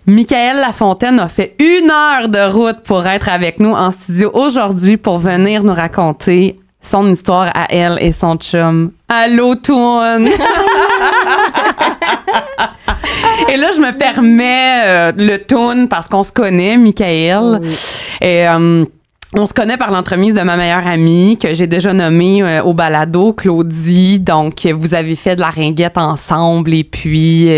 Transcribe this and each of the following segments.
Michaël Lafontaine a fait 1 heure de route pour être avec nous en studio aujourd'hui pour venir nous raconter son histoire à elle et son chum à l'automne. Et là, je me permets le toune parce qu'on se connaît, Michaël. Oui. Et on se connaît par l'entremise de ma meilleure amie que j'ai déjà nommée au balado, Claudie. Donc, vous avez fait de la ringuette ensemble et puis...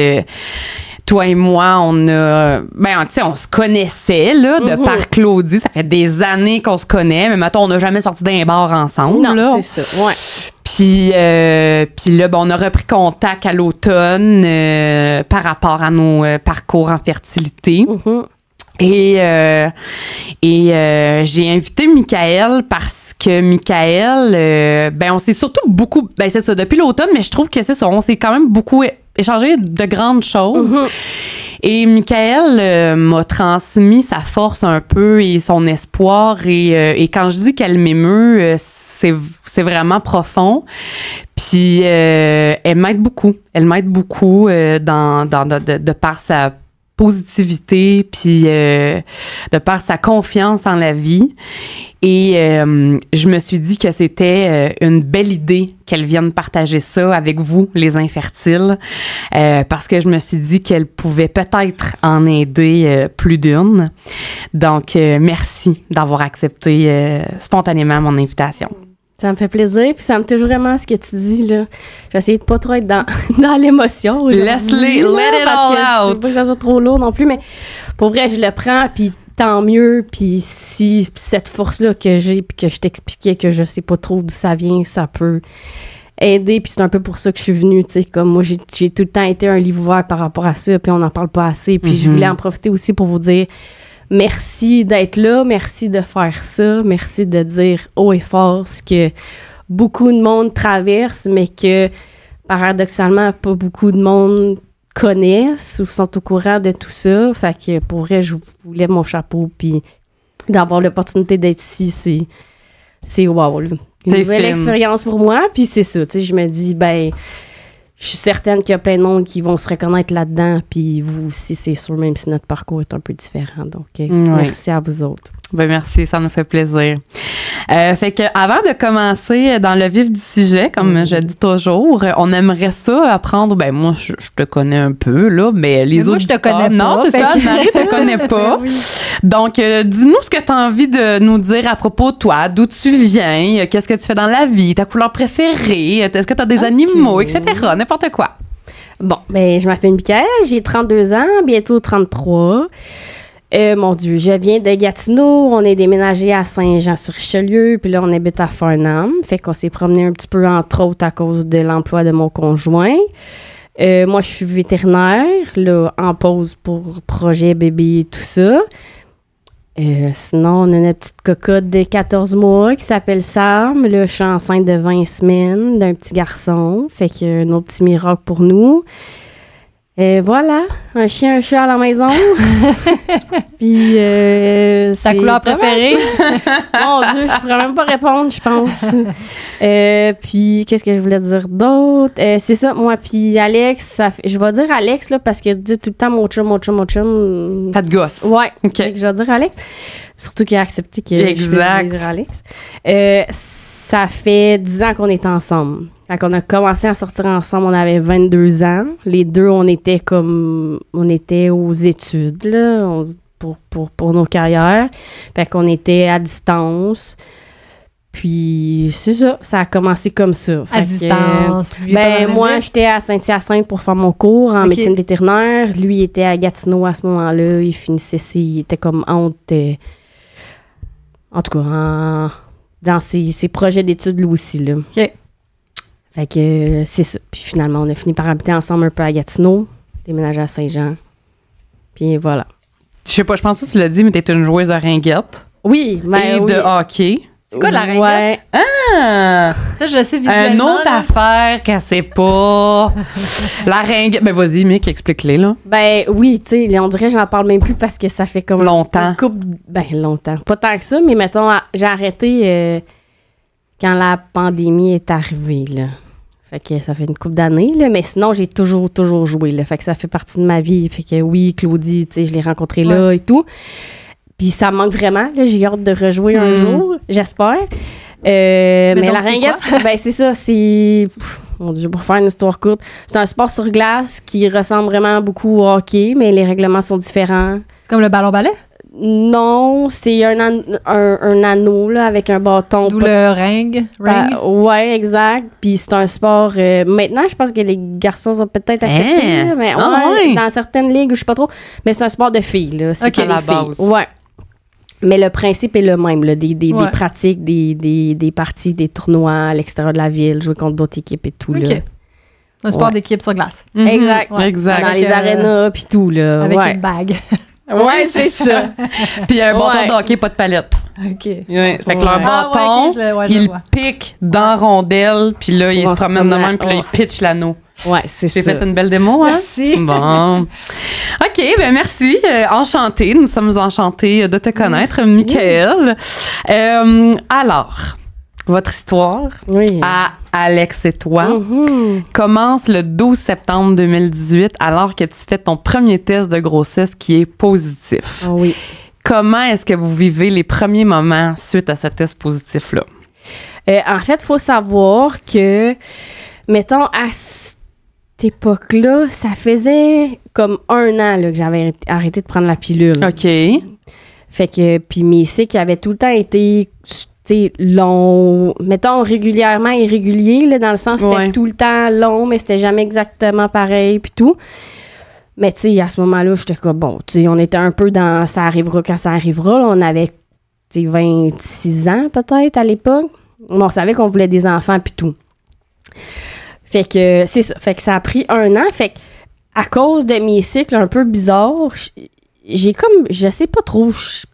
toi et moi, on a... Ben, tu sais, on se connaissait, là, de par Claudie. Ça fait des années qu'on se connaît, mais mettons, on n'a jamais sorti d'un bar ensemble, non, là. c'est ça, ouais. Puis là, ben, on a repris contact à l'automne par rapport à nos parcours en fertilité. Et j'ai invité Michaël parce que Michaël, ben, on s'est surtout beaucoup... Ben, c'est ça, depuis l'automne, mais je trouve que c'est ça, on s'est quand même beaucoup... échanger de grandes choses. Et Michaël m'a transmis sa force un peu et son espoir. Et quand je dis qu'elle m'émeut, c'est vraiment profond. Puis elle m'aide beaucoup. Elle m'aide beaucoup de par sa positivité, puis de par sa confiance en la vie. Et je me suis dit que c'était une belle idée qu'elle vienne partager ça avec vous, les infertiles, parce que je me suis dit qu'elle pouvait peut-être en aider plus d'une. Donc, merci d'avoir accepté spontanément mon invitation. Ça me fait plaisir, puis ça me touche vraiment ce que tu dis, là. J'essaie de pas trop être dans l'émotion. Laisse-les, let it all out! Je veux pas que ça soit trop lourd non plus, mais pour vrai, je le prends, puis tant mieux, puis si cette force-là que j'ai, puis que je t'expliquais que je sais pas trop d'où ça vient, ça peut aider, puis c'est un peu pour ça que je suis venue, tu sais, comme moi, j'ai tout le temps été un livre ouvert par rapport à ça, puis on n'en parle pas assez, puis je voulais en profiter aussi pour vous dire merci d'être là, merci de faire ça, merci de dire haut et fort ce que beaucoup de monde traverse, mais que paradoxalement, pas beaucoup de monde connaissent ou sont au courant de tout ça. Fait que pour vrai, je vous lève mon chapeau, puis d'avoir l'opportunité d'être ici, c'est wow, là. Une nouvelle expérience pour moi, puis c'est ça, tu sais, je me dis, ben, je suis certaine qu'il y a plein de monde qui vont se reconnaître là-dedans, puis vous aussi, c'est sûr, même si notre parcours est un peu différent. Donc, merci à vous autres. Ben merci, ça nous fait plaisir. Fait que avant de commencer dans le vif du sujet, comme je dis toujours, on aimerait ça apprendre. Ben moi, je te connais un peu là, mais les autres, je te connais pas. Non, c'est ça, Marie te connaît pas. Oui. Donc, dis-nous ce que tu as envie de nous dire à propos de toi, d'où tu viens, qu'est-ce que tu fais dans la vie, ta couleur préférée, est-ce que tu as des animaux, etc., n'importe quoi. Bon, ben je m'appelle Michaël, j'ai 32 ans, bientôt 33. Mon Dieu, je viens de Gatineau, on est déménagé à Saint-Jean-sur-Richelieu, puis là, on habite à Farnham. Fait qu'on s'est promené un petit peu, entre autres, à cause de l'emploi de mon conjoint. Moi, je suis vétérinaire, là, en pause pour projet bébé et tout ça. Sinon, on a une petite cocotte de 14 mois qui s'appelle Sam. Là, je suis enceinte de 20 semaines d'un petit garçon. Fait que un autre petit miracle pour nous. Voilà, un chien, un chat à la maison. Puis, ta couleur préférée? Mon Dieu, je pourrais même pas répondre, je pense. Puis, qu'est-ce que je voulais dire d'autre? C'est ça, moi, puis Alex, je vais dire Alex, là, parce que dit tout le temps mon chum. Ça te gosse? Ouais, okay. Je vais dire Alex. Surtout qu'il a accepté que je puisse dire Alex. Ça fait 10 ans qu'on est ensemble. Quand on a commencé à sortir ensemble, on avait 22 ans. Les deux, on était aux études, là, pour nos carrières. Fait qu'on était à distance. Puis, c'est ça, ça a commencé comme ça. À distance? Moi, j'étais à Saint-Hyacinthe pour faire mon cours en médecine vétérinaire. Lui, il était à Gatineau à ce moment-là. Il finissait, il était comme en tout cas, dans ses projets d'études, lui aussi, là. OK. Fait que c'est ça. Puis finalement, on a fini par habiter ensemble un peu à Gatineau, déménager à Saint-Jean. Puis voilà. Je sais pas, je pense que tu l'as dit, mais t'es une joueuse de ringuette. Oui, et de hockey. C'est quoi la ringuette? Ouais. Ah! Ça, je sais visuellement. Une autre affaire qu'elle sait pas. La ringuette. Ben, vas-y, Mick, explique-les, là. Ben, oui, tu sais, on dirait que j'en parle même plus parce que ça fait comme... Longtemps. Longtemps. Pas tant que ça, mais mettons, j'ai arrêté quand la pandémie est arrivée, là. Fait que ça fait une couple d'années, là. Mais sinon, j'ai toujours joué, là. Fait que ça fait partie de ma vie. Fait que oui, Claudie, tu sais, je l'ai rencontrée là et tout. Puis ça me manque vraiment, là. J'ai hâte de rejouer un jour, j'espère. Mais donc, la ringuette, c'est ça, c'est... Mon Dieu, pour faire une histoire courte, c'est un sport sur glace qui ressemble vraiment beaucoup au hockey, mais les règlements sont différents. C'est comme le ballon-ballet? Non, c'est un anneau là, avec un bâton. D'où le ring. Ouais, exact. Puis c'est un sport... maintenant, je pense que les garçons ont peut-être accepté, là, mais dans certaines ligues, je sais pas trop. Mais c'est un sport de filles, là. C'est à la base. Ouais. Mais le principe est le même, là, des pratiques, des parties, des tournois à l'extérieur de la ville, jouer contre d'autres équipes et tout. Là. Un sport d'équipe sur glace. Exact. Exact. Dans les arénas puis tout. Là. Avec une bague. Ouais, c'est ça. Puis un bâton de hockey, pas de palette. OK. Fait que leur bâton, il pique dans rondelle, puis là, il se promène de même, puis là, il pitch l'anneau. Ouais, c'est ça. J'ai fait une belle démo, hein? Merci. Bon. OK, ben merci. Enchantée. Nous sommes enchantés de te connaître, Michaëlle. Alors, votre histoire à Alex et toi commence le 12 septembre 2018 alors que tu fais ton premier test de grossesse qui est positif. Oui. Comment est-ce que vous vivez les premiers moments suite à ce test positif-là? En fait, il faut savoir que, mettons, à cette époque-là, ça faisait comme 1 an là, que j'avais arrêté de prendre la pilule. OK. Fait que, puis mes cycles avaient tout le temps été, long, mettons régulièrement irrégulier, là, dans le sens que c'était tout le temps long, mais c'était jamais exactement pareil, puis tout. Mais tu sais, à ce moment-là, j'étais comme, bon, tu sais, on était un peu dans ça arrivera quand ça arrivera. Là, on avait, tu sais, 26 ans peut-être à l'époque. On savait qu'on voulait des enfants, puis tout. Fait que, c'est ça. Fait que ça a pris 1 an. Fait que, à cause de mes cycles un peu bizarres, j'ai comme, je sais pas trop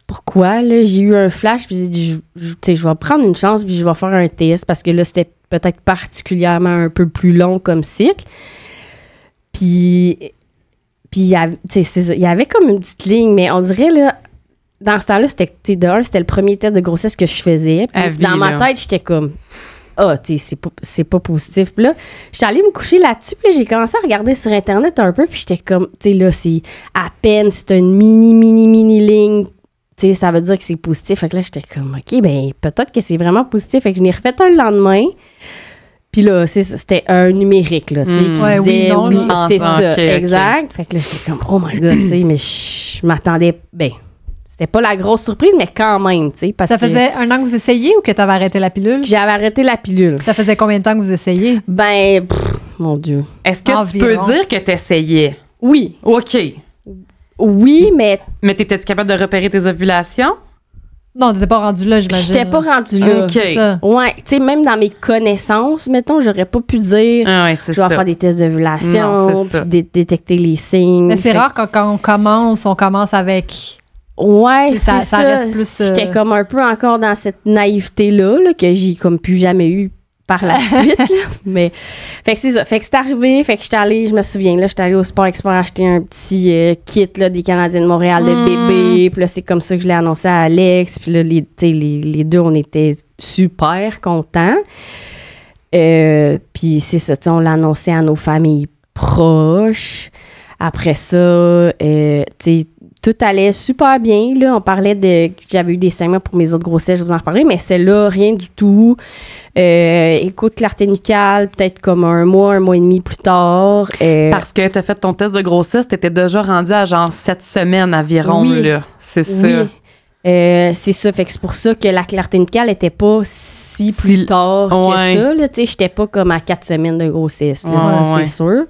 pourquoi, là, j'ai eu un flash, puis j'ai dit, tu sais, je vais prendre une chance, puis je vais faire un test, parce que là, c'était peut-être particulièrement un peu plus long comme cycle. Puis il y avait comme une petite ligne, mais on dirait, là, dans ce temps-là, c'était le premier test de grossesse que je faisais. Dans ma tête, j'étais comme, tu sais, c'est pas positif. Puis là, j'étais allée me coucher là-dessus, puis là, j'ai commencé à regarder sur Internet un peu, puis j'étais comme, tu sais, là, c'est à peine, c'est une mini ligne, tu sais, ça veut dire que c'est positif. Fait que là, j'étais comme, OK, ben peut-être que c'est vraiment positif. Fait que je l'ai refait un le lendemain. Puis là, c'était un numérique, là, tu sais, qui disait oui, c'est ça, exact. Fait que là, j'étais comme, oh my God, tu sais, mais je m'attendais, c'était pas la grosse surprise, mais quand même, tu sais, parce que... Ça faisait 1 an que vous essayiez ou que t'avais arrêté la pilule? J'avais arrêté la pilule. Ça faisait combien de temps que vous essayiez? Mon Dieu. Est-ce que tu peux dire que t'essayais? Oui. OK. Oui, mais... Mais t'étais-tu capable de repérer tes ovulations? Non, t'étais pas rendu là, j'imagine. J'étais pas rendu là. OK. C'est ça. Ouais, tu sais, même dans mes connaissances, mettons, j'aurais pas pu dire je vais faire des tests d'ovulation, puis détecter les signes. Mais c'est rare quand on commence avec... Ouais, c'est ça. Reste plus... J'étais comme un peu encore dans cette naïveté-là, là, que j'ai comme plus jamais eu par la suite. Là. Mais, fait que c'est ça. Fait que c'est arrivé. Fait que j'étais allée, je me souviens, là, j'étais allée au Sport Expert acheter un petit kit, là, des Canadiens de Montréal de bébé. Puis là, c'est comme ça que je l'ai annoncé à Alex. Puis là, les deux, on était super contents. Puis c'est ça, on l'a annoncé à nos familles proches. Après ça, tu sais, tout allait super bien. Là, on parlait que j'avais eu des saignements pour mes autres grossesses, je vous en reparlerai, mais celle-là, rien du tout. Écoute, clarté nucale, peut-être comme 1 mois et demi plus tard. Parce que tu as fait ton test de grossesse, tu étais déjà rendu à genre 7 semaines environ, là. C'est ça. Oui. C'est ça. Fait que c'est pour ça que la clarté nucale n'était pas si plus tard que ça. Tu sais, j'étais pas comme à 4 semaines de grossesse, là, c'est sûr.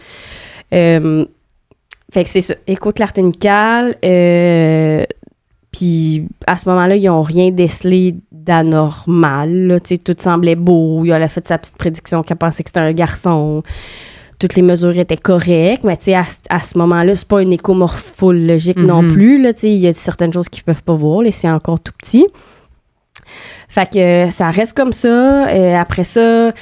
Fait que c'est ça. Écoute, clarté nucale. Puis à ce moment-là, ils n'ont rien décelé d'anormal. Là, tout semblait beau. Il a fait sa petite prédiction qu'elle pensait que c'était un garçon. Toutes les mesures étaient correctes. Mais à ce moment-là, c'est pas une échomorphologique non plus. Il y a certaines choses qu'ils peuvent pas voir. Là, c'est encore tout petit. Fait que ça reste comme ça. Après ça,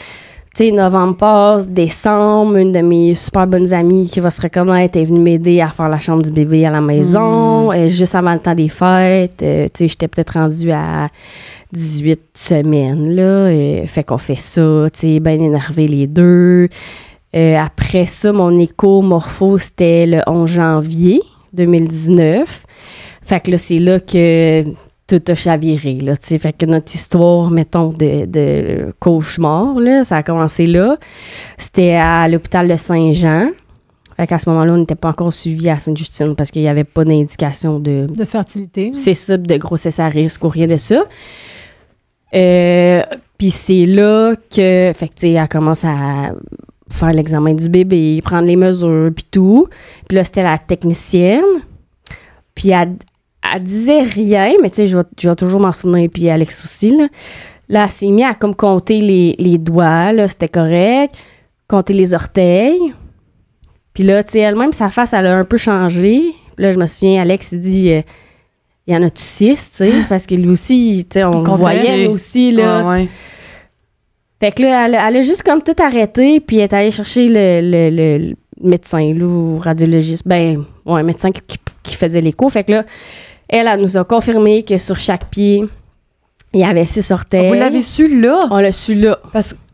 tu sais, novembre passe, décembre, une de mes super bonnes amies qui va se reconnaître est venue m'aider à faire la chambre du bébé à la maison. Juste avant le temps des fêtes, tu sais, j'étais peut-être rendue à 18 semaines, là. Fait qu'on fait ça, tu sais, bien énervés les deux. Après ça, mon écho morpho, c'était le 11 janvier 2019. Fait que là, c'est là que tout a chaviré, là, tu sais. Fait que notre histoire, mettons, de cauchemar, là, ça a commencé là. C'était à l'hôpital de Saint-Jean. Fait qu'à ce moment-là, on n'était pas encore suivi à Sainte-Justine parce qu'il n'y avait pas d'indication de fertilité. C'est ça, de grossesse à risque ou rien de ça. Puis c'est là que, fait que, tu sais, elle commence à faire l'examen du bébé, prendre les mesures, puis tout. Puis là, c'était la technicienne. Puis elle disait rien, mais tu sais, je vais toujours m'en souvenir, puis Alex aussi, là. Là, elle s'est mise à comme compter les doigts, là, c'était correct. Compter les orteils. Puis là, tu sais, elle-même, sa face, elle a un peu changé. Puis là, je me souviens, Alex, il dit... il y en a-tu 6, tu sais, parce que lui aussi, tu sais, on le voyait, nous aussi, là. Ouais. Fait que là, elle a juste comme tout arrêté, puis elle est allée chercher le médecin, là, ou radiologiste, médecin qui faisait l'écho. Fait que là, elle nous a confirmé que sur chaque pied, il y avait 6 orteils. Vous l'avez su là? On l'a su là.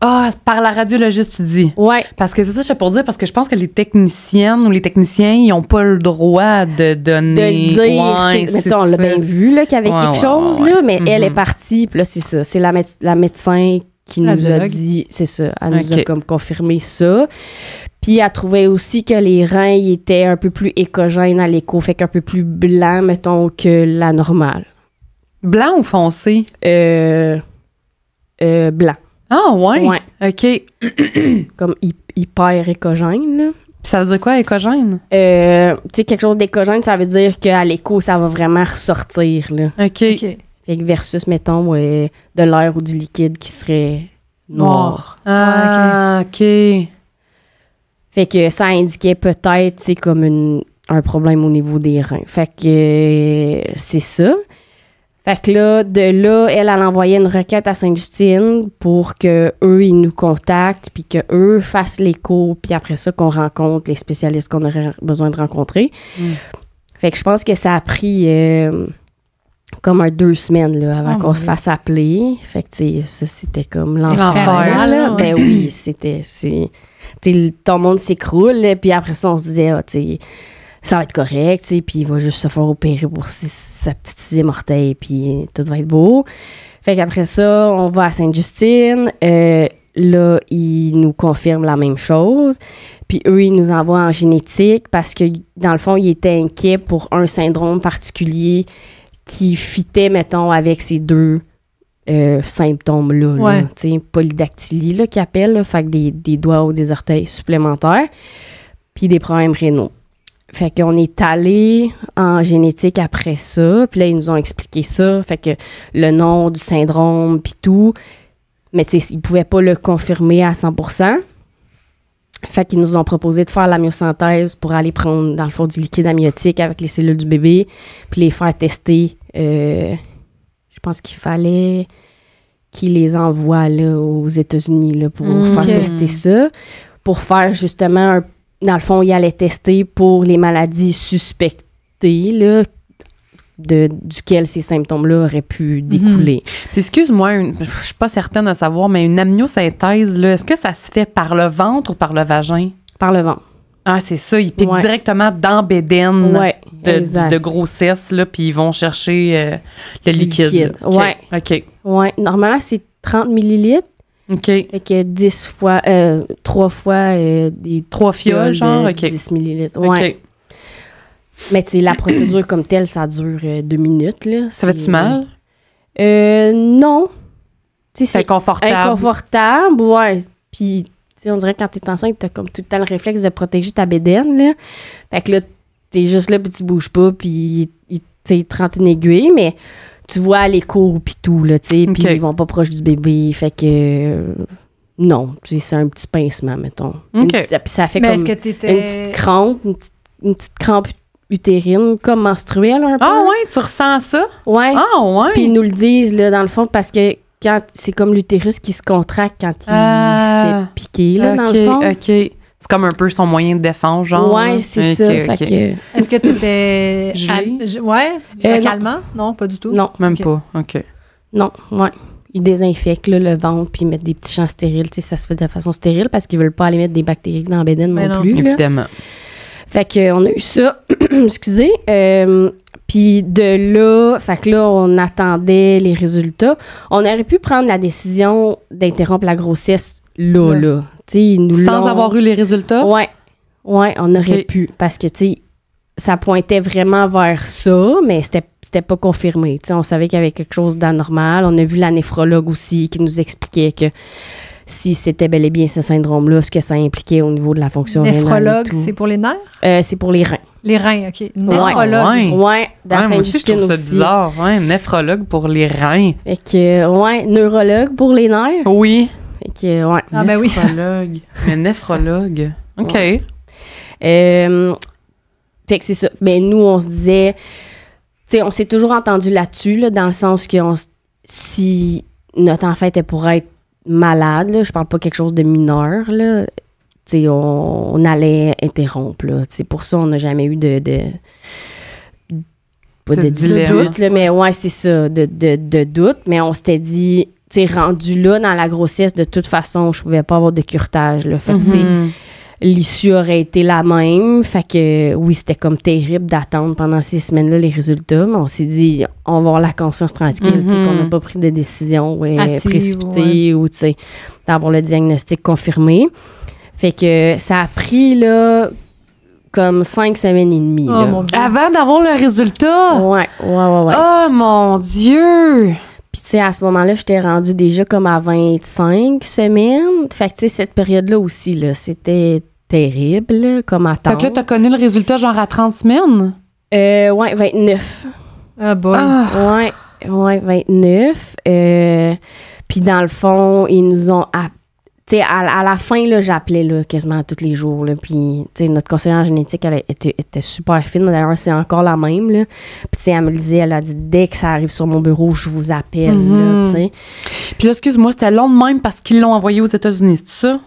Par la radiologiste, tu dis? Ouais. Parce que c'est ça, je sais pour dire, parce que je pense que les techniciennes ou les techniciens, ils n'ont pas le droit de donner. De le dire. Mais tu sais, on l'a bien vu, là, qu'il y avait quelque chose, là, mais elle est partie, puis là, c'est ça. C'est la médecin qui nous a dit, c'est ça, elle nous a comme confirmé ça. Puis elle trouvait aussi que les reins ils étaient un peu plus écogènes à l'écho, fait qu'un peu plus blanc, mettons, que la normale. Blanc ou foncé? Blanc. Ah, ouais? Ouais. OK. Comme hyper écogène, là. Puis ça veut dire quoi, écogène? Tu sais, quelque chose d'écogène, ça veut dire qu'à l'écho, ça va vraiment ressortir, là. OK. Fait que versus, mettons, de l'air ou du liquide qui serait noir. Ah, OK. Fait que ça indiquait peut-être, tu sais, comme un problème au niveau des reins. Fait que c'est ça. Fait que là, de là, elle envoyé une requête à Sainte-Justine pour qu'eux, ils nous contactent, puis qu'eux fassent l'écho, puis après ça, qu'on rencontre les spécialistes qu'on aurait besoin de rencontrer. Fait que je pense que ça a pris comme 2 semaines là, avant qu'on se fasse appeler. Fait que, tu sais, ça, c'était comme l'enfer. Là. Ben oui, c'était... ton monde s'écroule, puis après ça, on se disait, tu sais, ça va être correct, tu sais, puis il va juste se faire opérer pour sa petite 6e orteil, puis tout va être beau. Fait qu'après ça, on va à Sainte-Justine. Là, ils nous confirment la même chose. Puis eux, ils nous envoient en génétique parce que, dans le fond, ils étaient inquiets pour un syndrome particulier qui fitait, mettons, avec ces 2 symptômes-là. Ouais. Tu sais, polydactylie, là, qu'ils appellent, là, fait que des doigts ou des orteils supplémentaires, puis des problèmes rénaux. Fait qu'on est allé en génétique après ça, puis là, ils nous ont expliqué ça, fait que le nom du syndrome, puis tout, mais tu sais, ils pouvaient pas le confirmer à 100%. Fait qu'ils nous ont proposé de faire la myosynthèse pour aller prendre, dans le fond, du liquide amniotique avec les cellules du bébé, puis les faire tester. Je pense qu'il fallait qu'ils les envoient là, aux États-Unis là, pour faire tester ça, pour faire justement, dans le fond, ils allaient tester pour les maladies suspectées, là, duquel ces symptômes-là auraient pu découler. Puis excuse-moi, je suis pas certaine de savoir, mais une amniosynthèse, là, est-ce que ça se fait par le ventre ou par le vagin? Par le ventre. Ah, c'est ça, ils piquent directement dans bédaine de grossesse, là, puis ils vont chercher le liquide. Ouais. OK. Ouais, normalement, c'est 30 millilitres. OK. Fait que 10 fois, 3 fois des 3 fioles, genre, OK. 10 millilitres. Ouais. OK. Mais tu sais, la procédure comme telle, ça dure 2 minutes, là. Ça fait-tu mal? Non. C'est inconfortable. Inconfortable, ouais. Puis, tu sais, on dirait que quand t'es enceinte, t'as comme tout le temps le réflexe de protéger ta bédaine, là. Fait que là, t'es juste là, puis tu bouges pas, puis il te rentre une aiguille, mais tu vois les cours, puis tout, là, tu sais, puis ils vont pas proche du bébé. Fait que... non, tu sais, c'est un petit pincement, mettons. Puis ça fait comme une petite crampe utérine, comme menstruelle, un peu. Ah ouais, tu ressens ça? Ouais. Ah ouais? Puis ils nous le disent, là, dans le fond, parce que quand c'est comme l'utérus qui se contracte quand il se fait piquer, là, dans le fond. OK. C'est comme un peu son moyen de défense, genre. Ouais, c'est ça. Fait que... Est-ce que tu étais... Ouais? Calmant? Non, pas du tout? Non. Même OK. pas. OK. Non, ouais. Ils désinfectent là, le ventre puis ils mettent des petits champs stériles. Tu sais, ça se fait de façon stérile parce qu'ils veulent pas aller mettre des bactéries dans la bédaine non plus. Là. Évidemment. Fait qu'on a eu ça. Excusez. Puis de là, fait que là, on attendait les résultats. On aurait pu prendre la décision d'interrompre la grossesse là. Sans avoir eu les résultats? Ouais, on aurait pu. Parce que, tu sais, ça pointait vraiment vers ça, mais c'était pas confirmé. Tu sais, on savait qu'il y avait quelque chose d'anormal. On a vu la néphrologue aussi qui nous expliquait que si c'était bel et bien ce syndrome-là, ce que ça impliquait au niveau de la fonction rénale. Néphrologue, c'est pour les nerfs? C'est pour les reins. Les reins, OK. Néphrologue. Ouais, dans moi aussi, je trouve ça bizarre. Ouais, néphrologue pour les reins. Fait que, neurologue pour les nerfs. Oui. Fait que, ouais. Ah, ben oui. Néphrologue. Mais néphrologue. OK. Ouais. Fait que c'est ça. Ben, nous, on se disait... Tu sais, on s'est toujours entendu là-dessus, là, dans le sens que si notre enfant était pour être malade, là, je parle pas quelque chose de mineur, là, tu sais, on allait interrompre, là. Tu sais, pour ça, on n'a jamais eu de doute, là, mais ouais, c'est ça, de doute. Mais on s'était dit, tu sais, rendu là, dans la grossesse, de toute façon, je pouvais pas avoir de curetage, là. Fait que, tu sais, l'issue aurait été la même. Fait que, oui, c'était comme terrible d'attendre pendant 6 semaines-là les résultats. Mais on s'est dit, on va avoir la conscience tranquille, tu sais, qu'on n'a pas pris de décision précipitée ou, tu sais, d'avoir le diagnostic confirmé. Fait que ça a pris, là, comme 5 semaines et demie. Oh, là. mon Dieu. Avant d'avoir le résultat? Ouais. Oh, mon Dieu! Puis, tu sais, à ce moment-là, j'étais rendue déjà comme à 25 semaines. Fait que, tu sais, cette période-là aussi, là, c'était terrible, là, comme attente. Fait que là, t'as connu le résultat genre à 30 semaines? Ouais, 29. Ah, bon. Ouais, 29. Puis, dans le fond, ils nous ont... Tu sais, à la fin, là, j'appelais là, quasiment tous les jours. Là, puis, tu sais, notre conseillère génétique, elle était super fine. D'ailleurs, c'est encore la même. Là. Puis, tu sais, elle me le disait, elle a dit, dès que ça arrive sur mon bureau, je vous appelle. Là, tu sais. Puis là, excuse-moi, c'était long de même parce qu'ils l'ont envoyé aux États-Unis, c'est ça?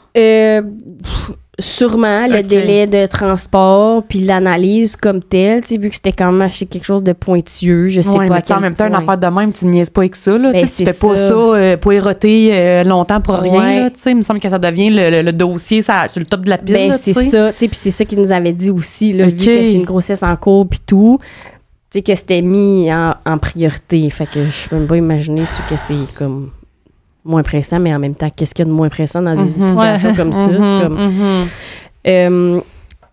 Sûrement, le délai de transport puis l'analyse comme telle, tu sais, vu que c'était quand même acheté quelque chose de pointilleux, je sais pas à quel en même temps, point. une affaire de même, tu niaises pas avec ça, là, Ben, tu fais pas ça poireauter longtemps pour rien, là, tu sais, il me semble que ça devient le dossier sur le top de la pile, Ben, là, c'est tu sais. ça, tu sais, puis c'est ça qu'ils nous avait dit aussi, là, vu que c'est une grossesse en cours puis tout, tu sais, que c'était mis en priorité, fait que je peux même pas imaginer ce que c'est comme... moins pressant, mais en même temps, qu'est-ce qu'il y a de moins pressant dans des situations comme ça? C'est comme...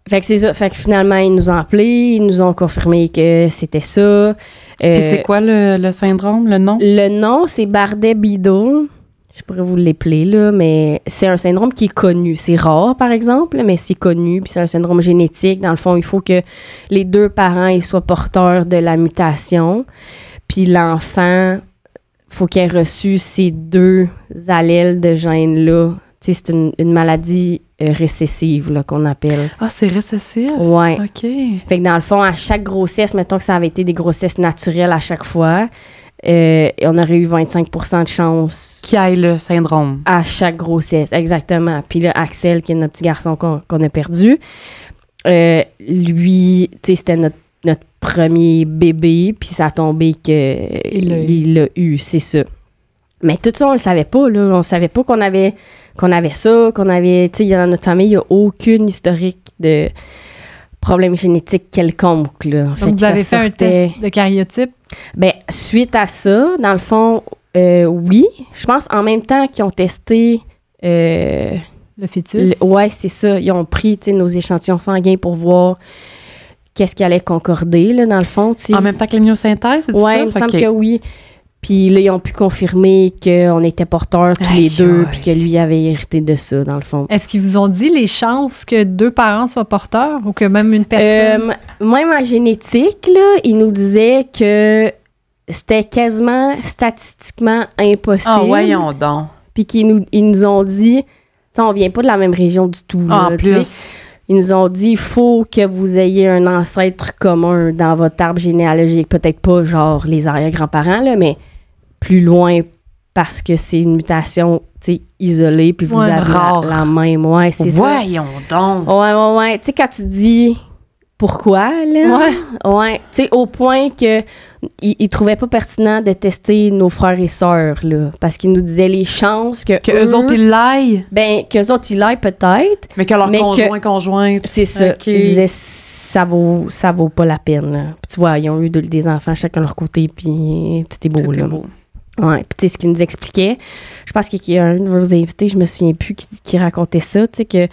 fait que c'est ça. Fait que finalement, ils nous ont appelés, ils nous ont confirmé que c'était ça. Puis c'est quoi le syndrome, le nom? Le nom, c'est Bardet-Biedl. Je pourrais vous l'épeler, là, mais c'est un syndrome qui est connu. C'est rare, par exemple, mais c'est connu. Puis c'est un syndrome génétique. Dans le fond, il faut que les 2 parents ils soient porteurs de la mutation. Puis l'enfant... faut qu'il ait reçu ces 2 allèles de gènes-là. Tu sais, c'est une maladie récessive, là, qu'on appelle. Ah, c'est récessif? Ouais. OK. Fait que dans le fond, à chaque grossesse, mettons que ça avait été des grossesses naturelles à chaque fois, on aurait eu 25% de chance... Qui aille le syndrome. À chaque grossesse, exactement. Puis là, Axel, qui est notre petit garçon qu'on a perdu, lui, tu sais, c'était notre premier bébé, puis ça a tombé qu'il l'a eu, c'est ça. Mais tout ça, on le savait pas, là. On savait pas qu'on avait ça, qu'on avait... Tu sais, dans notre famille, il n'y a aucune historique de problème génétique quelconque, là. Donc, vous avez fait un test de karyotype? Ben, suite à ça, dans le fond, oui. Je pense en même temps qu'ils ont testé... le fœtus? Ouais, c'est ça. Ils ont pris, tu sais, nos échantillons sanguins pour voir... qu'est-ce qui allait concorder, là, dans le fond, tu sais. En même temps que l'immunosynthèse, c'est ça? Oui, il me semble que oui. Puis là, ils ont pu confirmer qu'on était porteurs tous les 2, puis que lui avait hérité de ça, dans le fond. Est-ce qu'ils vous ont dit les chances que 2 parents soient porteurs ou que même une personne? Même en génétique, là, ils nous disaient que c'était quasiment statistiquement impossible. Ah, voyons donc. Puis ils nous ont dit, on vient pas de la même région du tout, là, en plus. Ils nous ont dit, il faut que vous ayez un ancêtre commun dans votre arbre généalogique. Peut-être pas, genre, les arrière-grands-parents, là, mais plus loin parce que c'est une mutation, tu sais, isolée, puis vous avez rare. la même. Ouais, c'est ça. Voyons donc. Ouais. Tu sais, quand tu dis pourquoi, là. Ouais. Tu sais, au point que ils trouvaient pas pertinent de tester nos frères et sœurs, là. Parce qu'ils nous disaient les chances que Eux autres, ils l'aillent. Ben, qu'eux autres, ils l'aillent peut-être. Mais que leur conjointe. C'est ça. OK. Ils disaient, ça vaut pas la peine, là. Puis tu vois, ils ont eu des enfants chacun de leur côté, puis tout est beau, Tout là. est beau. Ouais, puis tu sais, ce qu'il nous expliquait, je pense qu'il y a un de vos invités, je me souviens plus, qui racontait ça, tu sais, que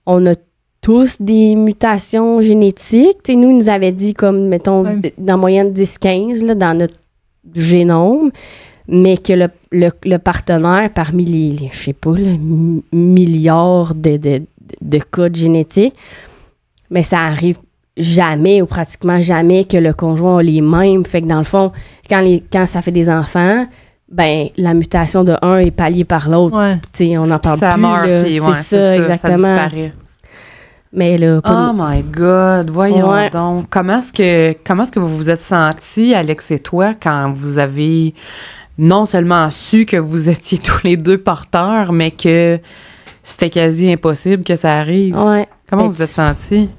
on a tous des mutations génétiques. Tu sais, nous, il nous avait dit, comme, mettons, dans moyenne 10-15, là, dans notre génome, mais que le partenaire, parmi les je sais pas, milliards de codes génétiques, mais ça arrive jamais ou pratiquement jamais que le conjoint a les mêmes. Fait que dans le fond, quand ça fait des enfants, ben la mutation de un est palliée par l'autre. Ouais. Tu sais, on n'en parle ça plus. Meurt, là. puis C'est ça, exactement. Ça disparaît. Mais là, Oh my God, voyons Ouais. donc. Comment est-ce que vous vous êtes sentis, Alex et toi, quand vous avez non seulement su que vous étiez tous les deux porteurs, mais que c'était quasi impossible que ça arrive? ouais. Comment Ben, vous vous êtes sentis?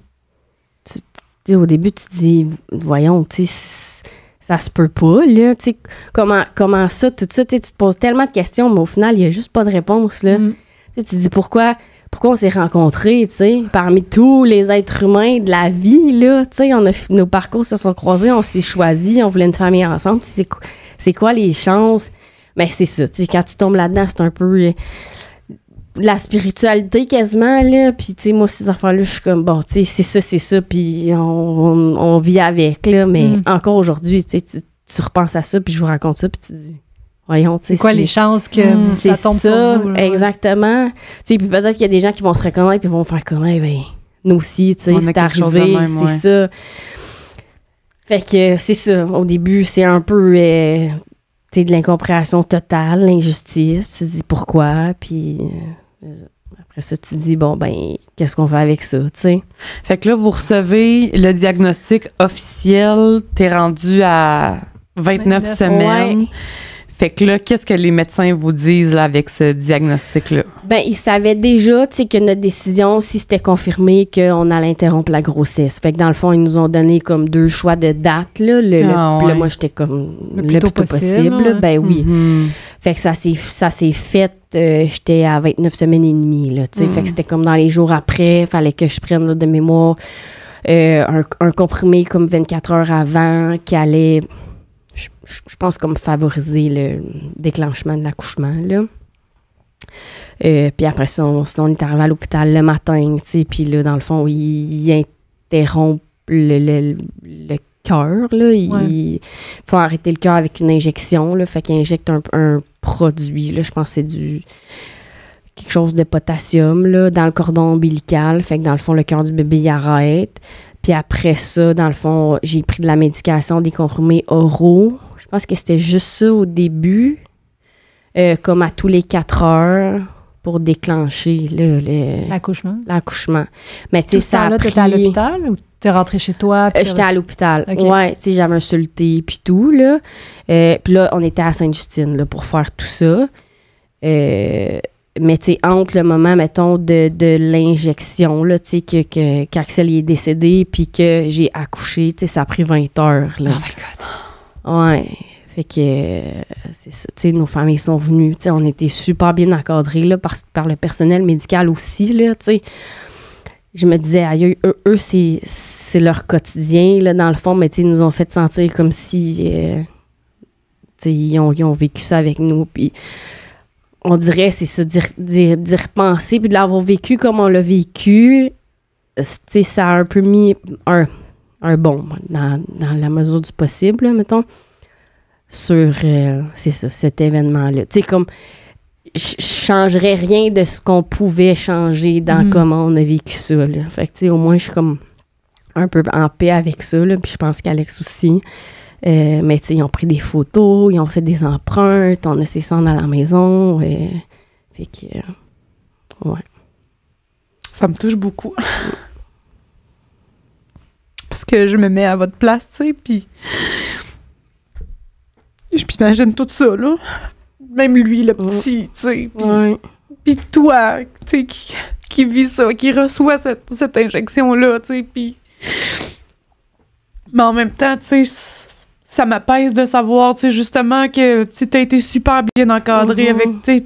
Tu sais, au début, tu te dis, voyons, tu sais, ça se peut pas, là. Tu sais, comment ça, tout ça, tu sais, tu te poses tellement de questions, mais au final, il y a juste pas de réponse, là. Tu sais, tu te dis, pourquoi on s'est rencontrés, tu sais, parmi tous les êtres humains de la vie, là, tu sais, nos parcours se sont croisés, on s'est choisis, on voulait une famille ensemble, tu sais, c'est quoi les chances? Mais c'est ça, tu sais, quand tu tombes là-dedans, c'est un peu la spiritualité quasiment, là, puis tu sais, moi, ces affaires-là, je suis comme, bon, tu sais, c'est ça, puis on vit avec, là, mais encore aujourd'hui, tu sais, tu repenses à ça, puis je vous raconte ça, puis tu te dis, voyons, tu sais. C'est quoi les chances que ça tombe ça, sur vous? Là, exactement. Tu sais, puis peut-être qu'il y a des gens qui vont se reconnaître, puis vont faire comme, ben, nous aussi, tu sais, On a c'est quelque chose de arrivé, même, c'est ouais. ça. Fait que c'est ça, au début, c'est un peu, tu sais, de l'incompréhension totale, l'injustice, tu te dis pourquoi, puis après ça, tu te dis, bon, ben, qu'est-ce qu'on fait avec ça, tu sais? Fait que là, vous recevez le diagnostic officiel, t'es rendu à 29 semaines. Ouais. Fait que là, qu'est-ce que les médecins vous disent là, avec ce diagnostic-là? Ben, ils savaient déjà, tu sais, que notre décision, si c'était confirmé, qu'on allait interrompre la grossesse. Fait que dans le fond, ils nous ont donné comme 2 choix de date, là. Puis là, moi, j'étais comme le plus tôt possible. ouais. Ben oui. Mm-hmm. Fait que ça s'est fait, j'étais à 29 semaines et demie, là, tu sais. Fait que c'était comme dans les jours après, fallait que je prenne là, de mémoire un comprimé comme 24 heures avant qui allait, je pense, comme favoriser le déclenchement de l'accouchement, là. Puis après ça, sinon, on est arrivé à l'hôpital le matin, tu sais, puis là, dans le fond, il interrompt le cœur, là. Il faut arrêter le cœur avec une injection, là. Fait qu'il injecte un produit, là, je pense que c'est quelque chose de potassium, là, dans le cordon ombilical. Fait que dans le fond, le cœur du bébé, il arrête. Puis après ça, dans le fond, j'ai pris de la médication, des comprimés oraux. Je pense que c'était juste ça au début, comme à tous les 4 heures pour déclencher là, l'accouchement. Mais tu sais, ça a pris... T'étais à l'hôpital ou t'es rentré chez toi? J'étais à l'hôpital. Okay. Ouais, tu sais, j'avais un soluté puis tout, là. Puis là, on était à Sainte-Justine, là, pour faire tout ça. Mais tu sais, entre le moment, mettons, de l'injection, là, tu sais, qu'Axel est décédé puis que j'ai accouché, tu sais, ça a pris 20 heures, là. Oh my God! Ouais. Fait que, c'est ça, tu sais, nos familles sont venues, tu sais, on était super bien encadrés, là, par le personnel médical aussi, là, tu sais. Je me disais, aïe, eux c'est leur quotidien, là, dans le fond, mais tu sais, ils nous ont fait sentir comme si, tu sais, ils ont vécu ça avec nous, puis on dirait, c'est ça, d'y repenser, puis de l'avoir vécu comme on l'a vécu, tu sais, ça a un peu mis un bond dans la mesure du possible, là, mettons, sur, c'est ça, cet événement-là. Tu sais, comme, je changerais rien de ce qu'on pouvait changer dans comment on a vécu ça, là. Fait que, tu sais, au moins, je suis comme un peu en paix avec ça, là, puis je pense qu'Alex aussi. Mais, tu sais, ils ont pris des photos, ils ont fait des empreintes, on a ses cendres à la maison, fait que, ouais. Ça me touche beaucoup. Parce que je me mets à votre place, tu sais, puis je m'imagine tout ça, là. même lui, le petit, tu sais. Ouais. Puis toi, tu sais, qui vit ça, qui reçoit cette injection-là, tu sais, puis... Mais en même temps, tu sais, ça m'apaise de savoir, tu sais, justement que tu as été super bien encadré avec, tu sais,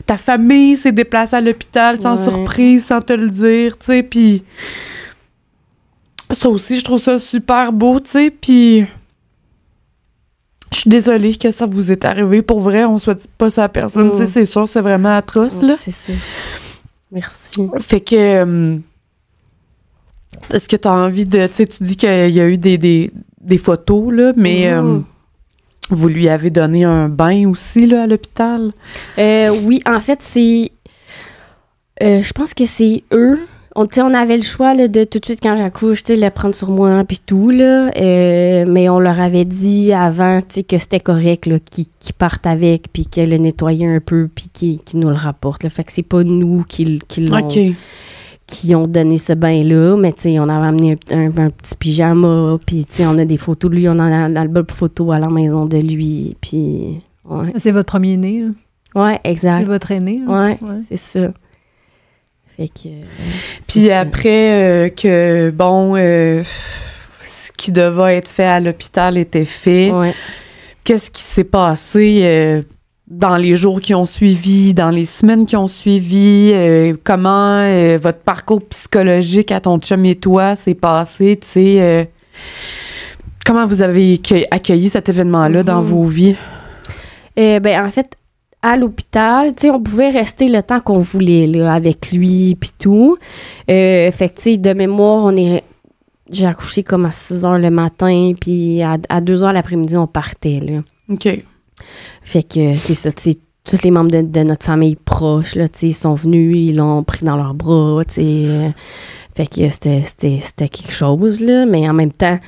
ta famille s'est déplacée à l'hôpital sans surprise, sans te le dire, tu sais, puis ça aussi, je trouve ça super beau, tu sais, puis je suis désolée que ça vous est arrivé. Pour vrai, on souhaite pas ça à personne, tu sais, c'est sûr, c'est vraiment atroce, là. C'est ça. Merci. Fait que... est-ce que tu as envie de... Tu sais, tu dis qu'il y a eu des photos, là, mais vous lui avez donné un bain aussi, là, à l'hôpital? Oui, en fait, c'est... je pense que c'est eux. On avait le choix là, de tout de suite, quand j'accouche, le prendre sur moi puis tout, là. Mais on leur avait dit avant, que c'était correct, là, qu'ils partent avec, puis qu'elle le nettoyaient un peu, puis qu'ils nous le rapportent, là. Fait que c'est pas nous qui l'ont... OK. Qui ont donné ce bain-là, mais tu sais, on avait amené un petit pyjama, puis tu sais, on a des photos de lui, on a un album de photos à la maison de lui, puis ouais. C'est votre premier-né, hein? Ouais, exact. C'est votre aîné, hein? Ouais, c'est ça. Fait que... Puis après que, bon, ce qui devait être fait à l'hôpital était fait, qu'est-ce qui s'est passé dans les jours qui ont suivi, dans les semaines qui ont suivi, comment votre parcours psychologique à ton chum et toi s'est passé, tu sais, comment vous avez accueilli cet événement-là dans vos vies? Ben en fait, à l'hôpital, tu sais, on pouvait rester le temps qu'on voulait, là, avec lui, puis tout. Fait que, tu sais, de mémoire, j'ai accouché comme à 6 h le matin, puis à 2 h l'après-midi, on partait, là. OK. Fait que c'est ça, tu sais, tous les membres de notre famille proche, là, tu sais, sont venus, ils l'ont pris dans leurs bras, tu sais. Fait que c'était quelque chose, là, mais en même temps,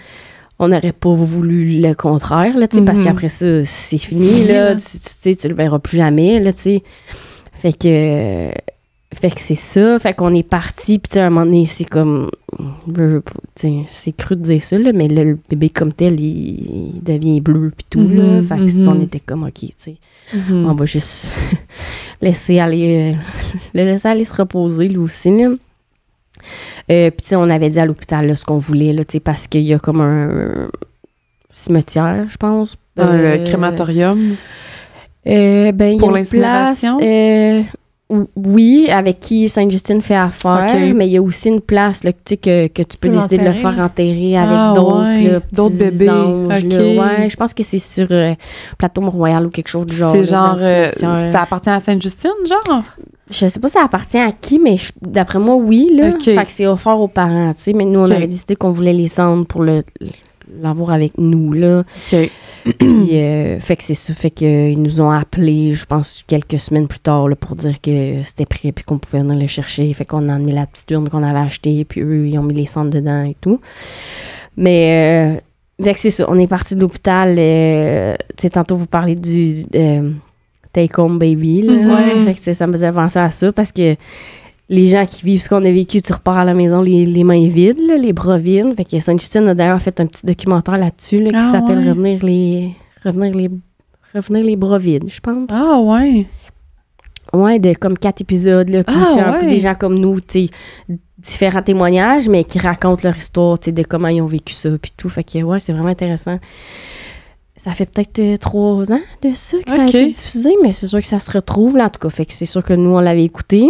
on n'aurait pas voulu le contraire, là, tu sais, parce qu'après ça, c'est fini, là, tu le verras plus jamais, là, tu sais. Fait que c'est ça, fait qu'on est parti, puis tu sais, à un moment donné, c'est comme, c'est cru de dire ça, là, mais le bébé comme tel, il devient bleu, puis tout, là, fait que on était comme, OK, tu sais, on va juste le laisser aller se reposer, lui aussi, là. Puis tu sais, on avait dit à l'hôpital là, ce qu'on voulait, là, tu sais, parce qu'il y a comme un cimetière, je pense. Un crématorium? Ben, pour il y a une place, oui, avec qui Sainte-Justine fait affaire, mais il y a aussi une place là, que tu peux décider de le faire enterrer avec d'autres bébés. Anges, ouais, je pense que c'est sur Plateau Mont-Royal ou quelque chose du genre. C'est genre, ça appartient à Sainte-Justine, genre? Je sais pas si ça appartient à qui, mais d'après moi, oui, là. Okay. Fait que c'est offert aux parents, tu sais. Mais nous, on avait décidé qu'on voulait les cendres pour l'avoir avec nous, là. OK. Puis, fait que c'est ça. Fait qu'ils nous ont appelés, je pense, quelques semaines plus tard, là, pour dire que c'était prêt puis qu'on pouvait venir le chercher. Fait qu'on a amené la petite urne qu'on avait achetée, puis eux, ils ont mis les cendres dedans et tout. Mais, fait que c'est ça. On est parti de l'hôpital. Tu sais, tantôt, vous parlez du... Take Home Baby, là. Fait que ça me faisait penser à ça parce que les gens qui vivent ce qu'on a vécu, tu repars à la maison les mains vides, là, les bras vides. Fait que Sainte-Justine a d'ailleurs fait un petit documentaire là-dessus là, qui s'appelle Revenir les bras vides, je pense. Ah ouais. Ouais, de comme 4 épisodes, là. Puis c'est un peu des gens comme nous, tu sais, différents témoignages, mais qui racontent leur histoire, tu sais, de comment ils ont vécu ça, puis tout. Fait que ouais, c'est vraiment intéressant. Ça fait peut-être 3 ans de ça que ça a été diffusé, mais c'est sûr que ça se retrouve, là, en tout cas. Fait que c'est sûr que nous, on l'avait écouté.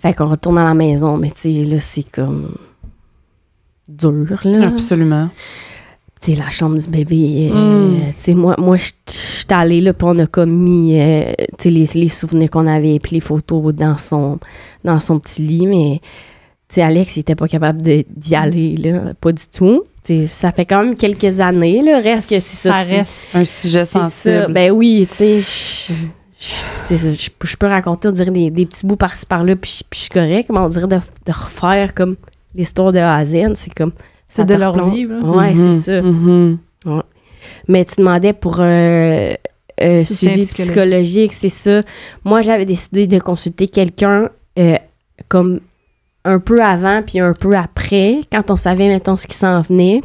Fait qu'on retourne à la maison, mais tu sais, là, c'est comme dur, là. Absolument. Tu sais, la chambre du bébé, tu sais, moi je suis allée, là, puis on a comme mis, tu sais, les souvenirs qu'on avait, puis les photos dans son petit lit, mais, tu sais, Alex, il était pas capable d'y aller, là, pas du tout. T'sais, ça fait quand même quelques années, là. Reste que c'est ça. Ça reste un sujet sensible. Ça. Ben oui, tu sais, je peux raconter, on dirait des petits bouts par-ci par-là, puis je suis correct, mais on dirait de refaire comme l'histoire de A à Z. C'est comme. C'est de leur vie, là. Ouais, c'est ça. Ouais. Mais tu demandais pour suivi psychologique, c'est ça. Moi, j'avais décidé de consulter quelqu'un comme un peu avant puis un peu après, quand on savait, mettons, ce qui s'en venait.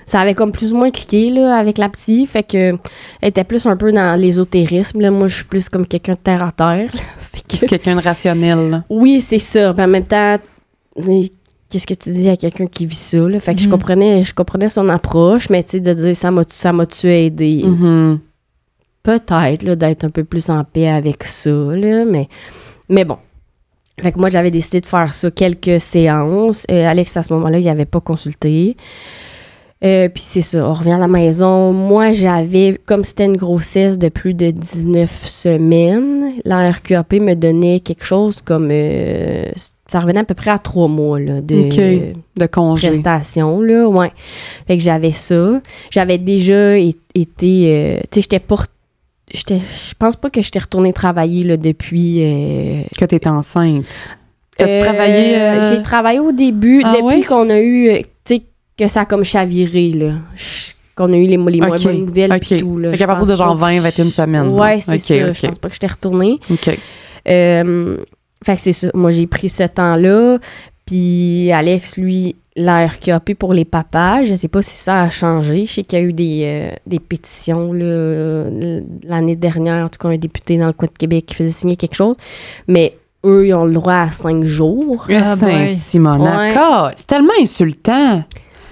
ça avait comme plus ou moins cliqué, là, avec la psy. Fait que elle était plus un peu dans l'ésotérisme, là. Moi, je suis plus comme quelqu'un de terre à terre, là. Fait que... C'est quelqu'un de rationnel, là. Oui, c'est ça. Mais en même temps, qu'est-ce que tu dis à quelqu'un qui vit ça, là? Fait que je comprenais son approche, mais tu sais, de dire ça m'a-tu aidé? Peut-être, là, d'être un peu plus en paix avec ça, là, mais bon. Fait que moi, j'avais décidé de faire ça quelques séances. Alex, à ce moment-là, il n'avait pas consulté. Puis c'est ça, on revient à la maison. Moi, j'avais, comme c'était une grossesse de plus de 19 semaines, la RQAP me donnait quelque chose comme... ça revenait à peu près à 3 mois là, de congé. Prestation, là, ouais. Fait que j'avais ça. J'avais déjà été... tu sais, je pense pas que j'étais retournée travailler là, depuis... Que t'étais enceinte. As-tu travaillé... J'ai travaillé au début, depuis qu'on a eu... tu sais, que ça a comme chaviré, là. Qu'on a eu les moins bonnes nouvelles puis tout, là. Fait qu'à partir de genre 20-21 semaines. Ouais, c'est ça. Je pense pas que j'étais retournée. OK. Fait que c'est ça. Moi, j'ai pris ce temps-là. Puis Alex, lui, la RQAP pour les papas, je sais pas si ça a changé. Je sais qu'il y a eu des pétitions là, l'année dernière, en tout cas un député dans le coin de Québec qui faisait signer quelque chose. Mais eux, ils ont le droit à 5 jours. Saint-Simonac. C'est tellement insultant.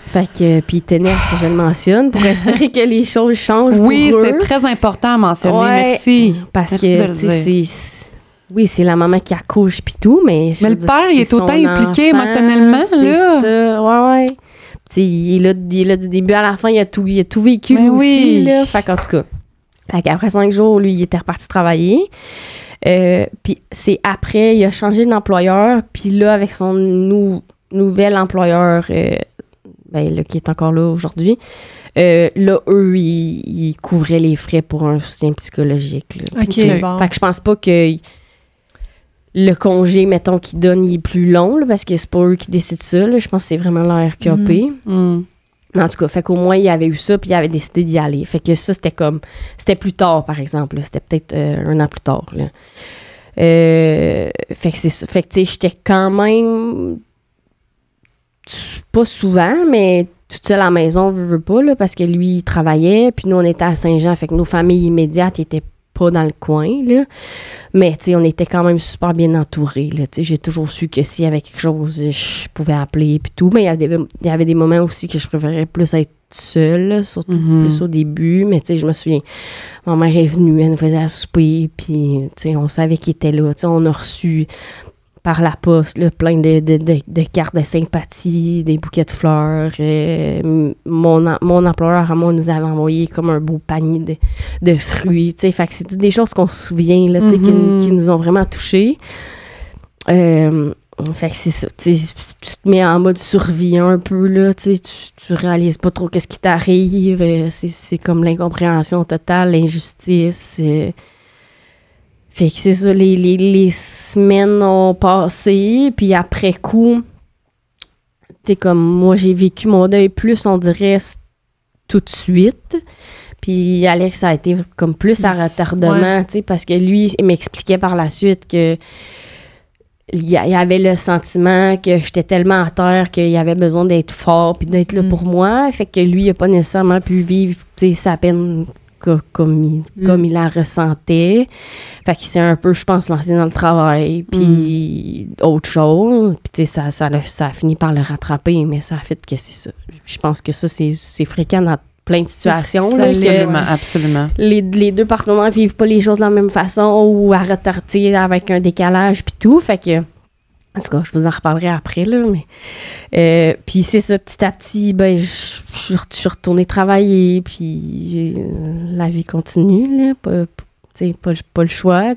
Fait que, puis tenez à ce que je le mentionne pour espérer que les choses changent pour eux. Oui, c'est très important à mentionner. Merci. Parce Merci que, de le dire. Oui, c'est la maman qui accouche puis tout, mais... Mais le père, il est autant impliqué émotionnellement, là. C'est ça, ouais. Tu sais, il est là du début à la fin, il a tout vécu lui aussi, là. Fait qu'en tout cas, après 5 jours, lui, il était reparti travailler. Puis c'est après, il a changé d'employeur, puis là, avec son nouvel employeur, là, qui est encore là aujourd'hui, là, eux, ils couvraient les frais pour un soutien psychologique. Là. OK, bon. Fait que je pense pas que le congé, mettons, qu'ils donnent, il est plus long, là, parce que c'est pas eux qui décident ça. Là. Je pense que c'est vraiment la RQAP. Mais en tout cas, fait qu'au moins, il avait eu ça, puis il avait décidé d'y aller. Fait que ça, c'était plus tard, par exemple. Là. C'était peut-être 1 an plus tard. Là. Fait que c'est ça. Fait que, tu sais, j'étais quand même... pas souvent, mais toute seule à la maison, veux pas, là, parce que lui, il travaillait, puis nous, on était à Saint-Jean, fait que nos familles immédiates étaient pas dans le coin, là. Mais, tu sais, on était quand même super bien entourés, là. Tu sais, j'ai toujours su que s'il y avait quelque chose, je pouvais appeler, puis tout. Mais il y avait des moments aussi que je préférais plus être seule, là, surtout plus au début. Mais, tu sais, je me souviens, ma mère est venue, elle nous faisait à souper, puis, tu sais, on savait qu'il était là. Tu sais, on a reçu... par la poste, là, plein de cartes de sympathie, des bouquets de fleurs. Mon employeur à moi nous avait envoyé comme un beau panier de fruits. Fait que c'est toutes des choses qu'on se souvient, là, qui nous ont vraiment touchés. Fait que c'est ça. Tu te mets en mode survie un peu, là. Tu réalises pas trop qu'est-ce qui t'arrive. C'est comme l'incompréhension totale, l'injustice. Fait que c'est ça, les semaines ont passé, puis après coup, tu sais, comme moi, j'ai vécu mon deuil plus, on dirait, tout de suite. Puis Alex a été comme plus à retardement, tu sais, parce que lui, il m'expliquait par la suite que il y avait le sentiment que j'étais tellement à terre qu'il avait besoin d'être fort puis d'être là pour moi. Fait que lui, il n'a pas nécessairement pu vivre, tu sais, sa peine comme il la ressentait. Fait qu'il s'est un peu, je pense, lancé dans le travail, puis autre chose. Puis, tu sais, ça a fini par le rattraper, mais ça a fait que c'est ça. Je pense que ça, c'est fréquent dans plein de situations. Absolument. Les deux partenaires vivent pas les choses de la même façon ou à retarder avec un décalage, puis tout. Fait que, en tout cas, je vous en reparlerai après, là, mais... puis c'est ça, petit à petit, ben, je suis retournée travailler, puis la vie continue, là, pas le choix.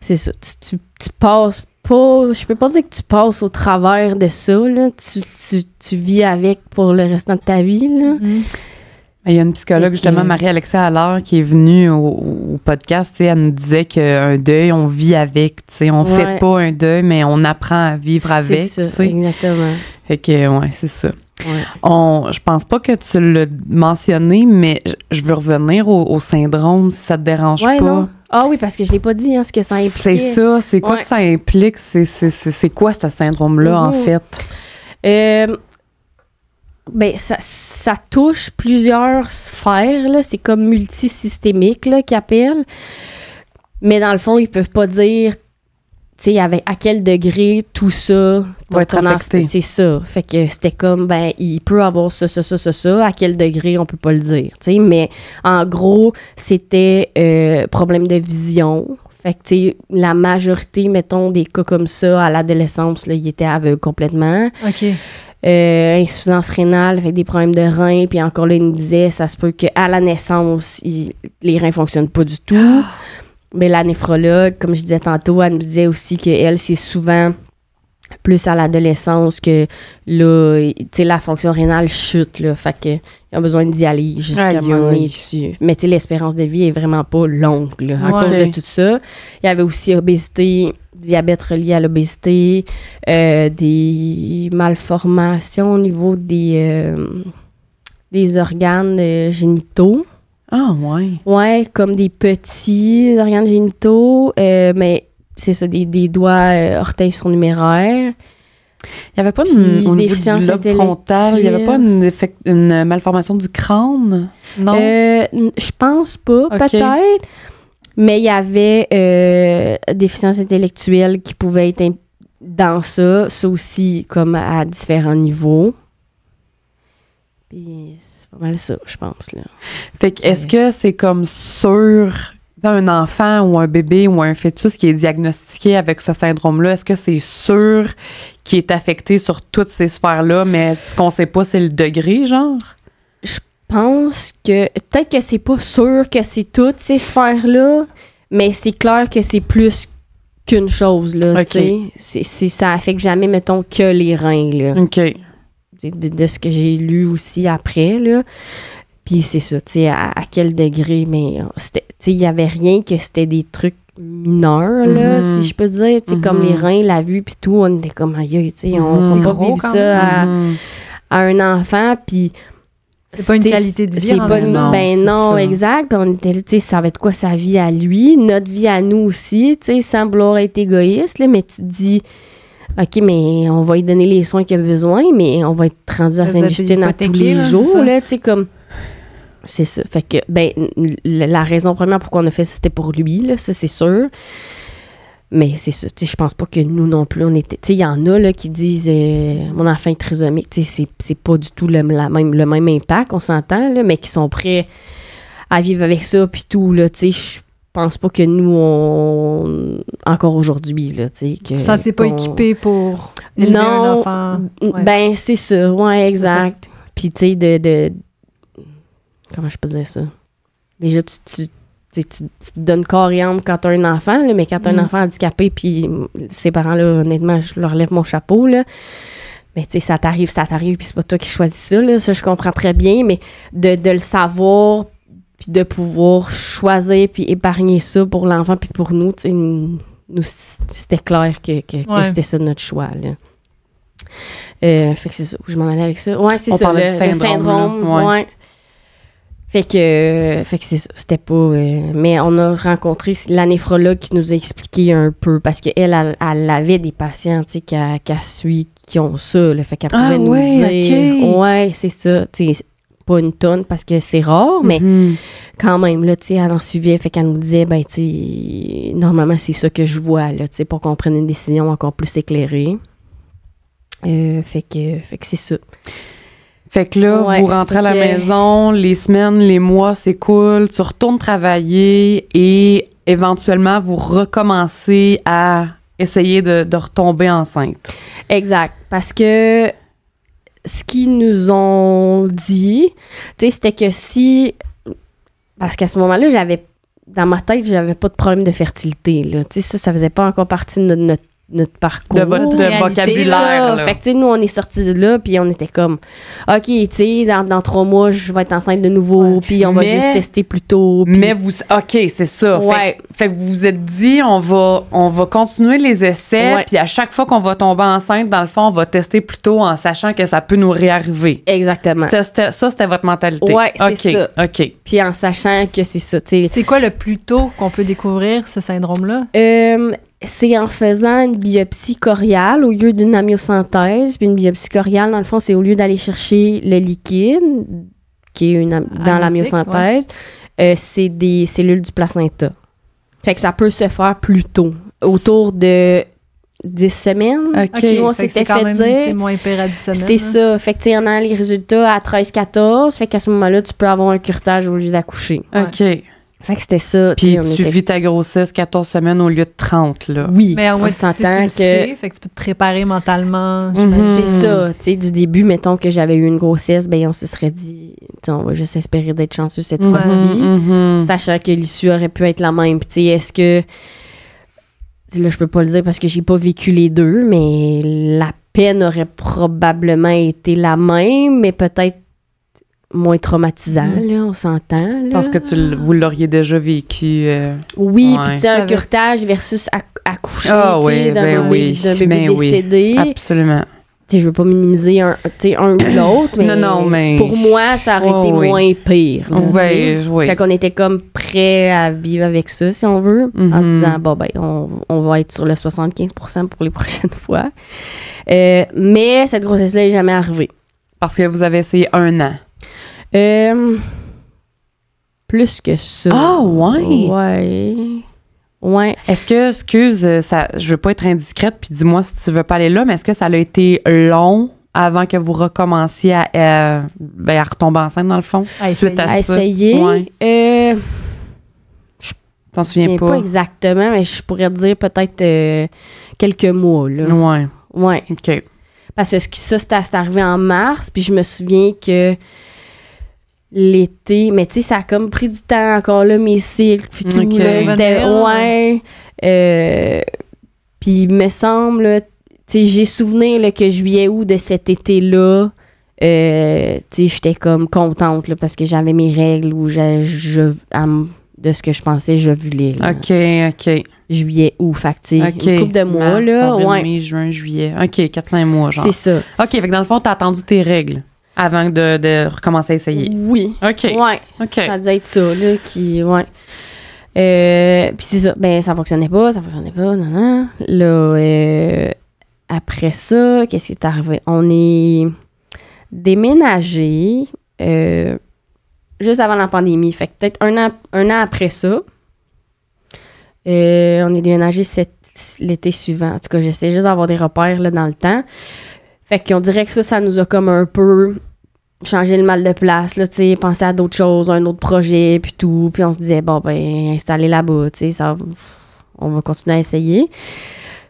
C'est ça, tu passes pas... Je peux pas dire que tu passes au travers de ça, là. Tu vis avec pour le restant de ta vie, là. Il y a une psychologue, justement, Marie-Alexia Allard, qui est venue au podcast, tu sais, elle nous disait qu'un deuil, on vit avec, tu sais, on fait pas un deuil, mais on apprend à vivre avec, c'est ça, exactement. Fait que, ouais, c'est ça. Ouais. Je pense pas que tu l'as mentionné, mais je veux revenir au syndrome, si ça te dérange pas. Non. Ah oui, parce que je l'ai pas dit, hein, ce que ça implique. C'est ça, c'est quoi que ça implique? C'est quoi ce syndrome-là, en fait? Ben, ça touche plusieurs sphères, là. C'est comme multisystémique, là, qu'ils appellent. Mais dans le fond, ils peuvent pas dire, tu sais, à quel degré tout ça va être affecté. C'est ça. Fait que c'était comme, ben, il peut avoir ça. À quel degré, on peut pas le dire, tu sais. Mais en gros, c'était problème de vision. Fait que, tu sais, la majorité, mettons, des cas comme ça, à l'adolescence, là, ils étaient aveugles complètement. OK. Insuffisance rénale avec des problèmes de reins, puis encore là, il nous disait, ça se peut qu'à la naissance, les reins fonctionnent pas du tout. Mais la néphrologue, comme je disais tantôt, elle nous disait aussi qu'elle, c'est souvent plus à l'adolescence que là, tu sais, la fonction rénale chute, là. Fait que ils ont besoin de dialyse jusqu'à un moment donné dessus. Mais tu sais, l'espérance de vie est vraiment pas longue, là, à cause de tout ça. Il y avait aussi obésité, diabète relié à l'obésité, des malformations au niveau des organes génitaux. Ah, ouais. Ouais, comme des petits organes génitaux, mais c'est ça, des doigts, orteils surnuméraires. Il n'y avait pas au niveau du lobe frontal, il n'y avait pas une malformation du crâne? Non? Je pense pas, peut-être. Mais il y avait déficience intellectuelle qui pouvait être dans ça aussi, comme à différents niveaux. Puis c'est pas mal ça, je pense, là. Fait que est-ce que c'est comme sur un enfant ou un bébé ou un fœtus qui est diagnostiqué avec ce syndrome-là, est-ce que c'est sûr qu'il est affecté sur toutes ces sphères-là, mais ce qu'on sait pas, c'est le degré, genre? Je pense que peut-être que c'est pas sûr que c'est toutes ces sphères-là, mais c'est clair que c'est plus qu'une chose, là, tu sais. Ça affecte jamais, mettons, que les reins, là. OK. De ce que j'ai lu aussi après, là. Puis c'est ça, tu sais, à quel degré, mais tu sais, il y avait rien que c'était des trucs mineurs, là, si je peux dire. Tu sais, comme les reins, la vue, puis tout, on était comme aïe, tu sais, on va pas vivre ça à un enfant, puis c'est pas une qualité de vie. C'est pas non, exact. Puis on était, tu sais, ça va être quoi sa vie à lui, notre vie à nous aussi, tu sais, sans vouloir être égoïste, là, mais tu te dis, OK, mais on va lui donner les soins qu'il a besoin, mais on va être rendu à Sainte-Justine à tous les jours, là, tu sais, comme... C'est ça. Fait que, ben, la raison première pourquoi on a fait ça, c'était pour lui, là, ça, c'est sûr. Mais c'est ça, tu sais, je pense pas que nous non plus, on était... Tu sais, il y en a, là, qui disent mon enfant est trisomique, tu sais, c'est pas du tout le même impact, on s'entend, là, mais qui sont prêts à vivre avec ça, puis tout, là, tu sais, je pense pas que nous, encore aujourd'hui, là, tu sais, que... Vous ne sentiez pas équipé pour élever un enfant? Ouais. Ben, c'est ça, ouais, exact. Puis, tu sais, comment je peux dire ça? Déjà, tu te donnes corps et âme quand t'as un enfant, là, mais quand t'as un enfant handicapé, puis ces parents-là, honnêtement, je leur lève mon chapeau, là. Mais tu sais, ça t'arrive, puis c'est pas toi qui choisis ça, là. Ça, je comprends très bien, mais de le savoir, puis de pouvoir choisir, puis épargner ça pour l'enfant, puis pour nous, tu sais, nous, c'était clair que c'était ça notre choix, là. Fait que c'est ça, je m'en allais avec ça. Ouais, c'est ça, le syndrome. Ouais. Fait que c'est ça, c'était pas... mais on a rencontré la néphrologue qui nous a expliqué un peu, parce qu'elle avait des patients, tu sais, qu'elle suit, qui ont ça, là, fait qu'elle pouvait nous dire... Okay. Ouais, c'est ça, tu sais, pas une tonne, parce que c'est rare, mais quand même, là, tu sais, elle en suivait, fait qu'elle nous disait, ben, tu sais, normalement, c'est ça que je vois, là, tu sais, pour qu'on prenne une décision encore plus éclairée. Fait que c'est ça. Fait que là, vous rentrez à la maison, les semaines, les mois s'écoulent, tu retournes travailler et éventuellement, vous recommencez à essayer de retomber enceinte. Exact. Parce que ce qu'ils nous ont dit, tu sais, c'était que si... Parce qu'à ce moment-là, dans ma tête, j'avais pas de problème de fertilité, là. Tu sais, ça faisait pas encore partie de notre parcours. De votre vocabulaire, là. Fait que, tu sais, nous, on est sortis de là, puis on était comme, OK, tu sais, dans 3 mois, je vais être enceinte de nouveau, puis on va juste tester plus tôt. Pis... Mais vous... OK, c'est ça. Ouais. Fait que vous vous êtes dit, on va continuer les essais, puis à chaque fois qu'on va tomber enceinte, dans le fond, on va tester plus tôt en sachant que ça peut nous réarriver. Exactement. C'était votre mentalité. Ouais, c'est ça. OK. Puis en sachant que c'est ça, tu sais. C'est quoi le plus tôt qu'on peut découvrir ce syndrome-là? c'est en faisant une biopsie coriale au lieu d'une amyosynthèse. Puis une biopsie coriale, dans le fond, c'est au lieu d'aller chercher le liquide, qui est dans l'amyosynthèse, c'est des cellules du placenta. Fait que ça peut se faire plus tôt, autour de 10 semaines. OK, c'est moins pire à 10 semaines. C'est ça. Fait que tu en as les résultats à 13-14. Fait qu'à ce moment-là, tu peux avoir un curetage au lieu d'accoucher. OK. Fait que c'était ça. Puis tu vis ta grossesse 14 semaines au lieu de 30, là. Oui. Mais au moins, on s'entend que... sais, fait que tu peux te préparer mentalement. C'est ça. Tu sais, du début, mettons que j'avais eu une grossesse, ben on se serait dit, on va juste espérer d'être chanceux cette fois-ci. Sachant que l'issue aurait pu être la même. Puis tu sais, est-ce que... Là, je peux pas le dire parce que j'ai pas vécu les deux, mais la peine aurait probablement été la même, mais peut-être moins traumatisant, là, on s'entend. Là. Parce que vous l'auriez déjà vécu. Oui, puis tu sais, un curetage versus accoucher d'un bébé décédé. Absolument. Tu sais, je veux pas minimiser un ou l'autre, mais, mais pour moi, ça aurait été moins pire. Là, Quand on était comme prêt à vivre avec ça, si on veut, en disant, bon, ben, on va être sur le 75% pour les prochaines fois. Mais cette grossesse-là n'est jamais arrivée. Parce que vous avez essayé 1 an. Plus que ça. Ah, ouais? Ouais. Est-ce que, je veux pas être indiscrète, puis dis-moi si tu veux pas aller là, mais est-ce que ça a été long avant que vous recommenciez à retomber enceinte, dans le fond? Suite à essayer? Ouais. T'en souviens pas? Pas exactement, mais je pourrais te dire peut-être quelques mois, là. Ouais. OK. Parce que ça, c'est arrivé en mars, puis je me souviens que l'été, mais tu sais, ça a comme pris du temps encore là, mes cycles, puis tout, là, c'était, puis il me semble, tu sais, j'ai souvenir là, que juillet-août de cet été-là, tu sais, j'étais comme contente, là, parce que j'avais mes règles, où de ce que je pensais, j'ovulais, là. OK. Juillet-août, fait que, tu sais, une couple de mois, mars, là, avril, mai, juin, juillet. OK, 4-5 mois, genre. C'est ça. OK, fait que dans le fond, t'as attendu tes règles avant de recommencer à essayer. Oui. OK. Ouais. OK. Ça a dû être ça, là, puis c'est ça. Ben, ça fonctionnait pas, non. Là, après ça, qu'est-ce qui est arrivé? On est déménagé juste avant la pandémie. Fait que peut-être un an après ça. On est déménagé l'été suivant. En tout cas, j'essaie juste d'avoir des repères là, dans le temps. Fait qu'on dirait que ça nous a comme un peu changé le mal de place, là, tu sais, penser à d'autres choses, un autre projet, puis tout. Puis on se disait, bon, ben, installer là-bas, tu sais, on va continuer à essayer.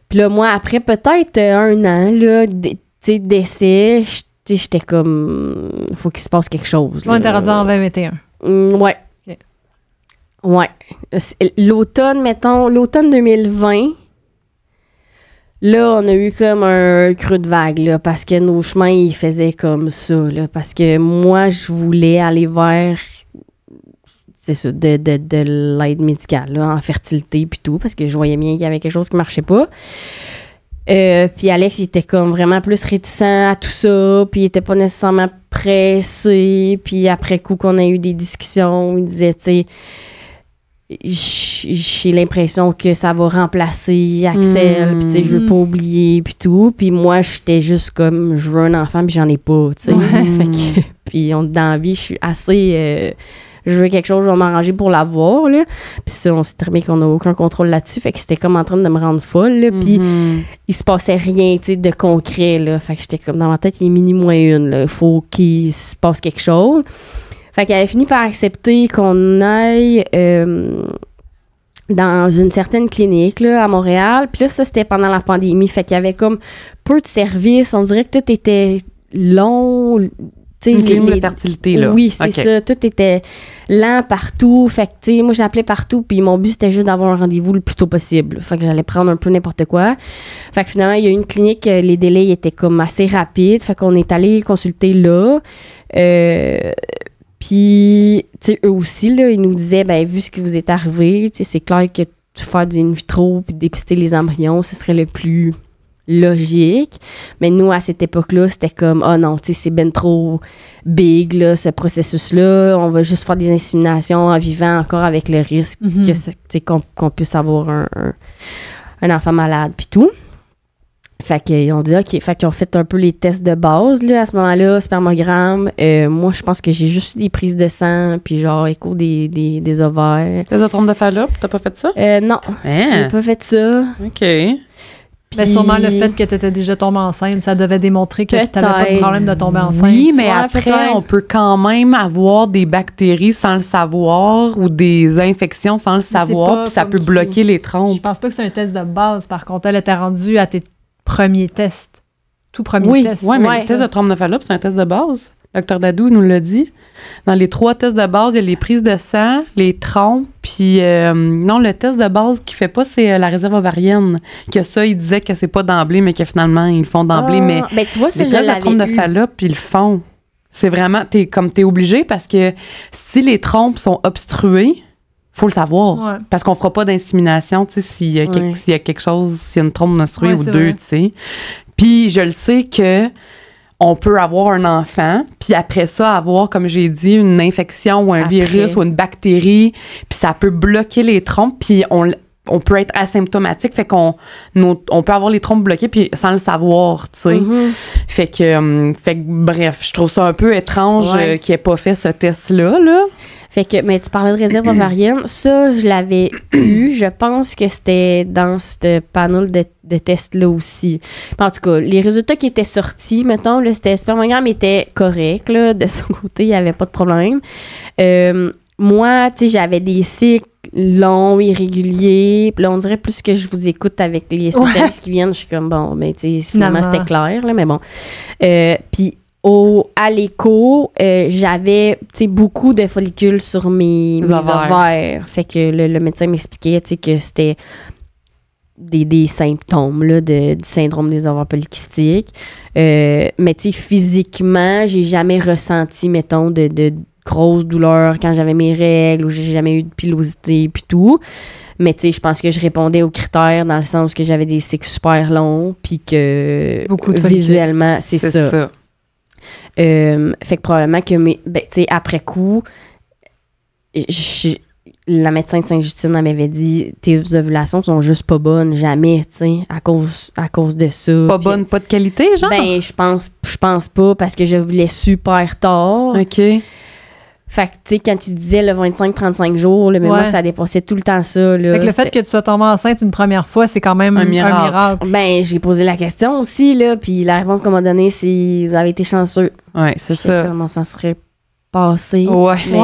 Puis là, moi, après peut-être 1 an, là, tu sais, d'essai, j'étais comme, faut qu'il se passe quelque chose. On était rendu en 2021. Ouais. Okay. Ouais. L'automne 2020, là, on a eu comme un creux de vague, là, parce que nos chemins, ils faisaient comme ça, là, parce que moi, je voulais aller vers, c'est ça, de l'aide médicale, là, en fertilité puis tout, parce que je voyais bien qu'il y avait quelque chose qui marchait pas. Puis Alex, il était comme vraiment plus réticent à tout ça, puis il était pas nécessairement pressé, puis après coup qu'on a eu des discussions, il disait, tu sais, j'ai l'impression que ça va remplacer Axel, puis tu sais, je veux pas oublier, puis tout. Puis moi, j'étais juste comme, je veux un enfant, puis j'en ai pas, tu sais. Puis dans la vie, je suis assez... je veux quelque chose, je vais m'arranger pour l'avoir, là. Puis ça, on sait très bien qu'on n'a aucun contrôle là-dessus. Fait que c'était comme en train de me rendre folle, là. Puis il se passait rien, tu sais, de concret, là. Fait que j'étais comme, dans ma tête, il est mini moins une, là. Il faut qu'il se passe quelque chose. Fait qu'elle a fini par accepter qu'on aille dans une certaine clinique, là, à Montréal. Puis là, ça, c'était pendant la pandémie. Fait qu'il y avait comme peu de services. On dirait que tout était long. Une clinique de fertilité, là. Oui, c'est ça. Tout était lent partout. Fait que, tu sais, moi, j'appelais partout. Puis mon but, c'était juste d'avoir un rendez-vous le plus tôt possible. Fait que j'allais prendre un peu n'importe quoi. Fait que finalement, il y a une clinique, les délais étaient comme assez rapides. Fait qu'on est allé consulter là. Puis, tu sais, eux aussi, là, ils nous disaient, ben vu ce qui vous est arrivé, tu sais, c'est clair que faire du in vitro puis dépister les embryons, ce serait le plus logique. Mais nous, à cette époque-là, c'était comme, ah non, tu sais, c'est ben trop big, là, ce processus-là. On va juste faire des inséminations en vivant encore avec le risque que, tu sais, qu'on puisse avoir un enfant malade, puis tout. Fait qu'ils ont dit, OK, fait qu'ils ont fait un peu les tests de base, là, à ce moment-là, spermogramme. Moi, je pense que j'ai juste eu des prises de sang, puis genre, écho des ovaires. Des trompes de Fallope, t'as pas fait ça? Non, j'ai pas fait ça. OK. Ben, sûrement le fait que tu étais déjà tombée enceinte, ça devait démontrer que tu n'avais pas de problème de tomber enceinte. Oui, mais Ouais, après, peut-être. on peut quand même avoir des bactéries sans le savoir ou des infections sans le c'est savoir, pas puis ça comme peut si- bloquer les Je trompes. pense pas que c'est un test de base. Par contre, elle était rendue à tes premiers tests. Tout premier Oui, test. Oui, mais Ouais. le test de trompe de Fallope, c'est un test de base. Dr Dadou nous l'a dit. Dans les 3 tests de base, il y a les prises de sang, les trompes, puis non, le test de base qu'il fait pas, c'est la réserve ovarienne. Que ça, il disait que c'est pas d'emblée, mais que finalement, ils le font d'emblée. Mais Ben, tu vois, ça, les je tests de trompe de l'avais eu. Fallope, ils le font. C'est vraiment, t'es obligé parce que si les trompes sont obstruées, faut le savoir. Ouais. Parce qu'on fera pas d'insémination, tu sais, s'il y a quelque chose, s'il y a une trompe obstruée Ouais, ou c'est 2, vrai. tu sais. Puis je le sais que on peut avoir un enfant, puis après ça, avoir, comme j'ai dit, une infection ou un Après. virus ou une bactérie, puis ça peut bloquer les trompes, puis on peut être asymptomatique, fait qu'on on peut avoir les trompes bloquées puis sans le savoir, tu sais. Mhm. Fait que bref, je trouve ça un peu étrange Ouais. qu'il ait pas fait ce test-là, là. Fait que, mais tu parlais de réserve ovarienne. Ça, je l'avais eu. Je pense que c'était dans ce panel de tests-là aussi. En tout cas, les résultats qui étaient sortis, mettons, là, c'était spermogramme était correct, là. De son côté, il n'y avait pas de problème. Moi, tu sais, j'avais des cycles longs, irréguliers. Puis là, on dirait plus que je vous écoute avec les spécialistes qui viennent. Je suis comme, bon, ben, tu sais, finalement, c'était clair, là, mais bon. Puis, à l'écho, j'avais beaucoup de follicules sur mes ovaires. Fait que le médecin m'expliquait que c'était des symptômes là, du syndrome des ovaires polykystiques. Mais physiquement, j'ai jamais ressenti, mettons, de grosses douleurs quand j'avais mes règles ou j'ai jamais eu de pilosité puis tout. Mais je pense que je répondais aux critères dans le sens que j'avais des cycles super longs puis que Beaucoup de visuellement, c'est ça. Fait que probablement que après coup, la médecin de Sainte-Justine elle m'avait dit tes ovulations sont juste pas bonnes, jamais, à cause de ça. Pas bonne, pas de qualité, genre? Ben, je pense pas parce que je voulais super tard. OK. Fait que, tu sais, quand il disait le 25-35 jours, là, mais moi, ça dépassait tout le temps ça. Là, fait que le fait que tu sois tombée enceinte une première fois, c'est quand même un miracle. Ben, j'ai posé la question aussi, là, puis la réponse qu'on m'a donnée, c'est vous avez été chanceux. Ouais, c'est ça. Comment ça serait passé. Ouais. Mais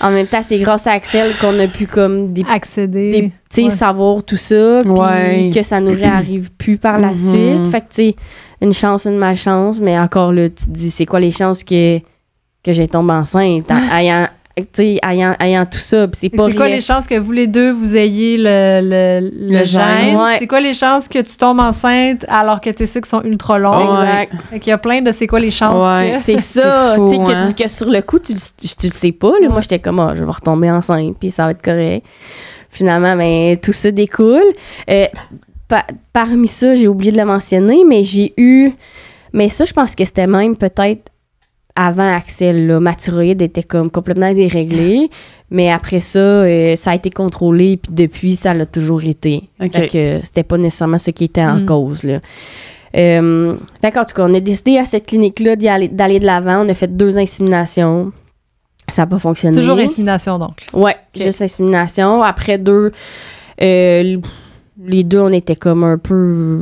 en même temps, c'est grâce à Axel qu'on a pu comme accéder, savoir tout ça, puis que ça nous réarrive plus par la suite. Fait que, tu sais, une chance, une malchance, mais encore là, tu te dis, c'est quoi les chances que j'ai tombé enceinte ayant tout ça. C'est quoi les chances que vous les deux, vous ayez le gène? Ouais. C'est quoi les chances que tu tombes enceinte alors que tes cycles sont ultra longs? Exact. Fait qu'il y a plein de c'est quoi les chances que... C'est ça. Fou, que sur le coup, tu le sais pas. Là. Moi, j'étais comme, je vais retomber enceinte, puis ça va être correct. Finalement, tout ça découle. Parmi ça, j'ai oublié de le mentionner, mais j'ai eu... Mais ça, je pense que c'était même peut-être avant Axel, là, ma thyroïde était comme complètement déréglée, mais après ça, ça a été contrôlé, puis depuis, ça l'a toujours été. Fait que c'était pas nécessairement ce qui était en cause, là. Fait qu'en tout cas, on a décidé à cette clinique-là d'aller de l'avant. On a fait 2 inséminations. Ça n'a pas fonctionné. Toujours insémination, donc. Ouais, juste insémination. Après 2, les deux, on était comme un peu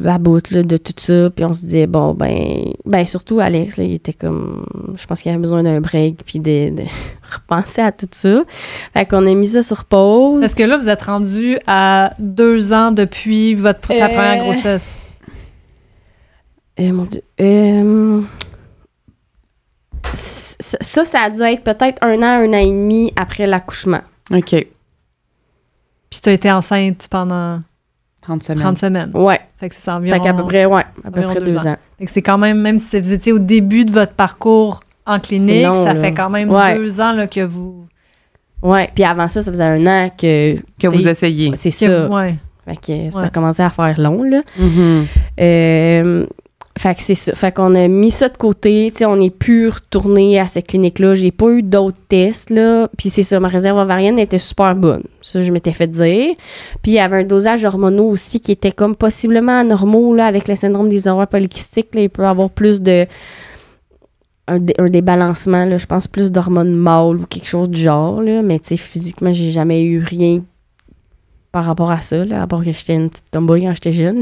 à bout là, de tout ça. Puis on se disait, bon, ben surtout Alex, là, il était comme... Je pense qu'il avait besoin d'un break puis de repenser à tout ça. Fait qu'on a mis ça sur pause. Est-ce que là, vous êtes rendu à 2 ans depuis ta première grossesse? Mon Dieu. Ça a dû être peut-être 1 an et demi après l'accouchement. OK. Puis tu as été enceinte pendant 30 semaines. Ouais. Fait que c'est environ... Fait qu'à peu près, à peu près 2 ans. Fait que c'est quand même si vous étiez au début de votre parcours en clinique, long, ça là. fait quand même 2 ans là, que vous... Ouais, puis avant ça faisait 1 an que vous essayez. C'est ça. Ouais. Fait que ça commençait à faire long, là. Mm-hmm. Fait que c'est ça. Fait qu'on a mis ça de côté. Tu sais, on n'est plus retourné à cette clinique-là. J'ai pas eu d'autres tests, là. Puis c'est ça, ma réserve ovarienne était super bonne. Ça, je m'étais fait dire. Puis il y avait un dosage hormonaux aussi qui était comme possiblement anormaux, là, avec le syndrome des ovaires polykystiques. Là, il peut y avoir plus de... un débalancement, là, je pense plus d'hormones mâles ou quelque chose du genre, là. Mais tu sais, physiquement, j'ai jamais eu rien par rapport à ça, là, à part que j'étais une petite tomboy quand j'étais jeune.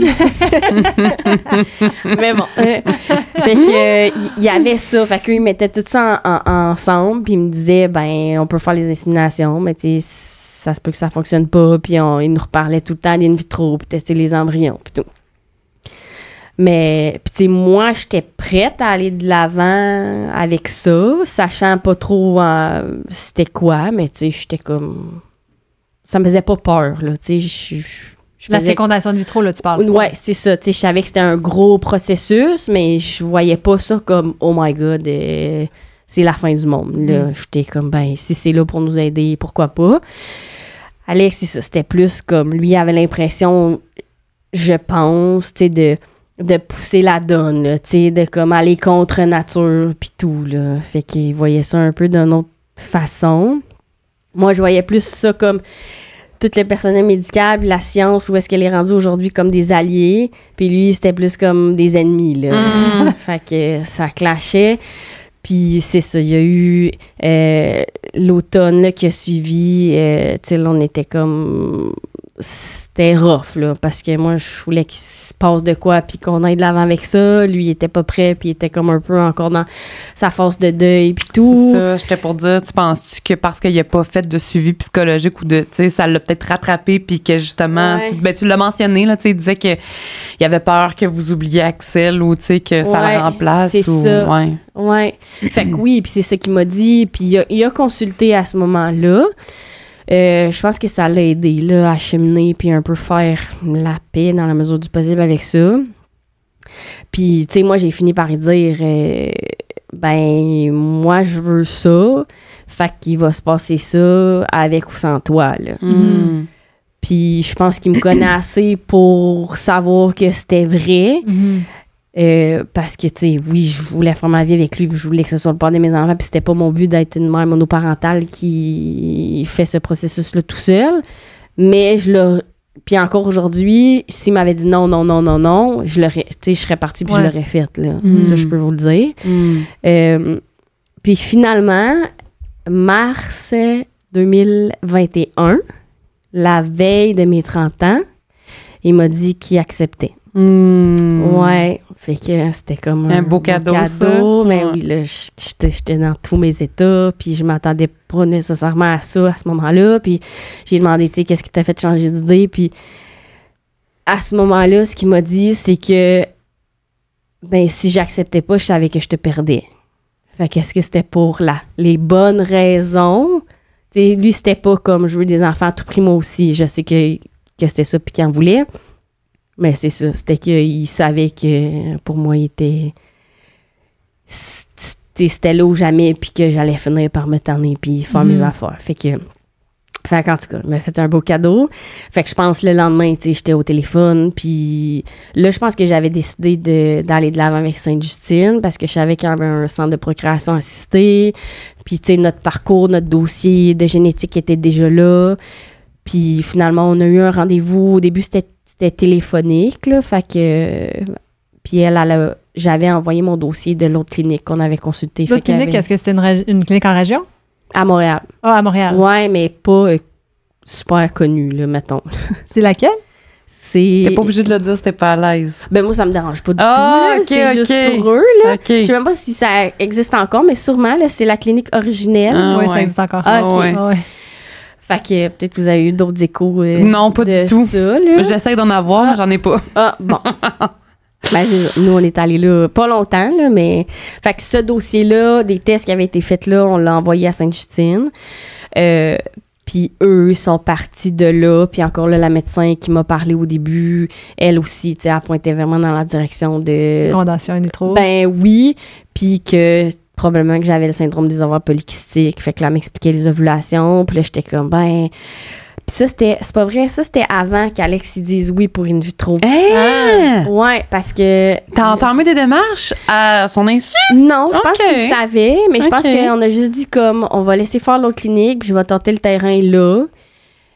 Mais bon. Fait que, il y avait ça. Fait qu'eux, ils mettaient tout ça ensemble, puis ils me disaient, ben, on peut faire les inséminations, mais tu sais, ça se peut que ça fonctionne pas, puis ils nous reparlaient tout le temps d'in vitro, puis tester les embryons, puis tout. Mais, puis tu sais, moi, j'étais prête à aller de l'avant avec ça, sachant pas trop c'était quoi, mais tu sais, j'étais comme... Ça me faisait pas peur, là, tu sais, La fécondation in vitro, là, tu parles. Ouais, c'est ça, tu sais, je savais que c'était un gros processus, mais je voyais pas ça comme, oh my God, c'est la fin du monde, là. J'étais comme, ben, si c'est là pour nous aider, pourquoi pas? Alex, c'est ça, c'était plus comme, lui avait l'impression, je pense, tu sais, de pousser la donne, tu sais, de comme aller contre nature, puis tout, là. Fait qu'il voyait ça un peu d'une autre façon. Moi, je voyais plus ça comme tout le personnel médical, puis la science, où est-ce qu'elle est rendue aujourd'hui comme des alliés, puis lui, c'était plus comme des ennemis, là. Fait que ça clashait. Puis c'est ça, il y a eu l'automne là, qui a suivi, tu sais, là, on était comme... C'était rough, là, parce que moi, je voulais qu'il se passe de quoi, puis qu'on aille de l'avant avec ça. Lui, il était pas prêt, puis il était comme un peu encore dans sa phase de deuil, puis tout. C'est ça, j'étais pour dire, tu penses-tu que parce qu'il a pas fait de suivi psychologique ou de, tu sais, ça l'a peut-être rattrapé, puis que justement, tu l'as mentionné, là, tu sais, il disait qu'il avait peur que vous oubliez Axel, ou tu sais, que ça la remplace. C'est ou, ça. Ouais. Fait que oui, puis c'est ça qu'il m'a dit, puis il a consulté à ce moment-là. Je pense que ça l'a aidé là, à cheminer puis un peu faire la paix dans la mesure du possible avec ça. Puis, tu sais, moi, j'ai fini par lui dire ben, moi, je veux ça. Fait qu'il va se passer ça avec ou sans toi, là. Puis, je pense qu'il me connaît assez pour savoir que c'était vrai. Parce que, tu sais, oui, je voulais faire ma vie avec lui, puis je voulais que ce soit le père de mes enfants, puis c'était pas mon but d'être une mère monoparentale qui fait ce processus-là tout seul. Mais puis encore aujourd'hui, s'il m'avait dit non, je l'aurais, tu sais, je serais partie puis je l'aurais faite, là. Ça, je peux vous le dire. Puis finalement, mars 2021, la veille de mes 30 ans, il m'a dit qu'il acceptait. Ouais, fait que c'était comme un beau cadeau. Mais oui, là, j'étais dans tous mes états, puis je m'attendais pas nécessairement à ça à ce moment-là, puis j'ai demandé, tu sais, qu'est-ce qui t'a fait changer d'idée, puis à ce moment-là, ce qu'il m'a dit, c'est que, ben, si j'acceptais pas, je savais que je te perdais. Fait qu'est-ce que c'était pour les bonnes raisons? Tu sais, lui, c'était pas comme je veux des enfants à tout prix, moi aussi. Je sais que c'était ça, puis qu'il en voulait. Mais c'est ça, c'était qu'il savait que pour moi, c'était là ou jamais, puis que j'allais finir par me tanner puis faire mes affaires. Fait qu'en tout cas, il m'a fait un beau cadeau. Fait que je pense le lendemain, tu sais, j'étais au téléphone, puis là, je pense que j'avais décidé d'aller de l'avant avec Sainte-Justine parce que je savais qu'il y avait un centre de procréation assistée, puis tu sais, notre parcours, notre dossier de génétique était déjà là. Puis finalement, on a eu un rendez-vous. Au début, c'était téléphonique, là, fait que... Puis j'avais envoyé mon dossier de l'autre clinique qu'on avait consulté. L'autre clinique, est-ce que c'était une clinique en région? À Montréal. Ah, à Montréal. Ouais, mais pas super connue, là, mettons. C'est laquelle? T'es pas obligé de le dire si t'es pas à l'aise. Ben moi, ça me dérange pas du tout. Là. C'est juste sur eux, là. Je sais même pas si ça existe encore, mais sûrement, là, c'est la clinique originelle. Oui, ça existe encore. OK. Fait que peut-être que vous avez eu d'autres échos non, pas du tout. Ça, là. J'essaie d'en avoir, mais j'en ai pas. Ah, bon. Ben, nous, on est allés là pas longtemps, là, mais... Fait que ce dossier-là, des tests qui avaient été faits là, on l'a envoyé à Sainte-Justine. Puis eux, ils sont partis de là. Puis encore là, la médecin qui m'a parlé au début, elle aussi, tu sais, elle pointait vraiment dans la direction de... Fécondation in vitro. Ben oui. Puis que... probablement que j'avais le syndrome des ovaires polykystiques. Fait que là, elle m'expliquait les ovulations. Puis là, j'étais comme, ben... Puis ça, c'est pas vrai, ça, c'était avant qu'Alex, il dise oui pour in vitro. Ouais, parce que... T'as entamé des démarches à son insu? Non, je pense qu'il savait, mais je pense qu'on a juste dit comme, on va laisser faire l'autre clinique, puis je vais tenter le terrain là.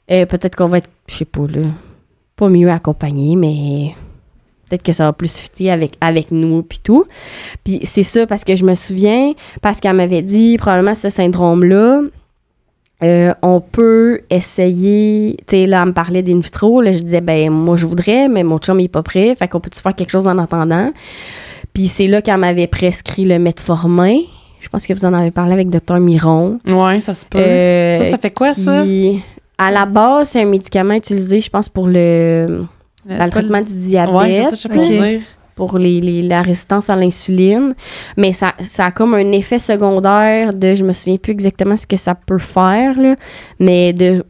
Peut-être qu'on va être, je sais pas, là, pas mieux accompagné, mais peut-être que ça va plus fitter avec nous, puis tout. Puis c'est ça, parce que je me souviens, parce qu'elle m'avait dit, probablement ce syndrome-là, on peut essayer, tu sais, là, elle me parlait d'in vitro, là, je disais, ben moi, je voudrais, mais mon chum, il est pas prêt, fait qu'on peut-tu faire quelque chose en attendant? Puis c'est là qu'elle m'avait prescrit le metformin. Je pense que vous en avez parlé avec Dr. Miron. Oui, ça se peut. Ça fait quoi, ça? À la base, c'est un médicament utilisé, je pense, pour le traitement du diabète. Oui, c'est ça, je peux dire. Pour la résistance à l'insuline. Mais ça a comme un effet secondaire de, je me souviens plus exactement ce que ça peut faire, là, mais de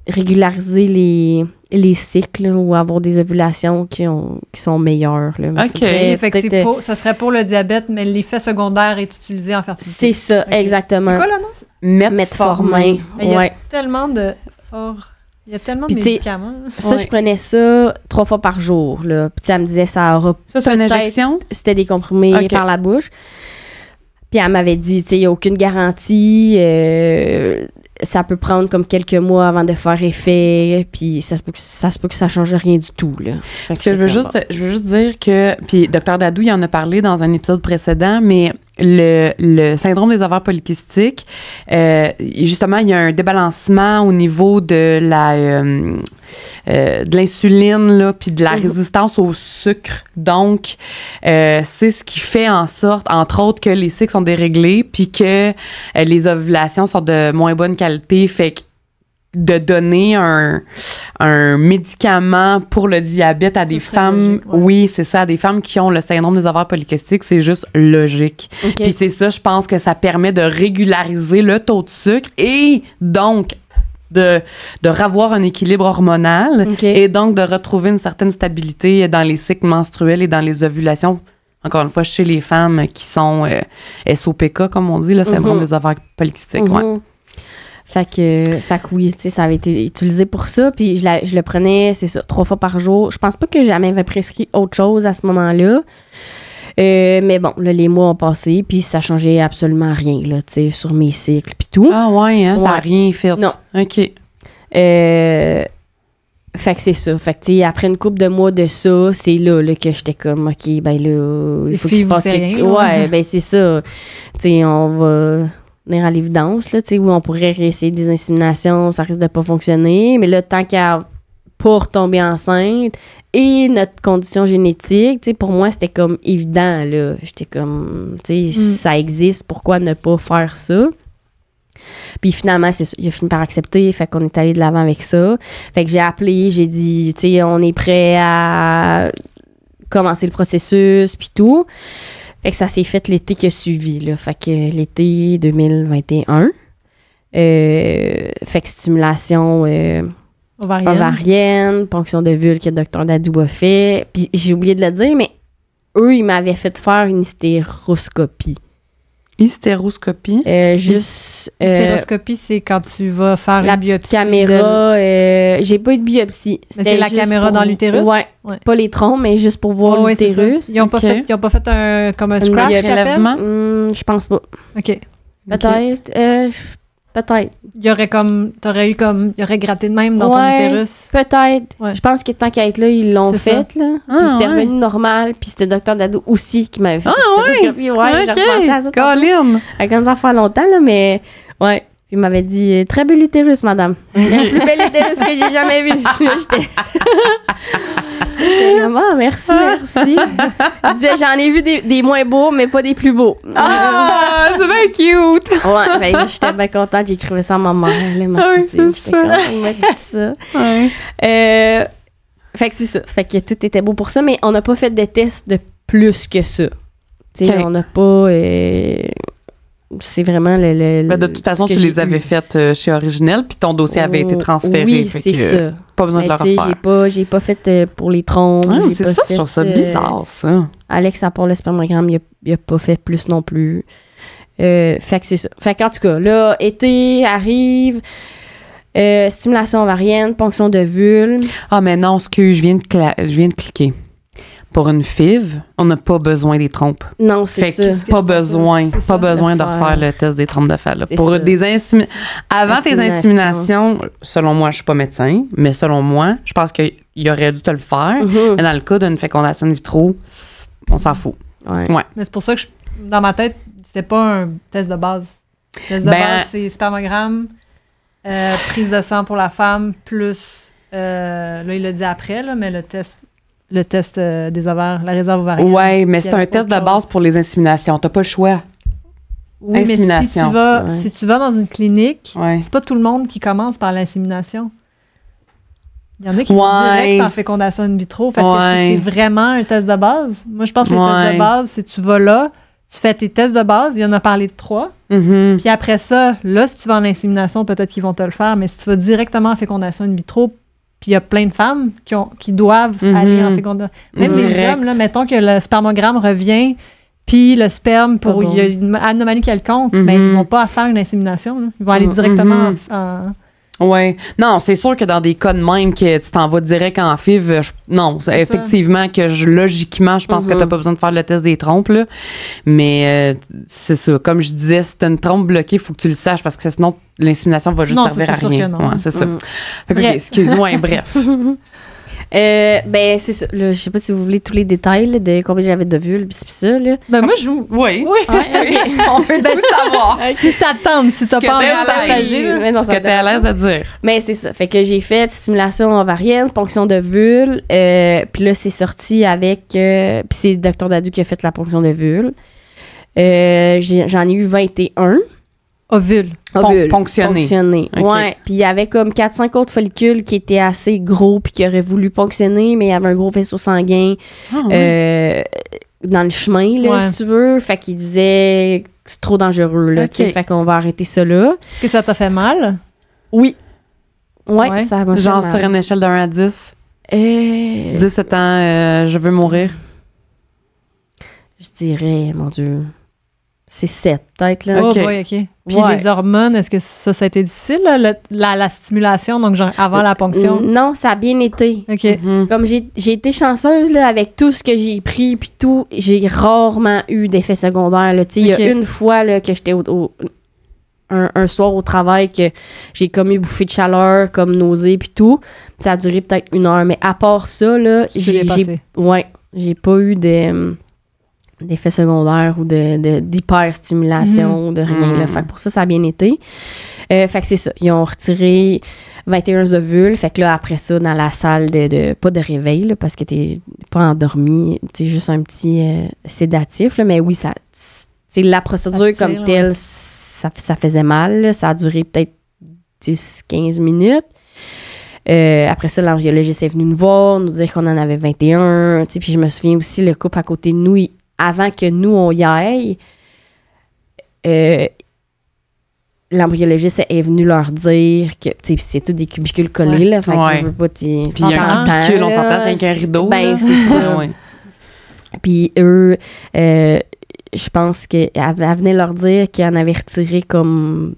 régulariser les cycles là, ou avoir des ovulations qui sont meilleures. Là. OK. Fait que ça serait pour le diabète, mais l'effet secondaire est utilisé en fertilité. C'est ça, exactement. C'est quoi le nom? Metformin. Il y a tellement de... Il y a tellement de médicaments. Ça, je prenais ça 3 fois par jour. Là. Puis elle me disait, ça aura... Ça, c'est une injection? C'était des comprimés par la bouche. Puis elle m'avait dit, tu sais, il n'y a aucune garantie. Ça peut prendre comme quelques mois avant de faire effet. Puis ça se peut que ça change rien du tout. Là. Parce que je veux juste dire que... Puis Dr. Dadou, il en a parlé dans un épisode précédent, mais... Le syndrome des ovaires polykystiques, justement, il y a un débalancement au niveau de l'insuline là, puis de la résistance au sucre. Donc, c'est ce qui fait en sorte, entre autres, que les cycles sont déréglés puis que les ovulations sont de moins bonne qualité. Fait que de donner un médicament pour le diabète à des femmes, logique, oui, c'est ça, à des femmes qui ont le syndrome des ovaires polykystiques, c'est juste logique. Okay. Puis c'est ça, je pense que ça permet de régulariser le taux de sucre et donc de revoir un équilibre hormonal et donc de retrouver une certaine stabilité dans les cycles menstruels et dans les ovulations. Encore une fois, chez les femmes qui sont SOPK, comme on dit, le syndrome des ovaires polykystiques, ouais. Fait que oui, tu sais, ça avait été utilisé pour ça. Puis je le prenais, c'est ça, 3 fois par jour. Je pense pas que jamais avait prescrit autre chose à ce moment-là. Mais bon, là, les mois ont passé, puis ça changeait absolument rien, là, tu sais, sur mes cycles, puis tout. Ah ouais, hein, ça n'a rien fait. Non. OK. Fait que c'est ça. Fait que, tu sais, après une couple de mois de ça, c'est là que j'étais comme, OK, ben là, il faut qu'il se passe quelque chose. Ouais, ben c'est ça. Tu sais, on va... venir à l'évidence, là, tu sais, où on pourrait réessayer des inséminations, ça risque de pas fonctionner, mais là, tant qu'à pas retomber enceinte et notre condition génétique, tu sais, pour moi, c'était comme évident, là. J'étais comme, tu sais, ça existe, pourquoi ne pas faire ça? Puis finalement, c'est ça, il a fini par accepter, fait qu'on est allé de l'avant avec ça. Fait que j'ai appelé, j'ai dit, tu sais, on est prêt à commencer le processus, puis tout. Fait que ça s'est fait l'été qui a suivi, là. Fait que l'été 2021. Fait que stimulation ovarienne, ponction de vulve que le Dr. Dadou a fait. Puis j'ai oublié de le dire, mais eux, ils m'avaient fait faire une hystéroscopie. Hystéroscopie? Hystéroscopie, c'est quand tu vas faire la une biopsie. La caméra, j'ai pas eu de biopsie. C'est la caméra dans l'utérus? Ouais. Pas les troncs, mais juste pour voir l'utérus. Ils ont pas fait un scratch? Je pense pas. OK. Peut-être. Peut-être. Il y aurait gratté de même dans ton utérus. Peut-être. Ouais. Je pense que tant qu'à être là, ils l'ont fait, là. Puis c'était revenu normal. Puis c'était Dr. Dadou aussi qui m'avait fait l'hystéroscopie. Ouais, j'ai repensé à ça. Colin! Ça commence à faire longtemps, là, mais ouais. Puis il m'avait dit, très bel utérus, madame. Le plus bel utérus que j'ai jamais vu. J'étais vraiment, merci. Il disait, j'en ai vu des moins beaux, mais pas des plus beaux. Ah, c'est bien cute! Ouais, ben, j'étais bien contente. J'écrivais ça à ma mère, ma cousine. J'étais contente de mettre ça. Ouais. Fait que c'est ça. Fait que tout était beau pour ça, mais on n'a pas fait de tests de plus que ça. Tu sais, on n'a pas... c'est vraiment ben de toute façon, tu les avais faites chez Originel, puis ton dossier avait été transféré. Oui, c'est ça. Pas besoin de le refaire. J'ai pas fait pour les trompes. C'est ça, je trouve ça bizarre, ça. Alex, à part le spermogramme, il a pas fait plus non plus. Fait que c'est ça. Fait qu'en tout cas, là, été arrive. Stimulation ovarienne, ponction d'ovule. Ah, mais non, excuse, je viens de cliquer. Pour une FIV, on n'a pas besoin des trompes. Non, c'est ça. Pas besoin de refaire le test des trompes de fer. Là. Pour avant tes inséminations, selon moi, je suis pas médecin, mais selon moi, je pense qu'il aurait dû te le faire. Mais dans le cas d'une fécondation in vitro, on s'en fout. Ouais. Mais c'est pour ça que dans ma tête, c'est pas un test de base. Le test de base, c'est spermogramme, prise de sang pour la femme, plus, là, il l'a dit après, là, mais le test des ovaires, la réserve ovarienne. Oui, mais c'est un test de base pour les inséminations. T'as pas le choix. Oui, mais si tu vas dans une clinique, c'est pas tout le monde qui commence par l'insémination. Il y en a qui vont direct par fécondation in vitro. Parce que c'est vraiment un test de base. Moi, je pense que le test de base, c'est tu vas là, tu fais tes tests de base, il y en a parlé de 3. Puis après ça, là, si tu vas en insémination, peut-être qu'ils vont te le faire, mais si tu vas directement en fécondation in vitro, puis il y a plein de femmes qui doivent aller en fécondation. Même les hommes, là, mettons que le spermogramme revient, puis le sperme, il y a une anomalie quelconque, ben, ils ne vont pas faire une insémination. Là. Ils vont aller directement en... Oui. Non, c'est sûr que dans des cas de même que tu t'en vas direct en FIV, effectivement, logiquement, je pense que tu n'as pas besoin de faire le test des trompes. Là. Mais c'est ça. Comme je disais, si tu as une trompe bloquée, il faut que tu le saches parce que sinon, l'insémination va juste servir à rien. Ouais, c'est ça. Okay, excuse-moi, bref. Ben, c'est ça. Là, je sais pas si vous voulez tous les détails là, de combien j'avais d'ovules, pis ça, là. Ben, moi, je joue. Oui. Okay. On veut tout savoir. Si ça tente, si t'as pas envie de partager. Ce que t'es à l'aise de dire. Mais c'est ça. Fait que j'ai fait stimulation ovarienne, ponction d'ovule, puis là, c'est sorti avec... puis c'est le docteur Dadu qui a fait la ponction d'ovule. J'en ai eu 21. Ovule. Ponctionné. Okay. Ouais. Puis il y avait comme 4-5 autres follicules qui étaient assez gros puis qui auraient voulu ponctionner, mais il y avait un gros vaisseau sanguin dans le chemin, là, si tu veux. Fait qu'il disait que c'est trop dangereux, là. Fait qu'on va arrêter ça là. Est-ce que ça t'a fait mal? Oui. Ouais, ça m'a fait genre mal. Sur une échelle de 1 à 10? 17 ans, je veux mourir. Je dirais, mon Dieu... C'est 7, peut-être, là. OK. Puis les hormones, est-ce que ça a été difficile, la stimulation, donc genre avant la ponction? Non, ça a bien été. OK. Comme j'ai été chanceuse, là, avec tout ce que j'ai pris, puis tout, j'ai rarement eu d'effets secondaires, là. Tu sais, il y a une fois, là, que j'étais un soir au travail, que j'ai comme eu bouffé de chaleur, comme nausée, puis tout. Ça a duré peut-être 1 heure. Mais à part ça, là, j'ai pas eu d'effets secondaires ou d'hyperstimulation ou de rien. Là. Fait que pour ça, ça a bien été. Fait que c'est ça. Ils ont retiré 21 ovules. Fait que là, après ça, dans la salle pas de réveil, là, parce que t'es pas endormi, c'est juste un petit sédatif. Là, mais oui, la procédure comme telle, ça faisait mal. Là. Ça a duré peut-être 10-15 minutes. Après ça, l'embryologiste est venu nous voir, nous dire qu'on en avait 21. Puis je me souviens aussi, le couple à côté de nous, avant que nous, on y aille, l'embryologiste est venu leur dire que, tu sais, c'est tout des cubicules collés, là, fait que je veux pas... Puis il y a un cubicule, on s'entend avec un rideau. Ben, c'est ça. Puis eux, je pense qu'elle venait leur dire qu'ils en avaient retiré comme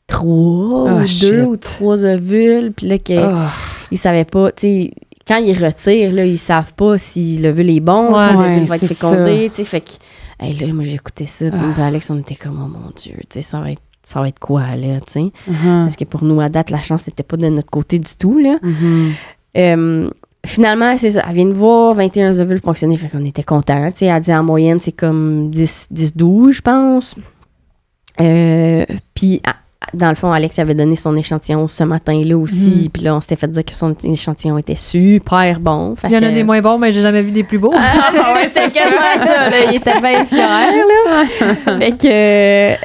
2 ou 3 ovules, puis là, qu'ils savaient pas, tu sais... Quand ils retirent, là, ils savent pas si l'ovule est bon, si l'ovule va être fécondé, tu sais, fait que, là, moi, j'écoutais ça, puis Alex, on était comme, oh mon Dieu, tu sais, ça va être quoi, là, tu sais, parce que pour nous, à date, la chance n'était pas de notre côté du tout, là. Finalement, c'est ça, elle vient de voir 21 ovules fonctionner, fait qu'on était contents, tu sais, elle dit en moyenne, c'est comme 10-12, je pense. Puis, dans le fond, Alex avait donné son échantillon ce matin-là aussi. Puis là, on s'était fait dire que son échantillon était super bon. Il y en a des moins bons, mais j'ai jamais vu des plus beaux. C'est quasiment ça, là. Il était bien fier, là.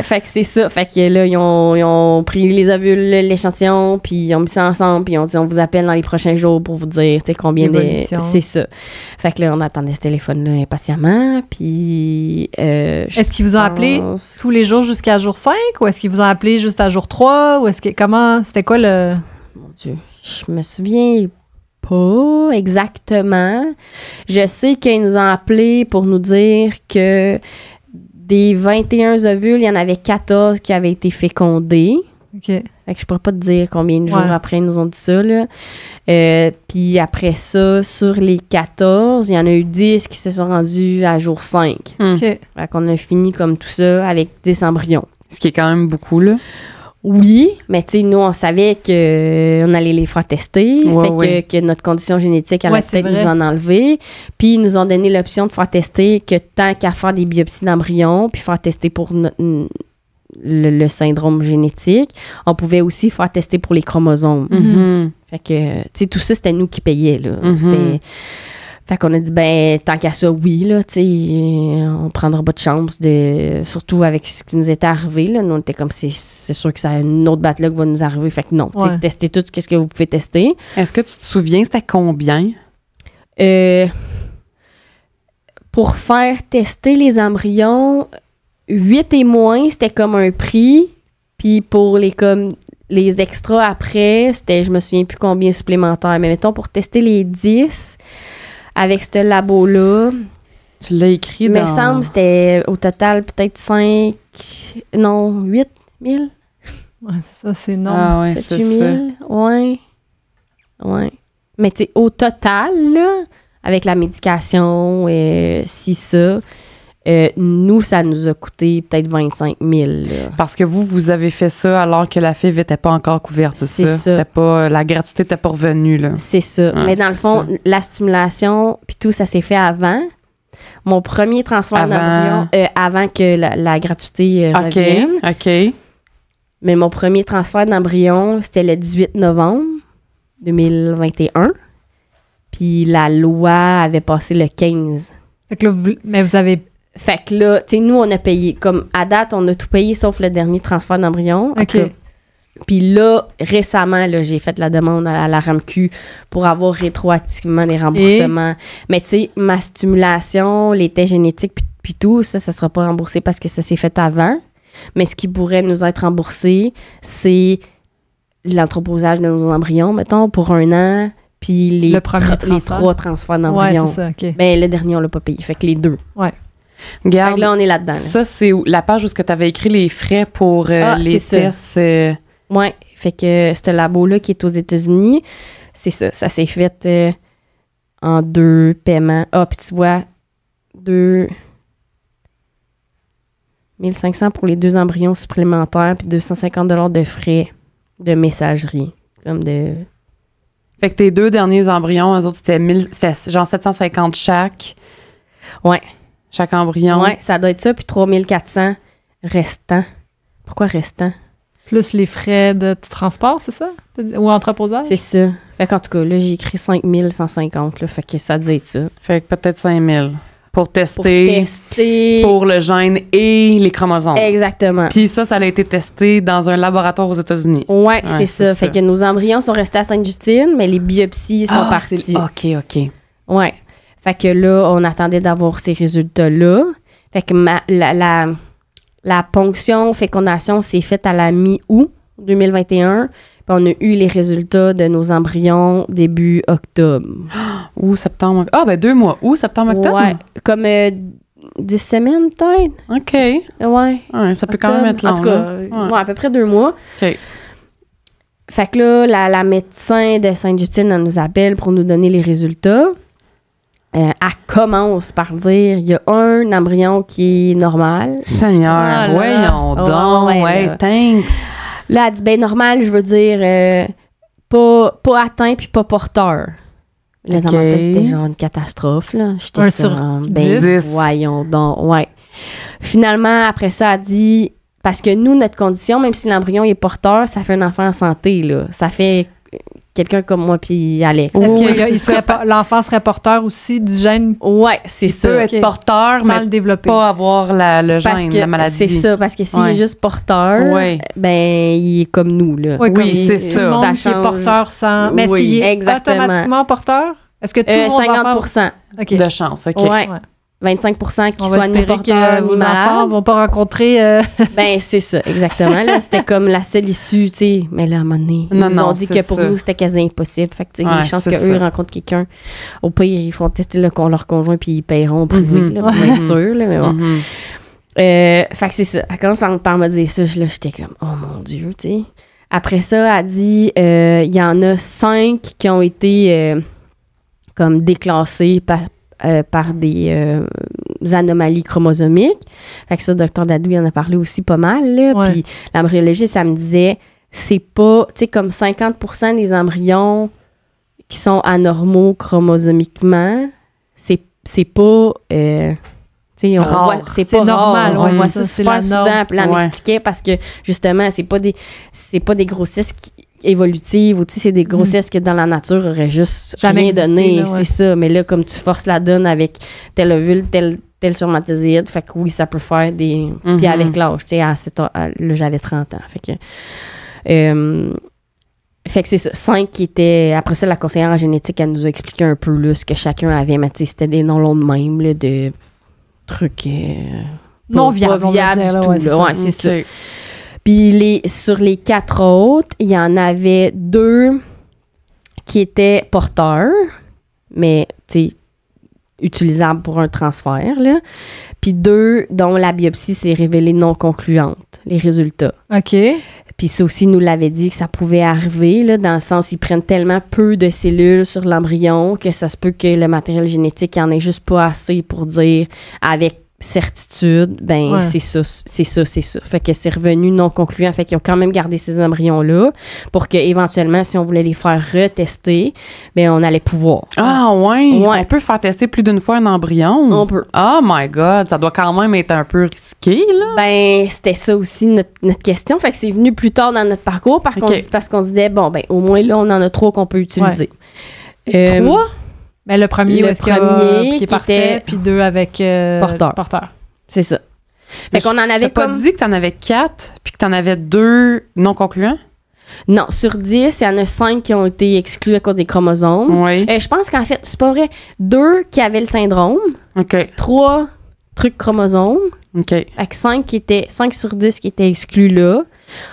Fait que c'est ça. Fait que là, ils ont pris les ovules, l'échantillon, puis ils ont mis ça ensemble, puis ils ont dit, on vous appelle dans les prochains jours pour vous dire, tu sais, combien de... C'est ça. Fait que là, on attendait ce téléphone-là impatiemment, puis... est-ce qu'ils vous ont appelé tous les jours jusqu'à jour 5, ou est-ce qu'ils vous ont appelé juste à jour 3, ou est-ce que... Comment... C'était quoi le... Mon Dieu, je me souviens pas exactement. Je sais qu'ils nous ont appelés pour nous dire que des 21 ovules, il y en avait 14 qui avaient été fécondés. OK. Fait que je pourrais pas te dire combien de jours après ils nous ont dit ça, là. Puis après ça, sur les 14, il y en a eu 10 qui se sont rendus à jour 5. OK. Fait qu'on a fini comme tout ça avec 10 embryons. Ce qui est quand même beaucoup, là. Oui, mais tu sais, nous, on savait qu'on allait les faire tester. Que notre condition génétique allait peut-être nous en enlever. Puis, ils nous ont donné l'option de faire tester que tant qu'à faire des biopsies d'embryons, puis faire tester pour le syndrome génétique, on pouvait aussi faire tester pour les chromosomes. Mm-hmm. Fait que, tu sais, tout ça, c'était nous qui payions, là. Mm-hmm. Fait qu'on a dit, ben, tant qu'à ça, oui, là, tu sais, on prendra pas de chance surtout avec ce qui nous était arrivé, là. Nous, on était comme, c'est sûr que ça a une autre backlog va nous arriver. Fait que non, tu sais, testez tout ce que vous pouvez tester. Est-ce que tu te souviens, c'était combien? Pour faire tester les embryons, 8 et moins, c'était comme un prix. Puis pour les extras après, c'était, je me souviens plus combien supplémentaire. Mais mettons, pour tester les 10... avec ce labo-là. Tu l'as écrit dans... Il me semble c'était au total peut-être 8 000. Ouais, ça, c'est non. Ah ouais, 7 8 000. Ouais. Mais tu sais, au total, là, avec la médication, nous, ça nous a coûté peut-être 25 000. Là. Parce que vous avez fait ça alors que la FIV n'était pas encore couverte, c'est ça? C'était pas, la gratuité n'était pas revenue, là. C'est ça. Mais dans le fond, la stimulation, puis tout, ça s'est fait avant. Mon premier transfert d'embryon, avant que la gratuité revienne. OK. Mais mon premier transfert d'embryon, c'était le 18 novembre 2021. Puis la loi avait passé le 15. Fait que là, vous avez... Fait que là, tu sais, nous, on a payé. Comme à date, on a tout payé sauf le dernier transfert d'embryon. OK. Puis là, récemment, là, j'ai fait la demande à la RAMQ pour avoir rétroactivement des remboursements. Mais tu sais, ma stimulation, les tests génétiques, puis tout, ça sera pas remboursé parce que ça s'est fait avant. Mais ce qui pourrait nous être remboursé, c'est l'entreposage de nos embryons, mettons, pour 1 an, puis les 3 transferts d'embryons. Ouais, c'est ça, OK. Ben, le dernier, on l'a pas payé. Fait que les 2. Ouais. Regarde, là, on est là-dedans. Là. Ça, c'est la page où tu avais écrit les frais pour les tests. Oui, fait que ce labo-là qui est aux États-Unis, c'est ça. Ça s'est fait en 2 paiements. Ah, puis tu vois, 2 500 pour les 2 embryons supplémentaires, puis 250 $ de frais de messagerie. Comme de... Fait que tes 2 derniers embryons, eux autres, c'était genre 750 chaque. Ouais. Chaque embryon. Ouais, ça doit être ça. Puis 3400 restants. Pourquoi restants? Plus les frais de transport, c'est ça? Ou entreposage? C'est ça. Fait qu'en tout cas, là, j'ai écrit 5150, là. Fait que ça doit être ça. Fait que peut-être 5000. Pour tester. Pour le gène et les chromosomes. Exactement. Puis ça a été testé dans un laboratoire aux États-Unis. Ouais, c'est ça. Fait que nos embryons sont restés à Sainte-Justine, mais les biopsies sont parties. OK. Ouais. Fait que là, on attendait d'avoir ces résultats-là. Fait que la ponction fécondation s'est faite à la mi-août 2021. Puis on a eu les résultats de nos embryons début octobre. Août, septembre. Ah, ben 2 mois. Août, septembre, octobre? Ouais. Comme 10 semaines, peut-être. OK. Ouais. Ça peut quand même être long. En tout cas, à peu près 2 mois. OK. Fait que là, la médecin de Sainte-Justine, elle nous appelle pour nous donner les résultats. Elle commence par dire il y a un embryon qui est normal. Seigneur, voyons donc. Ouais, thanks. Là, elle dit ben normal, je veux dire pas atteint puis pas porteur. Là, dans ma tête, c'était genre une catastrophe. Là. J'étais sur 10. Voyons donc. Ouais. Finalement, après ça, elle dit parce que nous, notre condition, même si l'embryon est porteur, ça fait un enfant en santé. Là. Ça fait quelqu'un comme moi puis Alex. Est-ce que l'enfant serait porteur aussi du gène? Ouais, c'est ça. Il peut être porteur, mais le développer. Pas avoir le gène, la maladie. C'est ça, parce que s'il est juste porteur, ben, il est comme nous. Là. Oui, c'est ça. Tout le monde qui est porteur sans... Mais est-ce qu'il est automatiquement porteur? Est-ce que tous vos 50% de chance, OK. Ouais. 25% qui soient ni porteurs que ni vos malades. enfants vont pas rencontrer... Ben, c'est ça, exactement. Là, c'était comme la seule issue, tu sais. Mais là, à un moment donné, ils nous ont dit que pour nous, c'était quasi impossible. Fait que, tu sais, les chances qu'eux rencontrent quelqu'un, au pire, ils feront tester leur conjoint puis ils paieront au privé, là, bien sûr. Là, mais bon. Fait que c'est ça. Elle commence par me dire ça. Là, j'étais comme, oh mon Dieu, tu sais. Après ça, elle dit, il y en a 5 qui ont été comme déclassés par des anomalies chromosomiques. Fait que ça, Dr. Dadou, il en a parlé aussi pas mal, là. Ouais. Puis l'embryologiste, ça me disait, c'est pas, tu sais, comme 50% des embryons qui sont anormaux chromosomiquement, c'est pas... c'est pas normal, rare. On voit ça c'est super souvent. Puis là, elle m'expliquait parce que, justement, c'est pas des grossesses évolutives ou, tu sais, c'est des grossesses que dans la nature auraient juste jamais rien donné. Là, c'est ça. Mais là, comme tu forces la donne avec tel ovule, tel spermatozoïde, fait que oui, ça peut faire des... Puis avec l'âge, tu sais, là, j'avais 30 ans. Fait que c'est ça, 5 qui étaient... Après ça, la conseillère en génétique, elle nous a expliqué un peu là, ce que chacun avait, mais tu sais, c'était des noms longs de même, là, de trucs... non viables, du tout, là. Ouais, c'est ça. Puis sur les 4 autres, il y en avait 2 qui étaient porteurs, mais, tu sais, utilisables pour un transfert, là. Puis 2 dont la biopsie s'est révélée non concluante, les résultats. OK. Puis ça aussi, nous l'avait dit que ça pouvait arriver, là, dans le sens ils prennent tellement peu de cellules sur l'embryon que ça se peut que le matériel génétique, il n'y en ait juste pas assez pour dire avec certitude, c'est ça. Fait que c'est revenu non concluant. Fait qu'ils ont quand même gardé ces embryons-là pour que éventuellement, si on voulait les faire retester, on allait pouvoir. Ah ouais. On peut faire tester plus d'une fois un embryon? On peut. Oh my God, ça doit quand même être un peu risqué, là. C'était ça aussi notre question. Fait que c'est venu plus tard dans notre parcours parce qu'on se disait, au moins là, on en a 3 qu'on peut utiliser. 3? Le premier, qui est parfait, puis 2 avec porteur. C'est ça. Fait qu'on en avait pas dit que t'en avais 4 puis que t'en avais 2 non concluants? Non, sur 10, il y en a 5 qui ont été exclus à cause des chromosomes. Oui. Je pense qu'en fait, c'est pas vrai. 2 qui avaient le syndrome. OK. 3 trucs chromosomes. OK. Avec 5 sur 10 qui étaient exclus là.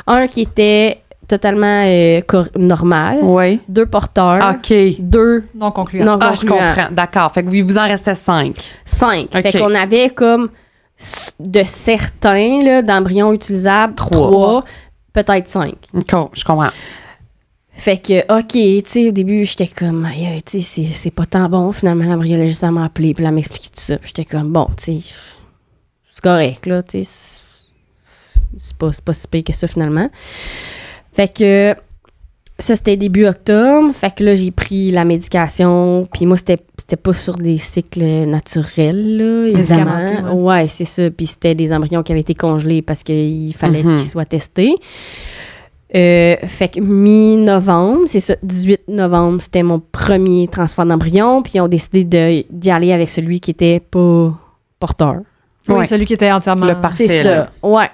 1 qui était totalement normal. Oui. 2 porteurs. OK. 2 non concluants. Ah, je comprends. D'accord. Fait que vous en restait 5. 5. Okay. Fait qu'on avait comme de certains là, d'embryons utilisables 3, peut-être 5. OK, je comprends. Fait que, OK, tu sais, au début, j'étais comme, tu sais, c'est pas tant bon. Finalement, l'embryologiste m'a appelé, puis elle m'a expliqué tout ça. Puis j'étais comme, bon, tu sais, c'est correct, là, tu sais, c'est pas si pire que ça, finalement. Fait que ça, c'était début octobre. Fait que là, j'ai pris la médication. Puis moi, c'était pas sur des cycles naturels, là, évidemment. Ouais, c'est ça. Puis c'était des embryons qui avaient été congelés parce qu'il fallait qu'ils soient testés. Fait que mi-novembre, c'est ça, 18 novembre, c'était mon premier transfert d'embryon. Puis ils ont décidé d'y aller avec celui qui était pas porteur. Oui, celui qui était entièrement... Le parfait. C'est ça, ouais.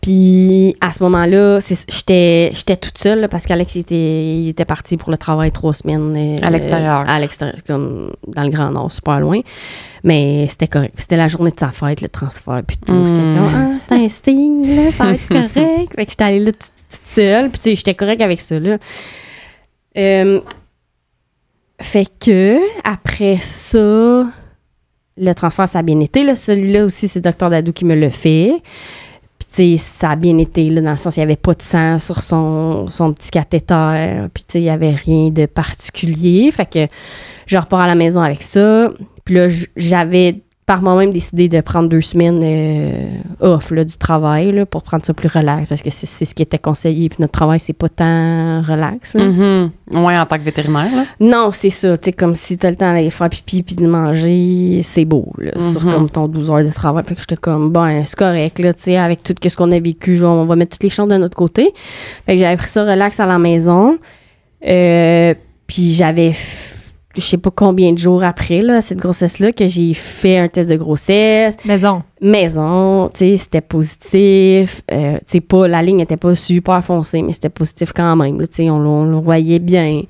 Puis à ce moment-là, j'étais toute seule là, parce qu'Alex il était parti pour le travail 3 semaines. À l'extérieur. À l'extérieur, comme dans le Grand Nord, super loin. Mais c'était correct. Puis c'était la journée de sa fête, le transfert, puis tout. J'étais comme, c'est un signe, là, ça va être correct. Fait que j'étais allée là toute seule, puis tu sais, j'étais correct avec ça, là. Fait que, après ça, le transfert, ça a bien été. Là. Celui-là aussi, c'est Dr. Dadou qui me l'a fait. Puis, tu sais, ça a bien été, là, dans le sens, il n'y avait pas de sang sur son petit cathéter. Puis, tu sais, il n'y avait rien de particulier. Fait que je repars à la maison avec ça. Puis là, j'avais par moi-même décidé de prendre 2 semaines off là, du travail là, pour prendre ça plus relax. Parce que c'est ce qui était conseillé. Puis notre travail, c'est pas tant relax. Oui, en tant que vétérinaire. Là. Non, c'est ça. Tu sais, comme si tu as le temps d'aller faire pipi puis de manger, c'est beau, là, sur comme ton 12 heures de travail. Fait que j'étais comme, c'est correct, là, tu sais, avec tout ce qu'on a vécu, genre, on va mettre toutes les chances de notre côté. Fait que j'avais pris ça relax à la maison. Puis j'avais, je sais pas combien de jours après, là, cette grossesse-là, que j'ai fait un test de grossesse. Maison, tu sais, c'était positif. Tu sais, pas, la ligne était pas super foncée, mais c'était positif quand même, tu sais, on le voyait bien.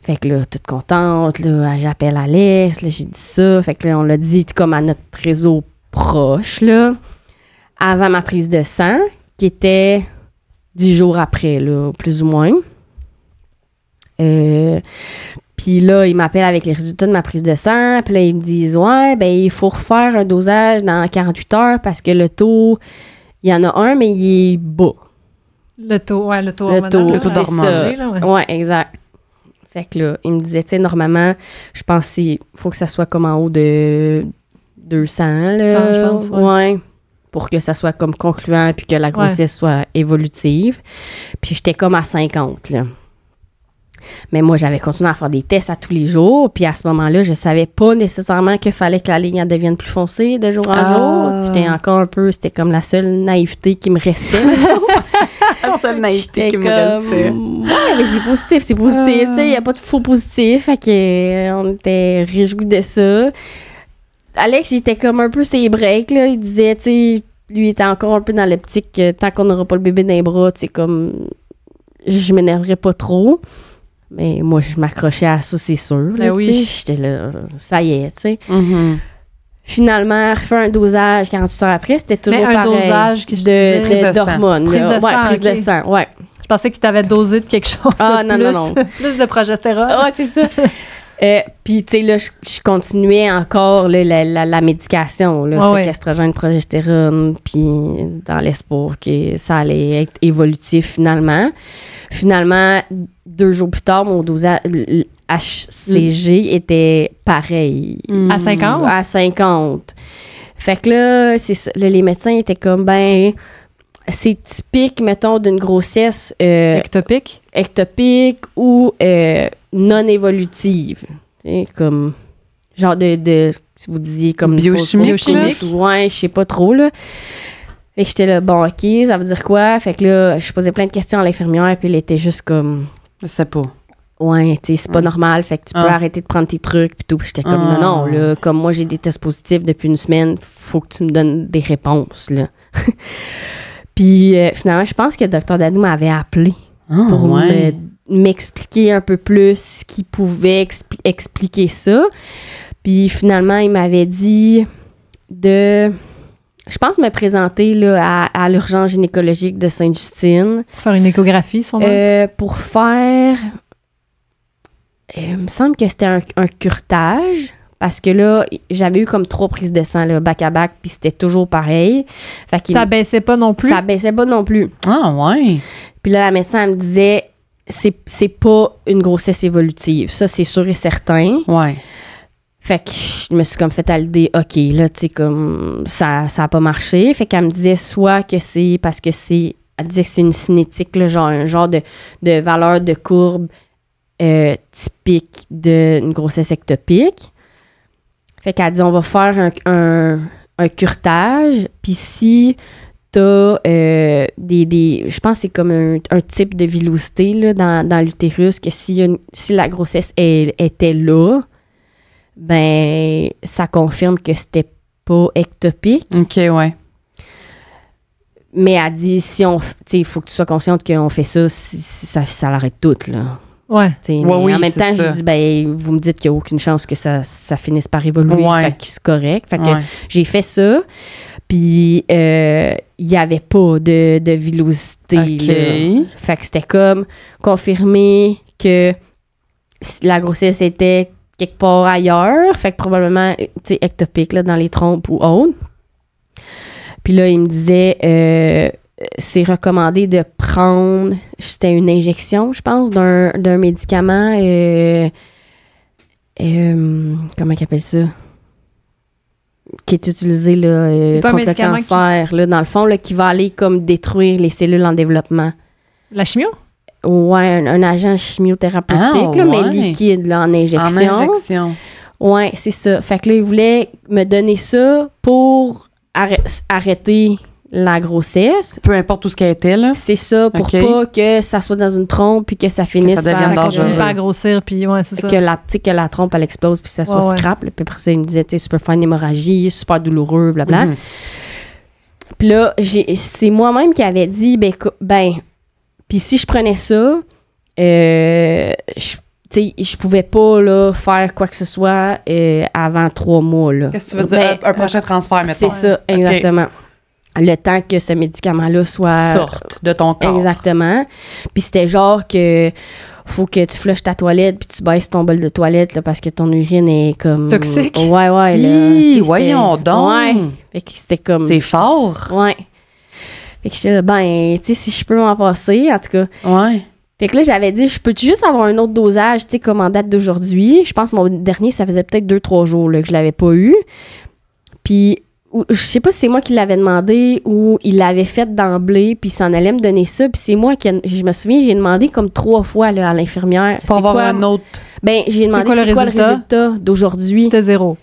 Fait que là, toute contente, là, j'appelle Alex, là, j'ai dit ça. Fait que là, on l'a dit comme à notre réseau proche, là, avant ma prise de sang, qui était 10 jours après, là, plus ou moins. Puis là, ils m'appellent avec les résultats de ma prise de sang. Puis là, ils me disent, ouais, ben il faut refaire un dosage dans 48 heures parce que le taux, il y en a un, mais il est bas. Le taux d'hormones. Ouais, exact. Fait que là, il me disait, tu sais, normalement, je pense qu'il faut que ça soit comme en haut de 200, là. 100, je pense, ouais. Pour que ça soit comme concluant puis que la grossesse soit évolutive. Puis j'étais comme à 50, là. Mais moi, j'avais continué à faire des tests à tous les jours. Puis à ce moment-là, je savais pas nécessairement qu'il fallait que la ligne elle devienne plus foncée de jour en jour. J'étais encore un peu... C'était comme la seule naïveté qui me restait. La seule naïveté qui me restait. Ouais, mais c'est positif. Tu sais, il n'y a pas de faux positif. Fait qu'on était réjouis de ça. Alex, il était comme un peu ses breaks, là. Il disait, tu sais, lui, il était encore un peu dans l'optique que tant qu'on n'aura pas le bébé dans les bras, tu sais, comme... Je m'énerverais pas trop. Mais moi, je m'accrochais à ça, c'est sûr. Là, oui. J'étais là, ça y est, tu sais. Mm-hmm. Finalement, refait un dosage 48 heures après, c'était toujours pareil. Un dosage d'hormones. Prise de sang, prise de sang, ouais. Je pensais qu'il t'avait dosé de quelque chose non. Plus de progestérone. Ah, c'est ça. Puis, tu sais, là, je continuais encore là, la médication, là, fait qu'estrogène, progestérone, puis dans l'espoir que ça allait être évolutif finalement. Finalement, 2 jours plus tard, mon dosage HCG était pareil. À 50? À 50. Fait que là, c'est ça. Là, les médecins étaient comme, ben, c'est typique, mettons, d'une grossesse... ectopique ou non évolutive. Comme, genre de si vous disiez comme... Biochimique. Ouais, je sais pas trop, là. Fait que j'étais là, bon, OK, ça veut dire quoi? Fait que là, je posais plein de questions à l'infirmière, puis elle était juste comme... Je sais pas. Ouais, tu sais, c'est pas normal, fait que tu peux arrêter de prendre tes trucs, puis tout. Puis j'étais comme, non, là, comme moi, j'ai des tests positifs depuis une semaine, faut que tu me donnes des réponses, là. Puis finalement, je pense que le Dr Dadou m'avait appelé pour m'expliquer un peu plus ce qui pouvait expliquer ça. Puis finalement, il m'avait dit je pense me présenter là, à l'urgence gynécologique de Sainte-Justine. Pour faire une échographie, sûrement? Pour faire... il me semble que c'était un curetage, parce que là, j'avais eu comme 3 prises de sang, là, back-à-back, puis c'était toujours pareil. Ça baissait pas non plus? Ça baissait pas non plus. Ah, ouais. Puis là, la médecin, elle me disait, c'est pas une grossesse évolutive. Ça, c'est sûr et certain. Ouais. Fait que je me suis comme fait à l'idée, OK, là, tu sais, comme ça a pas marché. Fait qu'elle me disait soit que c'est parce que c'est... Elle disait que c'est une cinétique, là, genre un genre de valeur de courbe typique d'une grossesse ectopique. Fait qu'elle dit, on va faire un curetage. Puis si t'as je pense que c'est comme un type de villosité là, dans l'utérus, que si la grossesse était là, ben ça confirme que c'était pas ectopique. OK, ouais. Mais elle dit, il faut que tu sois consciente qu'on fait ça, ça l'arrête tout, là. Ouais. Oui, en même temps, je dis, ben, vous me dites qu'il n'y a aucune chance que ça finisse par évoluer. Fait que c'est correct. Fait que j'ai fait ça. Puis, il n'y avait pas de villosité. Okay. Fait que c'était comme confirmer que la grossesse était quelque part ailleurs. Fait que probablement, tu sais, ectopique, là, dans les trompes ou autre. Puis là, il me disait, c'est recommandé de prendre, c'était une injection, je pense, d'un médicament, comment il appelle ça? Qui est utilisé là, contre le cancer, là, dans le fond, là, qui va aller comme détruire les cellules en développement. La chimio? Ouais, un agent chimiothérapeutique, là, mais liquide, là, en injection. En injection. Ouais, c'est ça. Fait que là, il voulait me donner ça pour arrêter la grossesse. Peu importe tout ce qu'elle était, là. C'est ça, pour pas que ça soit dans une trompe puis que ça finisse par grossir, puis ouais, c'est ça. Que la trompe, elle explose puis ça soit scrap. Puis après ça, il me disait, tu sais, tu peux faire une hémorragie, super douloureux, blabla. Mm-hmm. Puis là, c'est moi-même qui avait dit, puis si je prenais ça, je pouvais pas là, faire quoi que ce soit avant 3 mois. Là. Qu'est-ce que tu veux dire? Un prochain transfert, mettons. C'est ça, exactement. Okay. Le temps que ce médicament-là soit... sorte de ton corps. Exactement. Puis c'était genre que faut que tu flushes ta toilette puis tu baisses ton bol de toilette là, parce que ton urine est comme... Toxique? Ouais, là. Voyons donc! Ouais. Fait que c'était comme... C'est fort! Ouais. Fait que j'étais là, ben, tu sais, si je peux m'en passer, en tout cas. Ouais. Fait que là, j'avais dit, je peux juste avoir un autre dosage, tu sais, comme en date d'aujourd'hui. Je pense que mon dernier, ça faisait peut-être 2-3 jours là, que je l'avais pas eu. Puis, je sais pas si c'est moi qui l'avais demandé ou il l'avait fait d'emblée, puis il s'en allait me donner ça. Puis c'est moi qui, je me souviens, j'ai demandé comme 3 fois là, à l'infirmière. Pour avoir un autre. Ben, j'ai demandé c'est quoi le résultat d'aujourd'hui. C'était 0.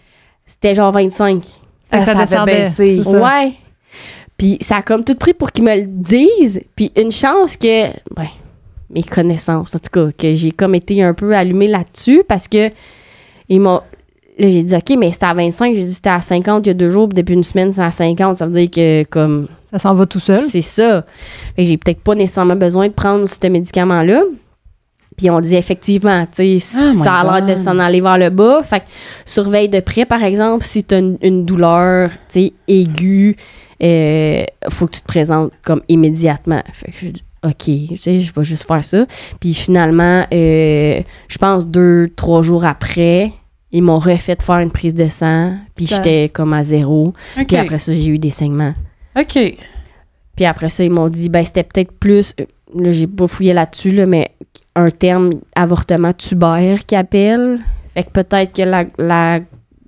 C'était genre 25. Ça avait baissé. Ouais. Puis ça a comme tout pris pour qu'ils me le disent. Puis une chance que, ben, mes connaissances, en tout cas, que j'ai comme été un peu allumée là-dessus parce que ils m'ont... Là, j'ai dit, OK, mais c'était à 25. J'ai dit, c'était à 50 il y a 2 jours. Puis depuis une semaine, c'est à 50. Ça veut dire que, comme... Ça s'en va tout seul. C'est ça. Fait que j'ai peut-être pas nécessairement besoin de prendre ce médicament-là. Puis on dit effectivement, tu sais, ça a l'air de s'en aller vers le bas. Fait que surveille de près, par exemple, si tu as une douleur, tu sais, aiguë, faut que tu te présentes comme immédiatement. Fait que je dis, OK, tu sais, je vais juste faire ça. Puis finalement, je pense 2-3 jours après, ils m'ont refait faire une prise de sang. Puis j'étais comme à 0. Okay. Puis après ça, j'ai eu des saignements. OK. Puis après ça, ils m'ont dit, ben c'était peut-être plus... Là, j'ai pas fouillé là-dessus, là, mais un terme avortement tubaire qu'ils appellent. Fait que peut-être que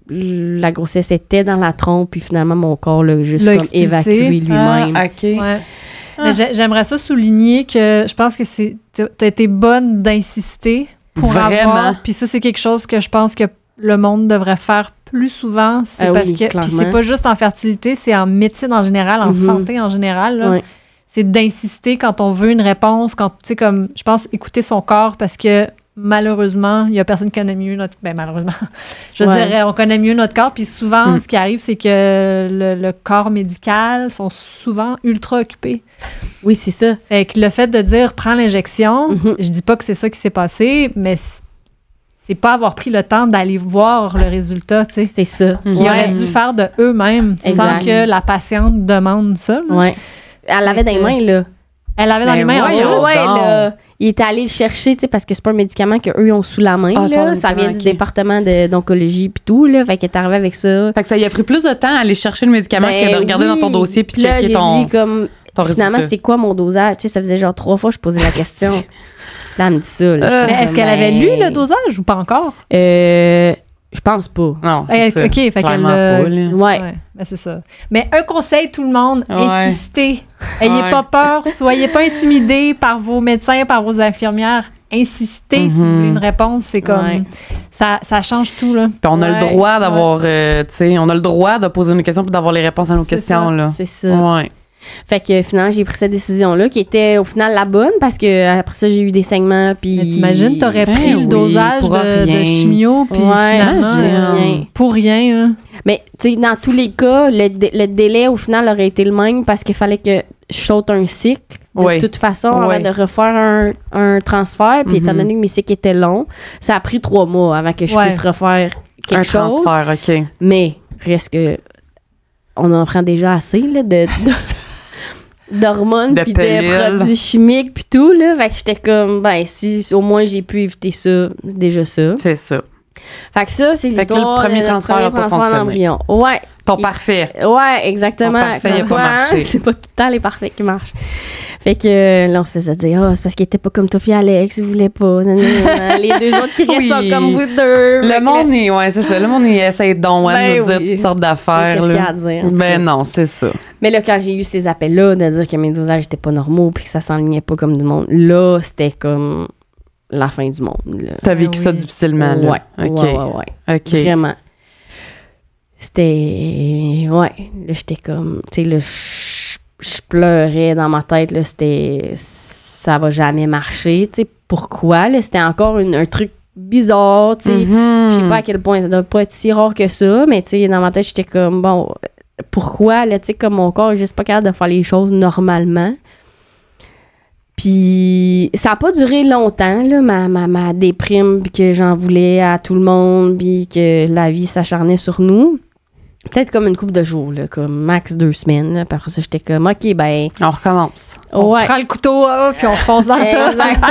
la grossesse était dans la trompe, puis finalement, mon corps l'a juste comme évacué lui-même. Ah, OK. Ouais. Mais j'aimerais ça souligner que je pense que t'as été bonne d'insister pour avoir. Puis ça, c'est quelque chose que je pense que le monde devrait faire plus souvent. C'est parce que puis c'est pas juste en fertilité, c'est en médecine en général, en santé en général. Là. C'est d'insister quand on veut une réponse, quand, tu sais, comme, je pense, écouter son corps parce que malheureusement, il y a personne qui connaît mieux notre... Ben, malheureusement, je dirais, on connaît mieux notre corps. Puis souvent, ce qui arrive, c'est que le corps médical sont souvent ultra occupés. Oui, c'est ça. Fait que le fait de dire, prends l'injection, je dis pas que c'est ça qui s'est passé, mais c'est pas avoir pris le temps d'aller voir le résultat, tu sais. C'est ça. Ils auraient dû faire de eux-mêmes sans que la patiente demande ça. Oui. Elle l'avait dans les mains, là. Elle l'avait dans les mains. Là. Il était allé le chercher, tu sais, parce que c'est pas un médicament qu'eux ont sous la main, là. Ça vient du département d'oncologie puis tout, là. Fait qu'elle est arrivée avec ça. Fait que ça y a pris plus de temps à aller chercher le médicament que de regarder dans ton dossier puis checker ton... J'ai dit, comme, finalement, c'est quoi mon dosage? Tu sais, ça faisait genre 3 fois que je posais la question. Là, elle me dit ça, là. Est-ce qu'elle avait lu le dosage ou pas encore? Je pense pas. Non, c'est ça. OK, fait qu'elle... Ouais. Ben c'est ça. Mais un conseil, tout le monde, insistez. Ayez pas peur, soyez pas intimidés par vos médecins, par vos infirmières. Insistez si vous voulez une réponse. C'est comme... Ça change tout, là. Puis on a le droit d'avoir... tu sais, on a le droit de poser une question puis d'avoir les réponses à nos questions, là. C'est ça. Ouais. Fait que finalement, j'ai pris cette décision-là qui était au final la bonne parce que après ça, j'ai eu des saignements. Puis t'imagines, t'aurais pris le dosage de chimio puis finalement, pour rien. Là. Mais tu sais, dans tous les cas, le délai au final aurait été le même parce qu'il fallait que je saute un cycle de toute façon avant de refaire un transfert. Puis étant donné que mes cycles étaient longs, ça a pris 3 mois avant que je puisse refaire quelque chose. Un transfert, OK. Mais reste que on en prend déjà assez là, d'hormones puis de produits chimiques puis tout, là. Fait que j'étais comme, ben, si au moins j'ai pu éviter ça, c'est déjà ça. C'est ça. Fait que ça, c'est l'histoire. Fait que le premier transfert n'a pas fonctionné. Ouais. Ton parfait. Ouais, exactement. Ton parfait, il n'a pas marché. C'est pas tout le temps les parfaits qui marchent. Fait que là, on se faisait dire, c'est parce qu'il était pas comme toi puis Alex, il voulait pas. Les 2 autres qui restent comme vous 2. Le monde est, c'est ça. Le monde, il essaie donc de nous dire toutes sortes d'affaires. Qu'est-ce qu'il y a à dire? Ben non, c'est ça. Mais là, quand j'ai eu ces appels-là, de dire que mes dosages étaient pas normaux puis que ça s'enlignait pas comme du monde, là, c'était comme la fin du monde. T'as vécu ça difficilement, là? Ouais. Ouais. OK. Vraiment. C'était... Ouais. Là, j'étais comme... Tu sais, là, je pleurais dans ma tête, là, c'était... Ça va jamais marcher, tu sais. Pourquoi, là? C'était encore un truc bizarre, tu sais. Je sais pas à quel point ça doit pas être si rare que ça, mais tu sais, dans ma tête, j'étais comme, bon, pourquoi, là, tu sais, comme mon corps est juste pas capable de faire les choses normalement. Puis ça a pas duré longtemps, là, ma déprime, puis que j'en voulais à tout le monde, puis que la vie s'acharnait sur nous. peut-être comme une couple de jours, là, comme max 2 semaines. Là. Puis après ça, j'étais comme, OK, ben... On recommence. On prend le couteau, puis on fonce dans le tas. Exactement.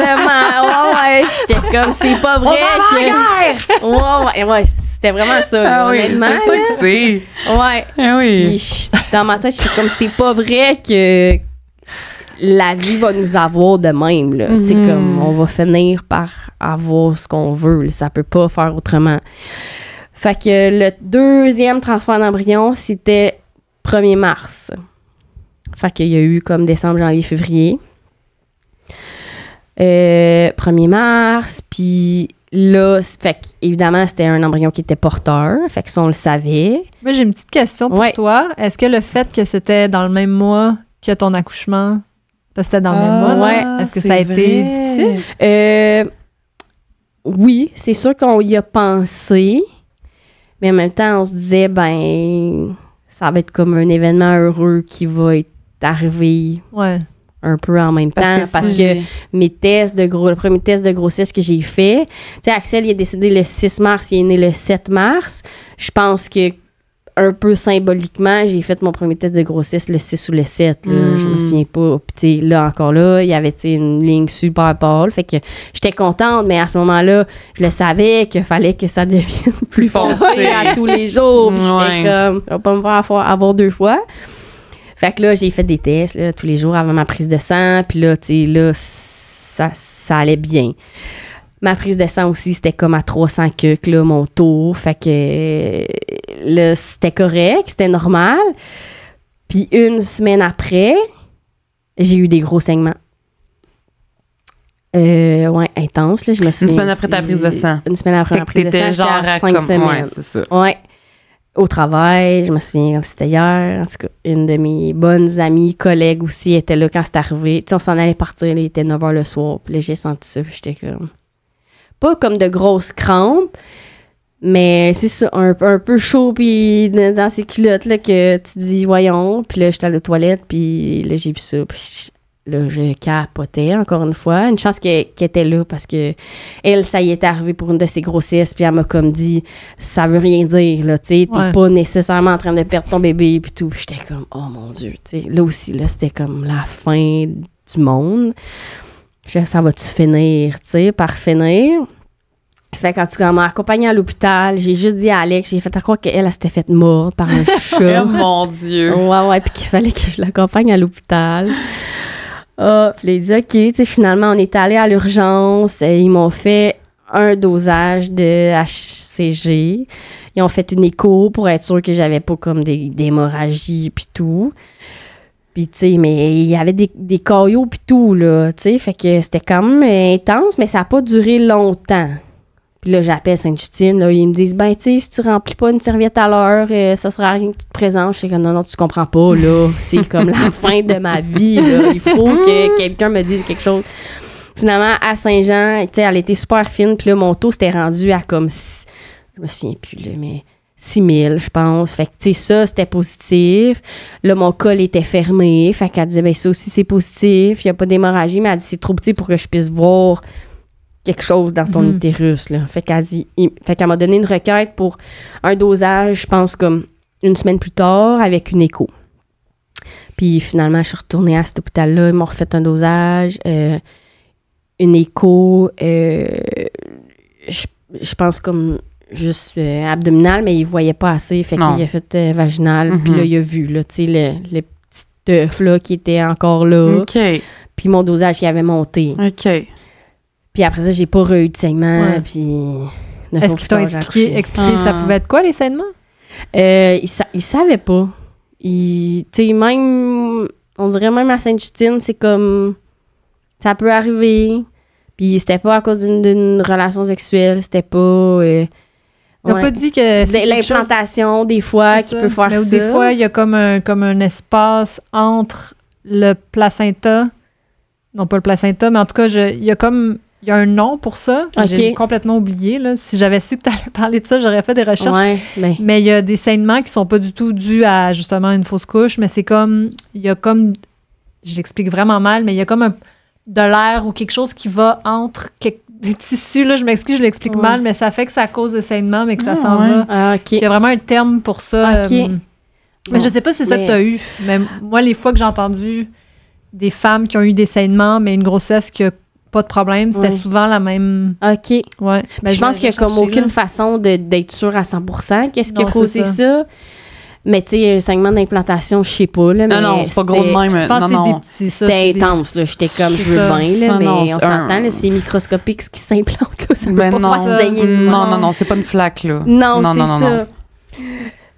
Ouais. J'étais comme, c'est pas vrai que... C'était vraiment ça, là, honnêtement. C'est ça que c'est. Ouais. Ah oui. Puis dans ma tête, j'étais comme, c'est pas vrai que la vie va nous avoir de même, là. Tu sais, comme, on va finir par avoir ce qu'on veut, là. Ça peut pas faire autrement. Fait que le 2e transfert d'embryon, c'était 1er mars. Fait qu'il y a eu comme décembre, janvier, février. 1er mars, puis là, fait évidemment, c'était un embryon qui était porteur. Fait que ça, on le savait. Moi, j'ai une petite question pour toi. Est-ce que le fait que c'était dans le même mois que ton accouchement, parce que c'était dans le même mois, ouais, est-ce que ça a été difficile? Oui, c'est sûr qu'on y a pensé. Mais en même temps, on se disait, ben, ça va être comme un événement heureux qui va être arrivé un peu en même temps. Parce que le premier test de grossesse que j'ai fait, tu sais, Axel, il est décédé le 6 mars, il est né le 7 mars. Je pense que un peu symboliquement, j'ai fait mon premier test de grossesse le 6 ou le 7. Là, je me souviens pas. Puis là, encore là, il y avait une ligne super pâle. Fait que j'étais contente, mais à ce moment-là, je le savais qu'il fallait que ça devienne plus foncé à tous les jours. Puis j'étais comme, on va pas me faire avoir 2 fois. Fait que là, j'ai fait des tests là, tous les jours avant ma prise de sang. Puis là, tu sais, là, ça allait bien. Ma prise de sang aussi, c'était comme à 300 cucs, là, mon taux. Fait que là, c'était correct, c'était normal. Puis 1 semaine après, j'ai eu des gros saignements. Intense, là, je me souviens. 1 semaine après ta prise de sang. 1 semaine après ma prise de sang, t'étais genre à 5 semaines. Ouais, c'est ça. Ouais. Au travail, je me souviens comme c'était hier. En tout cas, une de mes bonnes amies, collègues aussi, était là quand c'est arrivé. Tu sais, on s'en allait partir, là, il était 9h le soir. Puis là, j'ai senti ça, j'étais comme... Pas comme de grosses crampes, mais c'est ça, un peu chaud, puis dans ces culottes, là, que tu dis, voyons. Puis là, j'étais à la toilette, puis là, j'ai vu ça, puis là, je capotais, encore une fois. Une chance qu'elle était là, parce que elle, ça y était arrivé pour une de ses grossesses, puis elle m'a comme dit, ça veut rien dire, là, tu sais, t'es pas nécessairement en train de perdre ton bébé, puis tout. Puis j'étais comme, oh mon Dieu, tu sais. Là aussi, là, c'était comme la fin du monde. Ça va-tu finir, tu sais, par finir? Fait quand tu m'as accompagnée à l'hôpital, j'ai juste dit à Alex, j'ai fait à croire qu'elle s'était faite morte par un chat. Oh mon Dieu! Ouais, puis qu'il fallait que je l'accompagne à l'hôpital. Ah, puis il dit, OK, tu sais, finalement, on est allé à l'urgence. Ils m'ont fait un dosage de HCG. Ils ont fait une écho pour être sûr que j'avais pas comme des hémorragies puis tout. Puis, tu sais, mais il y avait des caillots puis tout, là, tu sais. Fait que c'était quand même intense, mais ça n'a pas duré longtemps. Puis là, j'appelle Sainte-Justine, là, ils me disent, ben, tu sais, si tu remplis pas une serviette à l'heure, ça sera rien que tu te présentes. Je suis comme, non, tu comprends pas, là. C'est comme la fin de ma vie, là. Il faut que quelqu'un me dise quelque chose. Finalement, à Saint-Jean, tu sais, elle était super fine. Puis là, mon taux s'était rendu à comme, je me souviens plus, là, mais 6 000, je pense. Fait que, tu sais, ça, c'était positif. Là, mon col était fermé. Fait qu'elle disait, ben ça aussi, c'est positif. Il n'y a pas d'hémorragie, mais elle dit, c'est trop petit pour que je puisse voir quelque chose dans ton utérus, là. Fait qu'elle m'a donné une requête pour un dosage, je pense, comme 1 semaine plus tard, avec une écho. Puis, finalement, je suis retournée à cet hôpital-là. Ils m'ont refait un dosage, une écho, je pense, comme juste abdominal, mais il ne voyait pas assez. Fait qu'il a fait vaginal. Puis là, il a vu, là, tu sais, le petit œuf, là, qui était encore là. OK. Puis mon dosage qui avait monté. OK. Puis après ça, j'ai pas eu de saignement. Puis est-ce qu'ils t'ont expliqué ça pouvait être quoi, les saignements? Ils savaient pas. Tu sais, même, on dirait même à Sainte-Justine, c'est comme, ça peut arriver. Puis c'était pas à cause d'une relation sexuelle, c'était pas... On n'a pas dit que c'est l'implantation, des fois, qui peut faire ça. Des fois, il y a comme un espace entre le placenta, non pas le placenta, mais en tout cas, il y a un nom pour ça. Okay. J'ai complètement oublié. Là. Si j'avais su que tu allais parler de ça, j'aurais fait des recherches. Ouais, mais il y a des saignements qui sont pas du tout dus à, justement, une fausse couche, mais c'est comme... Il y a comme... Je l'explique vraiment mal, mais il y a comme de l'air ou quelque chose qui va entre tissus, là, je m'excuse, je l'explique mal, mais ça fait que ça cause de saignement, mais que ça s'en va. Ah, OK. Il y a vraiment un terme pour ça. OK. Mais je sais pas si c'est ça que tu as eu. Mais moi, les fois que j'ai entendu des femmes qui ont eu des saignements, mais une grossesse qui a pas de problème, c'était souvent la même... OK. Ouais. Ben, je pense qu'il y a comme aucune façon d'être sûr à 100% qu'est-ce qui a causé ça. Mais tu sais, un saignement d'implantation, je sais pas. Là, non, c'est pas gros de même. Je pense non, que c'est c'était intense. Là. J'étais comme, je veux bien, là, mais on s'entend, là, c'est microscopique ce qui s'implante. Là, ça peut pas faire saigner. Non, c'est pas une flaque. Là. Non, c'est ça.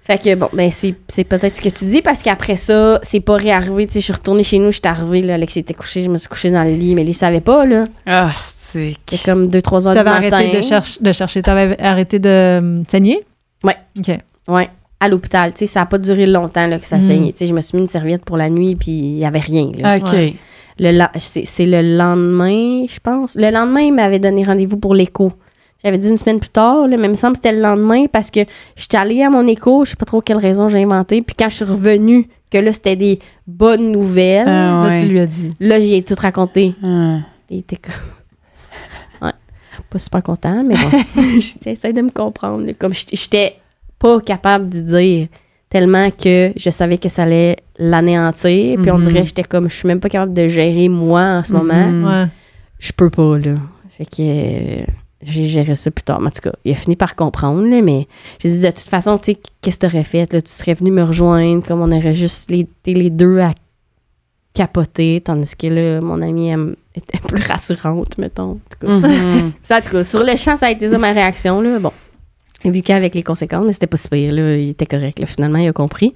Fait que bon, ben c'est peut-être ce que tu dis, parce qu'après ça, c'est pas réarrivé. Tu sais, je suis retournée chez nous, je suis arrivée, là, Alex était couché, je me suis couchée dans le lit, mais il savait pas, là. Ah, c'est... C'était comme 2-3 heures du matin. T'avais arrêté de chercher, t'avais arrêté de saigner? Ouais. OK. Ouais. À l'hôpital, tu sais, ça a pas duré longtemps, là, que ça saignait. Tu sais, je me suis mis une serviette pour la nuit, puis il y avait rien, là. OK. Ouais. C'est le lendemain, je pense. Le lendemain, il m'avait donné rendez-vous pour l'écho. J'avais dit une semaine plus tard, là, mais il me semble que c'était le lendemain parce que j'étais allée à mon écho, je sais pas trop quelle raison j'ai inventé. Puis quand je suis revenue, que là, c'était des bonnes nouvelles. Là, tu lui as dit. Là, j'y ai tout raconté. Il était comme... Ouais, pas super content, mais bon. J'essaie de me comprendre. Là, comme j'étais pas capable d'y dire tellement que je savais que ça allait l'anéantir. Puis on dirait que j'étais comme, je suis même pas capable de gérer moi en ce moment. Ouais. Je peux pas, là. Fait que... j'ai géré ça plus tard. Mais en tout cas, il a fini par comprendre, là, mais j'ai dit, de toute façon, tu sais, qu'est-ce que tu aurais fait? Là? Tu serais venu me rejoindre, comme on aurait juste été les deux à capoter, tandis que là, mon amie elle était plus rassurante, mettons. En tout cas. Ça, en tout cas, sur le champ, ça a été ça ma réaction, là. Bon, vu qu'avec les conséquences, mais c'était pas si pire, là. Il était correct, là. Finalement, il a compris.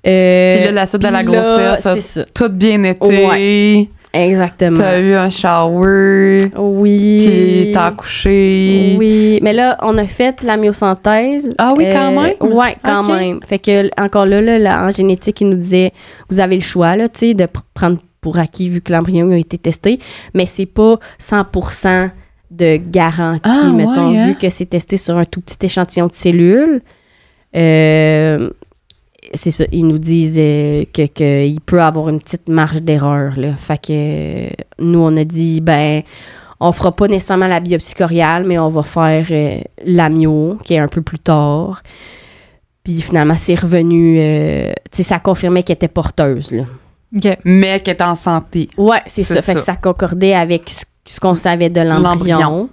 Puis là, la suite de la grossesse, ça a tout bien été. Ouais. Exactement. T'as eu un shower. Oui. Puis t'as accouché. Oui. Mais là, on a fait la myosynthèse. Ah oui, quand même? Oui, quand même. Fait que, encore là, en génétique, il nous disait, vous avez le choix, là, tu sais, de prendre pour acquis vu que l'embryon a été testé. Mais c'est pas 100% de garantie, mettons, vu que c'est testé sur un tout petit échantillon de cellules. C'est ça, ils nous disent qu'il peut avoir une petite marge d'erreur, là. Fait que nous, on a dit, ben, on fera pas nécessairement la biopsie coriale, mais on va faire l'amio, qui est un peu plus tard. Puis finalement, c'est revenu, tu sais, ça confirmait qu'elle était porteuse, là. OK. Mais qu'elle était en santé. Ouais, c'est ça. Fait que ça concordait avec ce qu'on savait de l'embryon.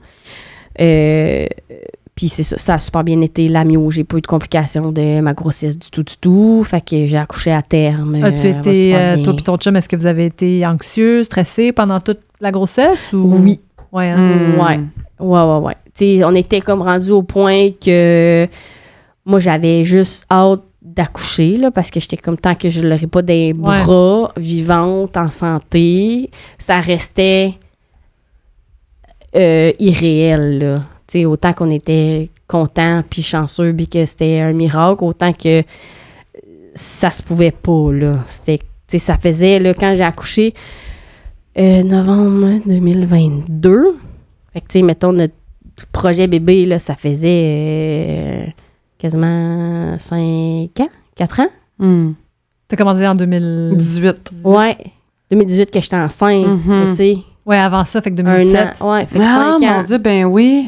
Puis c'est ça, ça a super bien été l'amio. J'ai pas eu de complications de ma grossesse du tout. Fait que j'ai accouché à terme. As-tu été, toi et ton chum, est-ce que vous avez été anxieux, stressé pendant toute la grossesse? Ou... Oui. Ouais, hein? Ouais. Tu sais, on était comme rendu au point que moi, j'avais juste hâte d'accoucher, là, parce que j'étais comme, tant que je l'aurais pas des bras, vivante, en santé, ça restait irréel, là. Tu sais, autant qu'on était content puis chanceux puis que c'était un miracle, autant que ça se pouvait pas, là. C'était, tu sais, ça faisait, là, quand j'ai accouché, novembre 2022, fait que, tu sais, mettons, notre projet bébé, là, ça faisait quasiment 5 ans, 4 ans. T'as commandé en 2018. Ouais, 2018 que j'étais enceinte, tu sais. Ouais, avant ça, fait que 2017. Un an, ouais, fait que 5 ans. Mon Dieu, ben oui.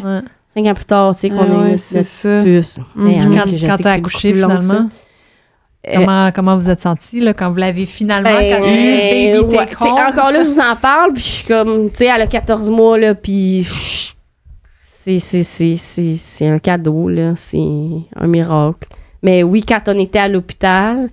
5 ans plus tard, tu sais, qu'on est c'est ça. Plus. Quand t'as accouché, finalement, comment vous êtes sentie, là, quand vous l'avez finalement, quand le baby take home? Encore là, je vous en parle, puis je suis comme, tu sais, elle a 14 mois, là, puis c'est un cadeau, là, c'est un miracle. Mais oui, quand on était à l'hôpital,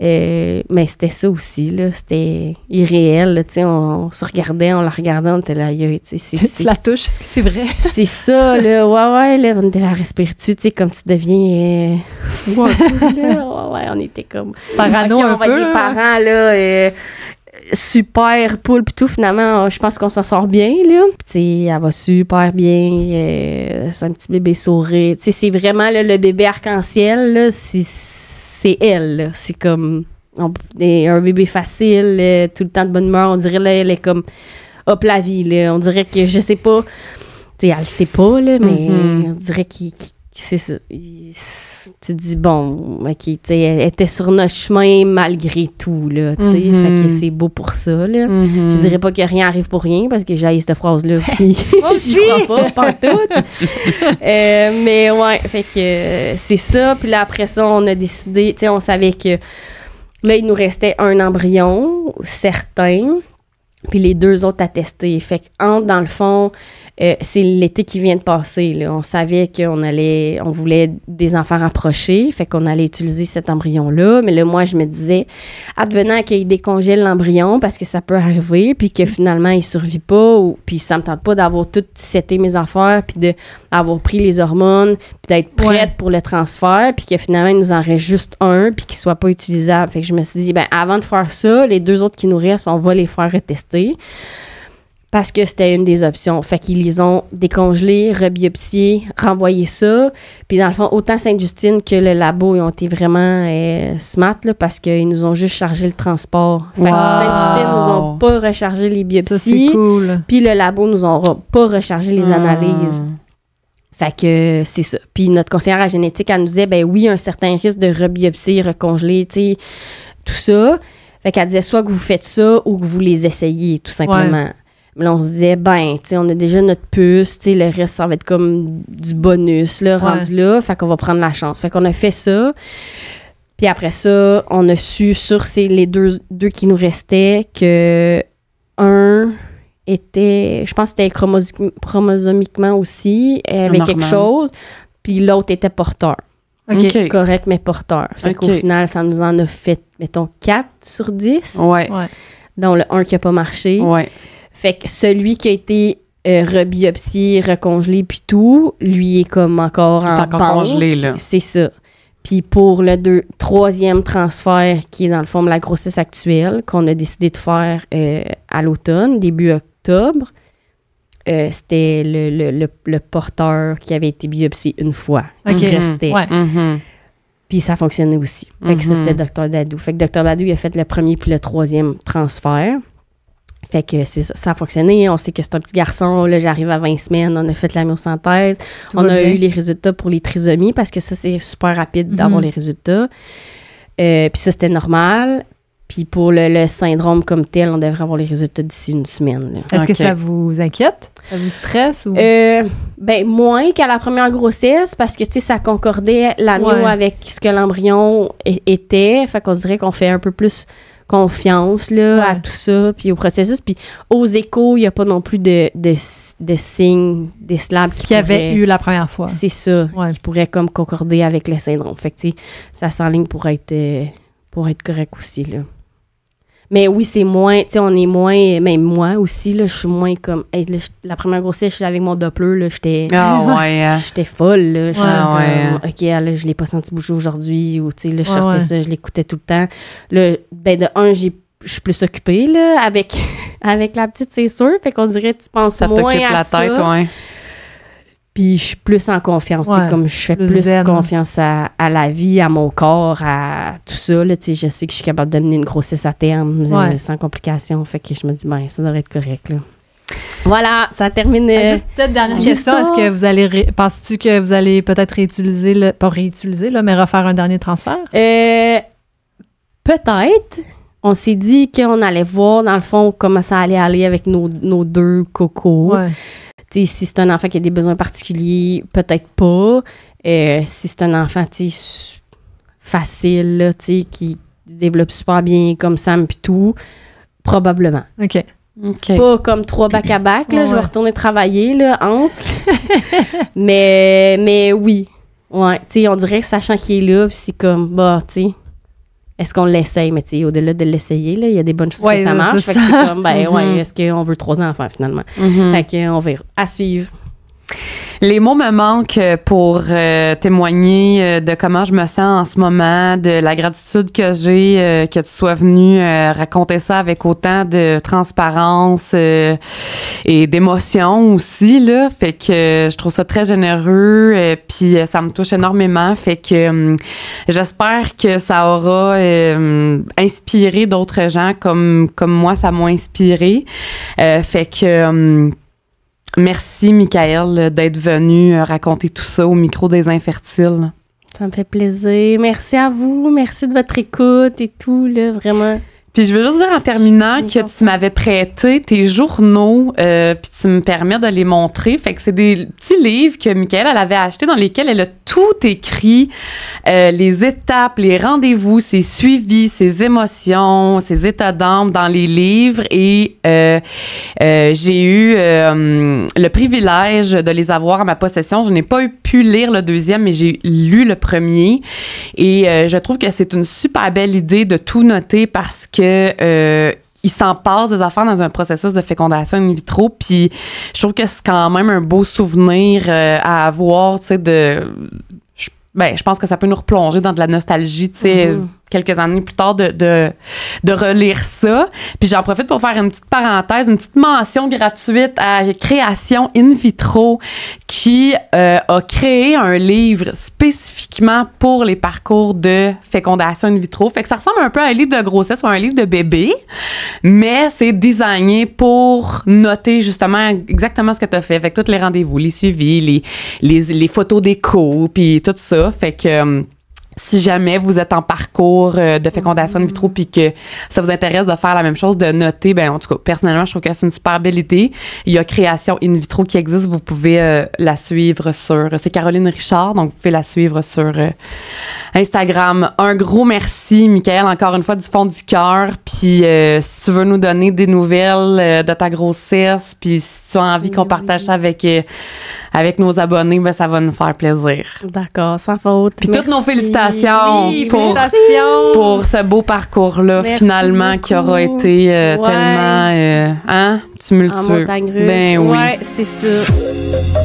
mais c'était ça aussi, là, c'était irréel, tu sais, on se regardait, on la regardait, on était là, tu sais, tu la touches, est-ce que c'est vrai? C'est ça, là, ouais, là, on était là, respires-tu, tu sais, comme tu deviens fou un peu, là, ouais, on était comme... Parano un peu, on va être des parents, là, super poule pis tout, finalement, je pense qu'on s'en sort bien, là. Puis, tu sais, elle va super bien, c'est un petit bébé sourire, tu sais, c'est vraiment, là, le bébé arc-en-ciel, là, c'est elle, là. C'est comme un bébé facile, tout le temps de bonne humeur. On dirait, là, elle est comme hop la vie, là. On dirait que, je sais pas, tu sais, elle le sait pas, là, mais on dirait qu'il c'est ça. tu te dis, bon, OK, tu sais, elle était sur notre chemin malgré tout, là, tu sais. Fait que c'est beau pour ça, là. Je dirais pas que rien arrive pour rien, parce que j'ai cette phrase-là, puis j'y crois pas tout. Mais ouais, fait que c'est ça. Puis là, après ça, on a décidé, tu sais, on savait que là, il nous restait un embryon, certain, puis les 2 autres à tester. Fait que, dans le fond, c'est l'été qui vient de passer, là. On savait on voulait des enfants rapprochés, fait qu'on allait utiliser cet embryon-là. Mais là, moi, je me disais, advenant qu'il décongèle l'embryon, parce que ça peut arriver, puis que finalement, il survit pas, puis ça me tente pas d'avoir tout seté mes affaires, puis d'avoir pris les hormones, puis d'être prête pour le transfert, puis que finalement, il nous en reste juste un, puis qu'il soit pas utilisable. Fait que je me suis dit, avant de faire ça, les 2 autres qui nous restent, on va les faire retester. Parce que c'était une des options. Fait qu'ils les ont décongelés, rebiopsiés, renvoyé ça. Puis dans le fond, autant Sainte-Justine que le labo, ils ont été vraiment smart, là, parce qu'ils nous ont juste chargé le transport. Fait que Sainte-Justine nous ont pas rechargé les biopsies. Ça, c'est cool. Puis le labo nous aura pas rechargé les analyses. Fait que c'est ça. Puis notre conseillère à génétique, elle nous disait, oui, un certain risque de rebiopsie, recongeler, tu sais, tout ça. Fait qu'elle disait soit que vous faites ça ou que vous les essayez, tout simplement. Ouais. Mais là, on se disait, tu sais, on a déjà notre puce, tu sais, le reste, ça va être comme du bonus, là, rendu là. Fait qu'on va prendre la chance. Fait qu'on a fait ça. Puis après ça, on a su sur les deux qui nous restaient que un était, je pense que c'était chromosomiquement aussi, avait quelque chose. Puis l'autre était porteur. OK. Correct, mais porteur. Fait qu'au final, ça nous en a fait, mettons, 4 sur 10. Ouais. Dont le 1 qui n'a pas marché. Ouais. Fait que celui qui a été rebiopsié, recongelé, puis tout, lui est comme encore en banque. Congelé, là. C'est ça. Puis pour le 3e transfert, qui est dans le fond de la grossesse actuelle, qu'on a décidé de faire à l'automne, début octobre, c'était le porteur qui avait été biopsié une fois. Qui restait. Ouais. Puis ça fonctionnait aussi. Fait que ça, c'était Dr Dadou. Fait que Dr Dadou, il a fait le 1er puis le 3e transfert. Fait que c'est ça, ça a fonctionné. On sait que c'est un petit garçon. Là, j'arrive à 20 semaines. On a fait la myosynthèse. On a eu les résultats pour les trisomies parce que ça, c'est super rapide d'avoir les résultats. Puis ça, c'était normal. Puis pour le syndrome comme tel, on devrait avoir les résultats d'ici une semaine. Là. Est-ce que ça vous inquiète? Ça vous stresse? Ou? Moins qu'à la première grossesse parce que, tu sais, ça concordait l'agneau avec ce que l'embryon était. Fait qu'on dirait qu'on fait un peu plus confiance là, à tout ça, puis au processus. Puis aux échos, il n'y a pas non plus de signes, des slabs qu'il y avait eu la première fois. C'est ça, qui pourrait comme concorder avec le syndrome. Fait que, tu sais, ça s'enligne pour être correct aussi, là. Mais oui, c'est moins, tu sais, on est moins, même moi aussi, là, je suis moins comme, la première grossesse, je suis avec mon Doppler, là, j'étais folle, là, OK, là, je l'ai pas senti bouger aujourd'hui, ou, tu sais, là, je sortais ça, je l'écoutais tout le temps. Là, de un, je suis plus occupée, là, avec la petite, c'est sûr, fait qu'on dirait, tu penses ça moins à la ça. Tête, Puis je suis plus en confiance. C'est comme je fais plus confiance à la vie, à mon corps, à tout ça. Là, je sais que je suis capable d'amener une grossesse à terme sans complications. Fait que je me dis, ça devrait être correct. Là. Voilà, ça termine. Juste peut-être dernière question. Est-ce que vous allez penses-tu que vous allez peut-être réutiliser, pas réutiliser, là, mais refaire un dernier transfert? Peut-être. On s'est dit qu'on allait voir, dans le fond, comment ça allait aller avec nos 2 cocos. Ouais. T'sais, si c'est un enfant qui a des besoins particuliers, peut-être pas. Si c'est un enfant facile, là, qui développe super bien comme Sam puis tout, probablement. OK. Pas comme 3 back-à-back, là, je vais retourner travailler, là, entre. mais oui. Ouais, tu sais, on dirait que sachant qu'il est là, puis c'est comme, tu sais, est-ce qu'on l'essaye? Mais tu sais, au-delà de l'essayer, là, il y a des bonnes choses que ça marche. Fait que c'est comme, est-ce qu'on veut 3 enfants, finalement? Fait qu'on verra. À suivre. Les mots me manquent pour témoigner de comment je me sens en ce moment, de la gratitude que j'ai que tu sois venu raconter ça avec autant de transparence et d'émotion aussi, là. Fait que je trouve ça très généreux, puis ça me touche énormément. Fait que j'espère que ça aura inspiré d'autres gens comme moi, ça m'a inspiré. Fait que... merci, Michaël, d'être venu raconter tout ça au micro des Infertiles. Ça me fait plaisir. Merci à vous. Merci de votre écoute et tout, là, vraiment. Puis je veux juste dire en terminant que tu m'avais prêté tes journaux, puis tu me permets de les montrer. Fait que c'est des petits livres que Michaëlle, elle avait achetés dans lesquels elle a tout écrit, les étapes, les rendez-vous, ses suivis, ses émotions, ses états d'âme dans les livres. Et j'ai eu le privilège de les avoir à ma possession. Je n'ai pas pu lire le deuxième, mais j'ai lu le premier. Et je trouve que c'est une super belle idée de tout noter parce que il s'en passe des affaires dans un processus de fécondation in vitro, puis je trouve que c'est quand même un beau souvenir à avoir, tu sais, je pense que ça peut nous replonger dans de la nostalgie, tu sais, quelques années plus tard, de relire ça. Puis j'en profite pour faire une petite parenthèse, une petite mention gratuite à Création in vitro qui a créé un livre spécifiquement pour les parcours de fécondation in vitro. Fait que ça ressemble un peu à un livre de grossesse ou à un livre de bébé, mais c'est designé pour noter justement exactement ce que tu as fait. Fait que tous les rendez-vous, les suivis, les photos d'écho, puis tout ça. Fait que si jamais vous êtes en parcours de fécondation in vitro puis que ça vous intéresse de faire la même chose, de noter, ben en tout cas, personnellement, je trouve que c'est une super belle idée. Il y a Création in vitro qui existe. Vous pouvez la suivre c'est Caroline Richard, donc vous pouvez la suivre sur Instagram. Un gros merci, Michaëlle, encore une fois, du fond du cœur. Puis si tu veux nous donner des nouvelles de ta grossesse, puis si tu as envie qu'on partage ça avec nos abonnés, ben ça va nous faire plaisir. D'accord, sans faute. Puis toutes nos félicitations pour ce beau parcours-là, finalement, beaucoup. Qui aura été tellement tumultueux. En montagne russe. Ben oui. Ouais, c'est ça.